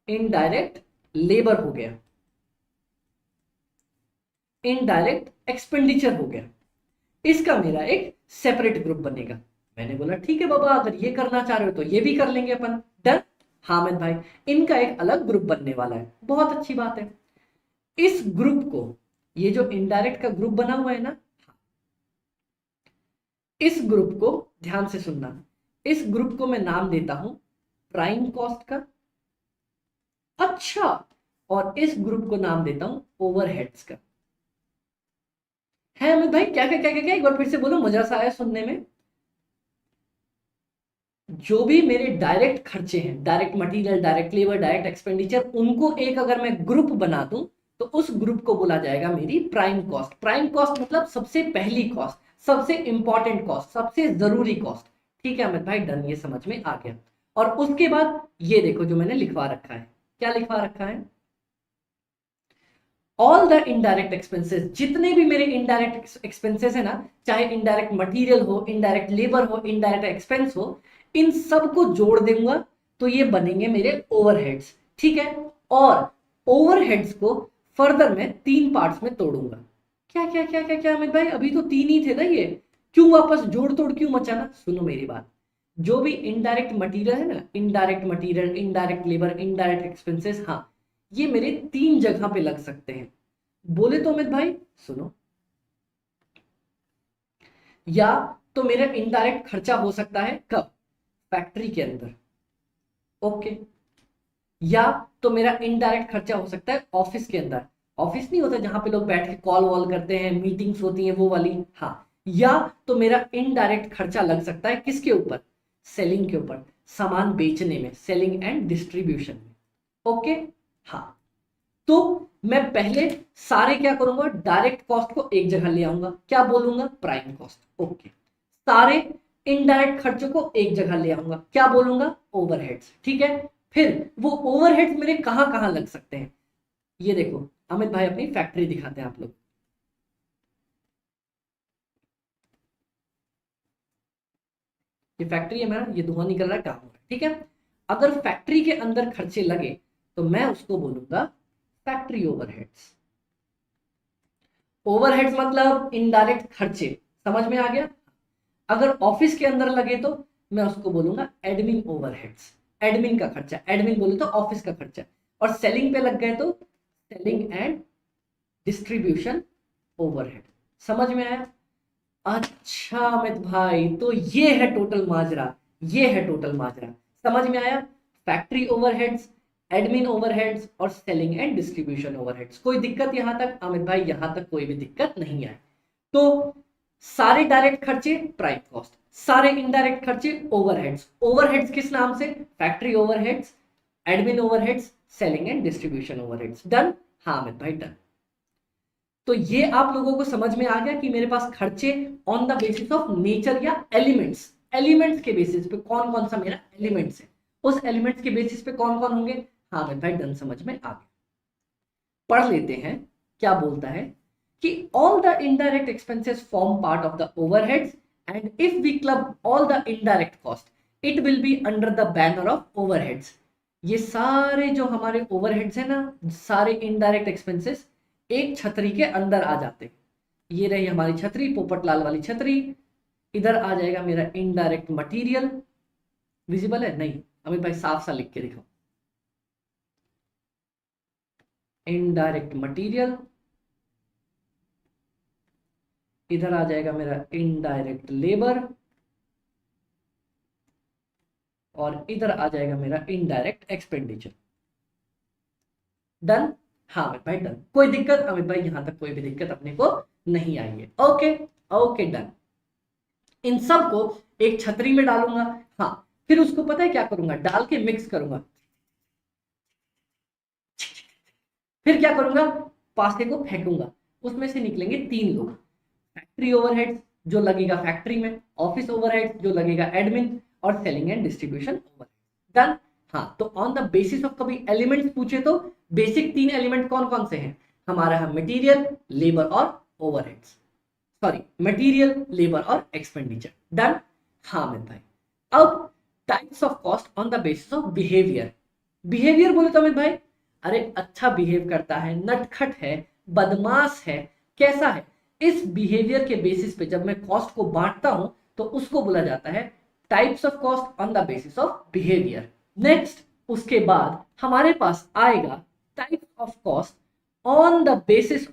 इनडायरेक्ट लेबर हो गया, इनडायरेक्ट एक्सपेंडिचर हो गया, इसका मेरा एक सेपरेट ग्रुप बनेगा। मैंने बोला ठीक है बाबा, अगर ये करना चाह रहे हो तो ये भी कर लेंगे अपन। डन? हाँ अमित भाई, इनका एक अलग ग्रुप बनने वाला है, बहुत अच्छी बात है। इस ग्रुप को, ये जो इनडायरेक्ट का ग्रुप बना हुआ है ना, इस ग्रुप को ध्यान से सुनना, इस ग्रुप को मैं नाम देता हूं प्राइम कॉस्ट का। अच्छा, और इस ग्रुप को नाम देता हूं ओवरहेड्स का। है अमित भाई, क्या क्या क्या क्या क्या, एक बार फिर से बोलो, मजा सा आया सुनने में। जो भी मेरे डायरेक्ट खर्चे हैं, direct material, direct labour, direct expenditure, उनको एक अगर मैं ग्रुप बना दूं तो उस ग्रुप को बोला जाएगा मेरी प्राइम कॉस्ट। प्राइम कॉस्ट मतलब सबसे पहली कॉस्ट, सबसे इंपॉर्टेंट कॉस्ट, सबसे जरूरी कॉस्ट। ठीक है अमित भाई डन, ये समझ में आ गया। और उसके बाद ये देखो जो मैंने लिखवा रखा है, क्या लिखवा रखा है, ऑल द इनडायरेक्ट एक्सपेंसेस, जितने भी मेरे इनडायरेक्ट एक्सपेंसेस है ना, चाहे इनडायरेक्ट मटेरियल हो, इनडायरेक्ट लेबर हो, इनडायरेक्ट एक्सपेंस हो, इन सबको जोड़ दूंगा तो ये बनेंगे मेरे ओवरहेड्स। ठीक है, और ओवरहेड्स को फर्दर मैं 3 पार्ट्स में तोड़ूंगा। क्या क्या क्या क्या क्या अमित भाई, अभी तो 3 ही थे ना, ये क्यों वापस जोड़ तोड़ क्यों मचाना? सुनो मेरी बात, जो भी इनडायरेक्ट मटेरियल है ना, indirect material, indirect labour, indirect expenses, हाँ, ये मेरे 3 जगह पे लग सकते हैं। बोले तो अमित भाई सुनो, या तो मेरा इनडायरेक्ट खर्चा हो सकता है कब? फैक्ट्री के अंदर। ओके, या तो मेरा इनडायरेक्ट खर्चा हो सकता है ऑफिस के अंदर। ऑफिस नहीं होता जहां पे लोग बैठ के कॉल वॉल करते हैं, मीटिंग्स होती हैं वो वाली, हाँ। या तो मेरा इनडायरेक्ट खर्चा लग सकता है किसके ऊपर? सेलिंग के ऊपर, सामान बेचने में, सेलिंग एंड डिस्ट्रीब्यूशन में। ओके, हाँ। तो मैं पहले सारे क्या करूंगा, डायरेक्ट कॉस्ट को एक जगह ले आऊंगा, क्या बोलूंगा? Prime cost. ओके, सारे इनडायरेक्ट खर्चों को एक जगह ले आऊंगा, क्या बोलूंगा? ओवरहेड्स। ठीक है, फिर वो ओवरहेड्स मेरे कहां कहां लग सकते हैं? ये देखो अमित भाई, अपनी फैक्ट्री दिखाते हैं आप लोग। ये फैक्ट्री है मेरा, ये धुआं निकल रहा है, काम हो रहा है। ठीक है, अगर फैक्ट्री के अंदर खर्चे लगे तो मैं उसको बोलूंगा फैक्ट्री ओवरहेड्स। ओवरहेड्स मतलब इनडायरेक्ट खर्चे, समझ में आ गया? अगर ऑफिस के अंदर लगे तो मैं उसको बोलूंगा एडमिन ओवरहेड्स, एडमिन का खर्चा, एडमिन बोले तो ऑफिस का खर्चा। और सेलिंग पे लग गए तो सेलिंग एंड डिस्ट्रीब्यूशन ओवरहेड। समझ में आया? अच्छा अमित भाई, तो ये है टोटल माजरा, ये है टोटल माजरा। समझ में आया? फैक्ट्री ओवरहेड्स, एडमिन ओवरहेड्स और सेलिंग एंड डिस्ट्रीब्यूशन ओवरहेड्स। कोई दिक्कत यहां तक अमित भाई? यहां तक कोई भी दिक्कत नहीं है। तो सारे डायरेक्ट खर्चे प्राइम कॉस्ट, सारे इनडायरेक्ट खर्चे ओवरहेड्स। ओवरहेड्स किस नाम से? Factory overheads, admin overheads, selling and distribution overheads. Done? हाँ अमित भाई डन। तो ये आप लोगों को समझ में आ गया कि मेरे पास खर्चे on the basis of nature या एलिमेंट्स, एलिमेंट्स के बेसिस पे कौन कौन सा मेरा एलिमेंट्स है, उस एलिमेंट्स के बेसिस पे कौन कौन होंगे। हाँ अमित भाई डन, समझ में आ गया। पढ़ लेते हैं क्या बोलता है कि all the indirect expenses form part of the overheads, and if we club all the indirect cost it will be under the banner of overheads। ये सारे जो हमारे overheads है ना, सारे indirect expenses एक छतरी के अंदर आ जाते हैं। ये रही हमारी छतरी, पोपटलाल वाली छतरी। इधर आ जाएगा मेरा इनडायरेक्ट मटेरियल, विजिबल है? नहीं अमित भाई साफ सा लिख के दिखाओ, इनडायरेक्ट मटेरियल। इधर आ जाएगा मेरा इनडायरेक्ट लेबर, और इधर आ जाएगा मेरा इनडायरेक्ट एक्सपेंडिचर। डन? हाँ अमित भाई डन, कोई दिक्कत अमित भाई? यहां तक कोई भी दिक्कत अपने को नहीं आई है। Okay okay done. इन सब को एक छतरी में डालूंगा, हाँ। फिर उसको पता है क्या करूंगा? डाल के मिक्स करूंगा। फिर क्या करूंगा? पासे को फेंकूंगा, उसमें से निकलेंगे 3 लोग। फैक्ट्री ओवरहेड्स जो लगेगा फैक्ट्री में, ऑफिस ओवरहेड्स जो लगेगा एडमिन, और selling and distribution overhead. Done? हाँ, तो ऑन द बेसिस ऑफ कभी एलिमेंट्स पूछे तो बेसिक 3 एलिमेंट कौन कौन से हैं हमारा? है मटेरियल, लेबर और ओवरहेड्स, सॉरी मटेरियल, लेबर और एक्सपेंडिचर। डन? हाँ अमित भाई। अब types of cost on the basis of behaviour. Behaviour बोले तो अमित भाई, अरे अच्छा बिहेव करता है, नटखट है, बदमाश है, कैसा है, इस बिहेवियर के बेसिस पे जब मैं कॉस्ट को बांटता हूं तो उसको बोला जाता है types of cost on the basis of behaviour. Next उसके बाद हमारे पास आएगा types of cost on the basis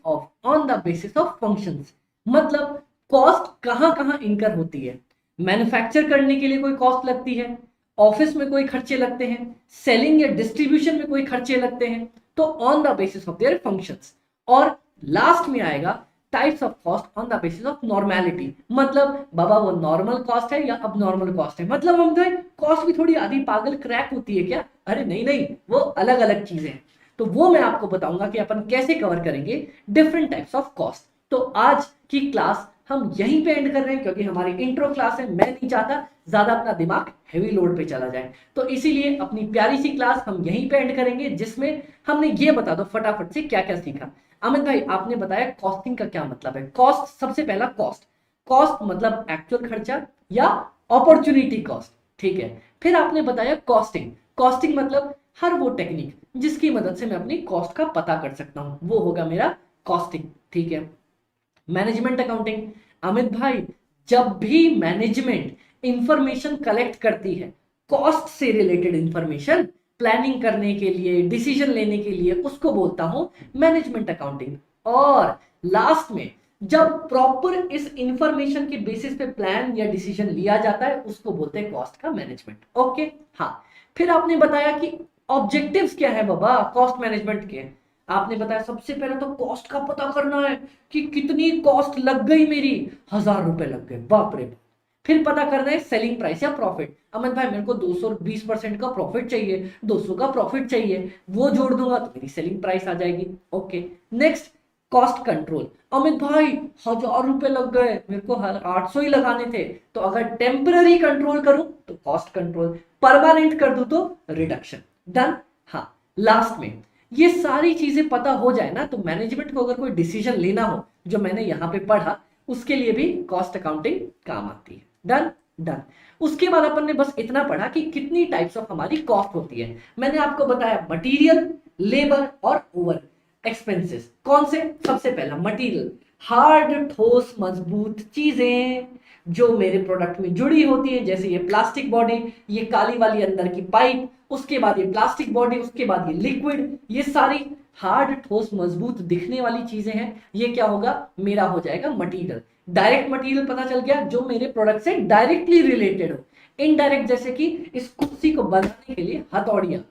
of functions. मतलब कॉस्ट कहां कहां इनकर होती है? मैन्युफैक्चर करने के लिए कोई कॉस्ट लगती है, ऑफिस में कोई खर्चे लगते हैं, सेलिंग या डिस्ट्रीब्यूशन में कोई खर्चे लगते हैं, तो on the basis of their functions. और लास्ट में आएगा types of cost on the basis of normality. मतलब बाबा वो नॉर्मल कॉस्ट है या अब नॉर्मल कॉस्ट है, मतलब हम तो कॉस्ट भी थोड़ी आधी पागल क्रैक होती है क्या? अरे नहीं नहीं, वो अलग अलग चीजें हैं। तो वो मैं आपको बताऊंगा कि अपन कैसे कवर करेंगे डिफरेंट टाइप्स ऑफ कॉस्ट। तो आज की क्लास हम यहीं पे एंड कर रहे हैं क्योंकि हमारी इंट्रो क्लास है, मैं नहीं चाहता ज्यादा अपना दिमाग हैवी लोड पे चला जाए, तो इसीलिए अपनी प्यारी सी क्लास हम यहीं पे एंड करेंगे, जिसमें हमने ये बता दो फटाफट से क्या क्या सीखा। अमित भाई आपने बताया कॉस्टिंग का क्या मतलब है। कॉस्ट, सबसे पहला कॉस्ट, कॉस्ट मतलब एक्चुअल खर्चा या अपॉर्चुनिटी कॉस्ट, ठीक है। फिर आपने बताया कॉस्टिंग, कॉस्टिंग मतलब हर वो टेक्निक जिसकी मदद से मैं अपनी कॉस्ट का पता कर सकता हूं, वो होगा मेरा कॉस्टिंग, ठीक है। मैनेजमेंट अकाउंटिंग, अमित भाई जब भी मैनेजमेंट इंफॉर्मेशन कलेक्ट करती है कॉस्ट से रिलेटेड इंफॉर्मेशन प्लानिंग करने के लिए, डिसीजन लेने के लिए, उसको बोलता हूं मैनेजमेंट अकाउंटिंग। और लास्ट में जब प्रॉपर इस इंफॉर्मेशन के बेसिस पे प्लान या डिसीजन लिया जाता है उसको बोलते हैं कॉस्ट का मैनेजमेंट। ओके, हाँ। फिर आपने बताया कि ऑब्जेक्टिव्स क्या है बाबा कॉस्ट मैनेजमेंट के। आपने बताया सबसे पहले तो कॉस्ट का पता करना है कि कितनी कॉस्ट लग गई मेरी, 1000 रुपए लग गए, बाप रे। फिर पता करना है सेलिंग प्राइस या प्रॉफिट। अमित भाई मेरे को 220% का प्रॉफिट चाहिए, 200 का प्रॉफिट चाहिए, वो जोड़ दूंगा तो मेरी सेलिंग प्राइस आ जाएगी। Okay, next cost control. Amit भाई 1000 रुपए लग गए, मेरे को 800 ही लगाने थे, तो अगर टेम्पररी कंट्रोल करूं तो कॉस्ट कंट्रोल, परमानेंट कर दूं तो रिडक्शन। डन। हाँ, लास्ट में ये सारी चीजें पता हो जाए ना तो मैनेजमेंट को अगर कोई डिसीजन लेना हो जो मैंने यहां पे पढ़ा उसके लिए भी कॉस्ट अकाउंटिंग काम आती है। Done done. उसके बाद अपन ने बस इतना पढ़ा कि कितनी टाइप्स ऑफ हमारी कॉस्ट होती है। मैंने आपको बताया मटेरियल, लेबर और ओवर एक्सपेंसेस। कौन से? सबसे पहला मटेरियल, हार्ड ठोस मजबूत चीजें जो मेरे प्रोडक्ट में जुड़ी होती है, जैसे ये प्लास्टिक बॉडी, ये काली वाली अंदर की पाइप, उसके बाद ये प्लास्टिक बॉडी, उसके बाद ये लिक्विड, ये सारी हार्ड ठोस मजबूत दिखने वाली चीजें हैं। ये क्या होगा? मेरा हो जाएगा मटेरियल। डायरेक्ट मटेरियल पता चल गया जो मेरे प्रोडक्ट से डायरेक्टली रिलेटेड हो। इनडायरेक्ट जैसे कि इस कुर्सी को बनाने के लिए हथौड़ियां,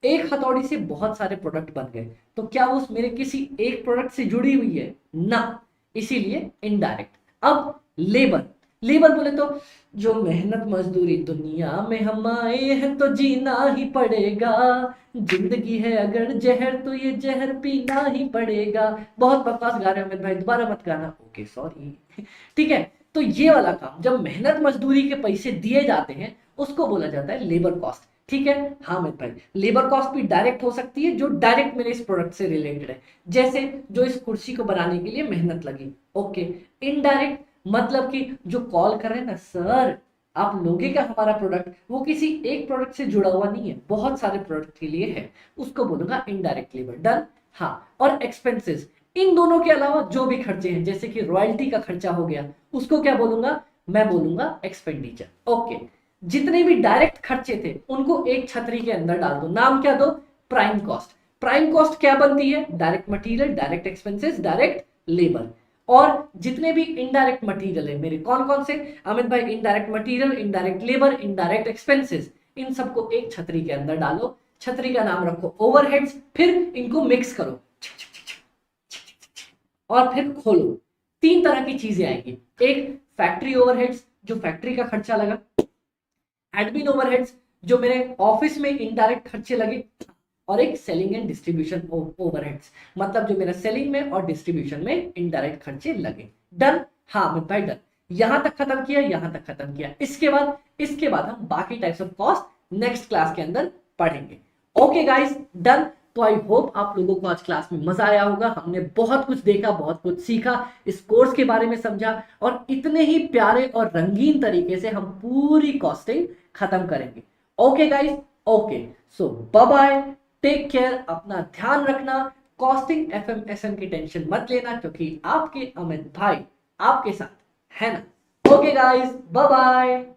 एक हथौड़ी से बहुत सारे प्रोडक्ट बन गए, तो क्या उस मेरे किसी एक प्रोडक्ट से जुड़ी हुई है ना, इसीलिए इनडायरेक्ट। अब लेबर, लेबर बोले तो जो मेहनत मजदूरी दुनिया में हम आए हैं तो जीना ही पड़ेगा, जिंदगी है अगर जहर तो ये जहर पीना ही पड़ेगा। बहुत बकवास गा रहे हो अमित भाई, दोबारा मत गाना। Okay sorry. ठीक है, तो ये वाला काम जब मेहनत मजदूरी के पैसे दिए जाते हैं उसको बोला जाता है लेबर कॉस्ट। ठीक है, हाँ अमित भाई, लेबर कॉस्ट भी डायरेक्ट हो सकती है जो डायरेक्ट मेरे इस प्रोडक्ट से रिलेटेड है, जैसे जो इस कुर्सी को बनाने के लिए मेहनत लगी। ओके, इनडायरेक्ट मतलब कि जो कॉल कर रहे हैं ना, सर आप लोगे क्या हमारा प्रोडक्ट, वो किसी एक प्रोडक्ट से जुड़ा हुआ नहीं है, बहुत सारे प्रोडक्ट के लिए है, उसको बोलूंगा इनडायरेक्ट लेबर। डन। हाँ, और एक्सपेंसेस, इन दोनों के अलावा जो भी खर्चे हैं, जैसे कि रॉयल्टी का खर्चा हो गया, उसको क्या बोलूंगा? मैं बोलूंगा एक्सपेंडिचर। ओके, जितने भी डायरेक्ट खर्चे थे उनको एक छतरी के अंदर डाल दो, नाम क्या दो? Prime cost. प्राइम कॉस्ट क्या बनती है? Direct material, direct expenses, direct labour. और जितने भी इनडायरेक्ट मटेरियल है मेरे, कौन कौन से अमित भाई? Indirect material, indirect labour, indirect expenses, इन सबको एक छतरी के अंदर डालो, छतरी का नाम रखो ओवरहेड्स, फिर इनको मिक्स करो और फिर खोलो। तीन तरह की चीजें आएंगी, एक फैक्ट्री ओवरहेड्स जो फैक्ट्री का खर्चा लगा, एडमिन ओवरहेड्स जो मेरे ऑफिस में इनडायरेक्ट खर्चे लगे, और एक सेलिंग एंड डिस्ट्रीब्यूशन ओवरहेड्स मतलब जो मेरा सेलिंग में और डिस्ट्रीब्यूशन में इनडायरेक्ट खर्चे लगे। डन। हाँ अमित भाई डन। यहां तक खत्म किया, यहां तक खत्म किया। इसके बाद हम बाकी types of cost next class के अंदर पढ़ेंगे। Okay guys, done. तो आई होप आप लोगों को आज क्लास में मजा आया होगा। हमने बहुत कुछ देखा, बहुत कुछ सीखा, इस कोर्स के बारे में समझा, और इतने ही प्यारे और रंगीन तरीके से हम पूरी कॉस्टिंग खत्म करेंगे। ओके गाइस, ओके, सो बाय बाय, टेक केयर, अपना ध्यान रखना, कॉस्टिंग एफएमएसएम की टेंशन मत लेना क्योंकि आपके अमित भाई आपके साथ है ना। Okay guys, bye bye.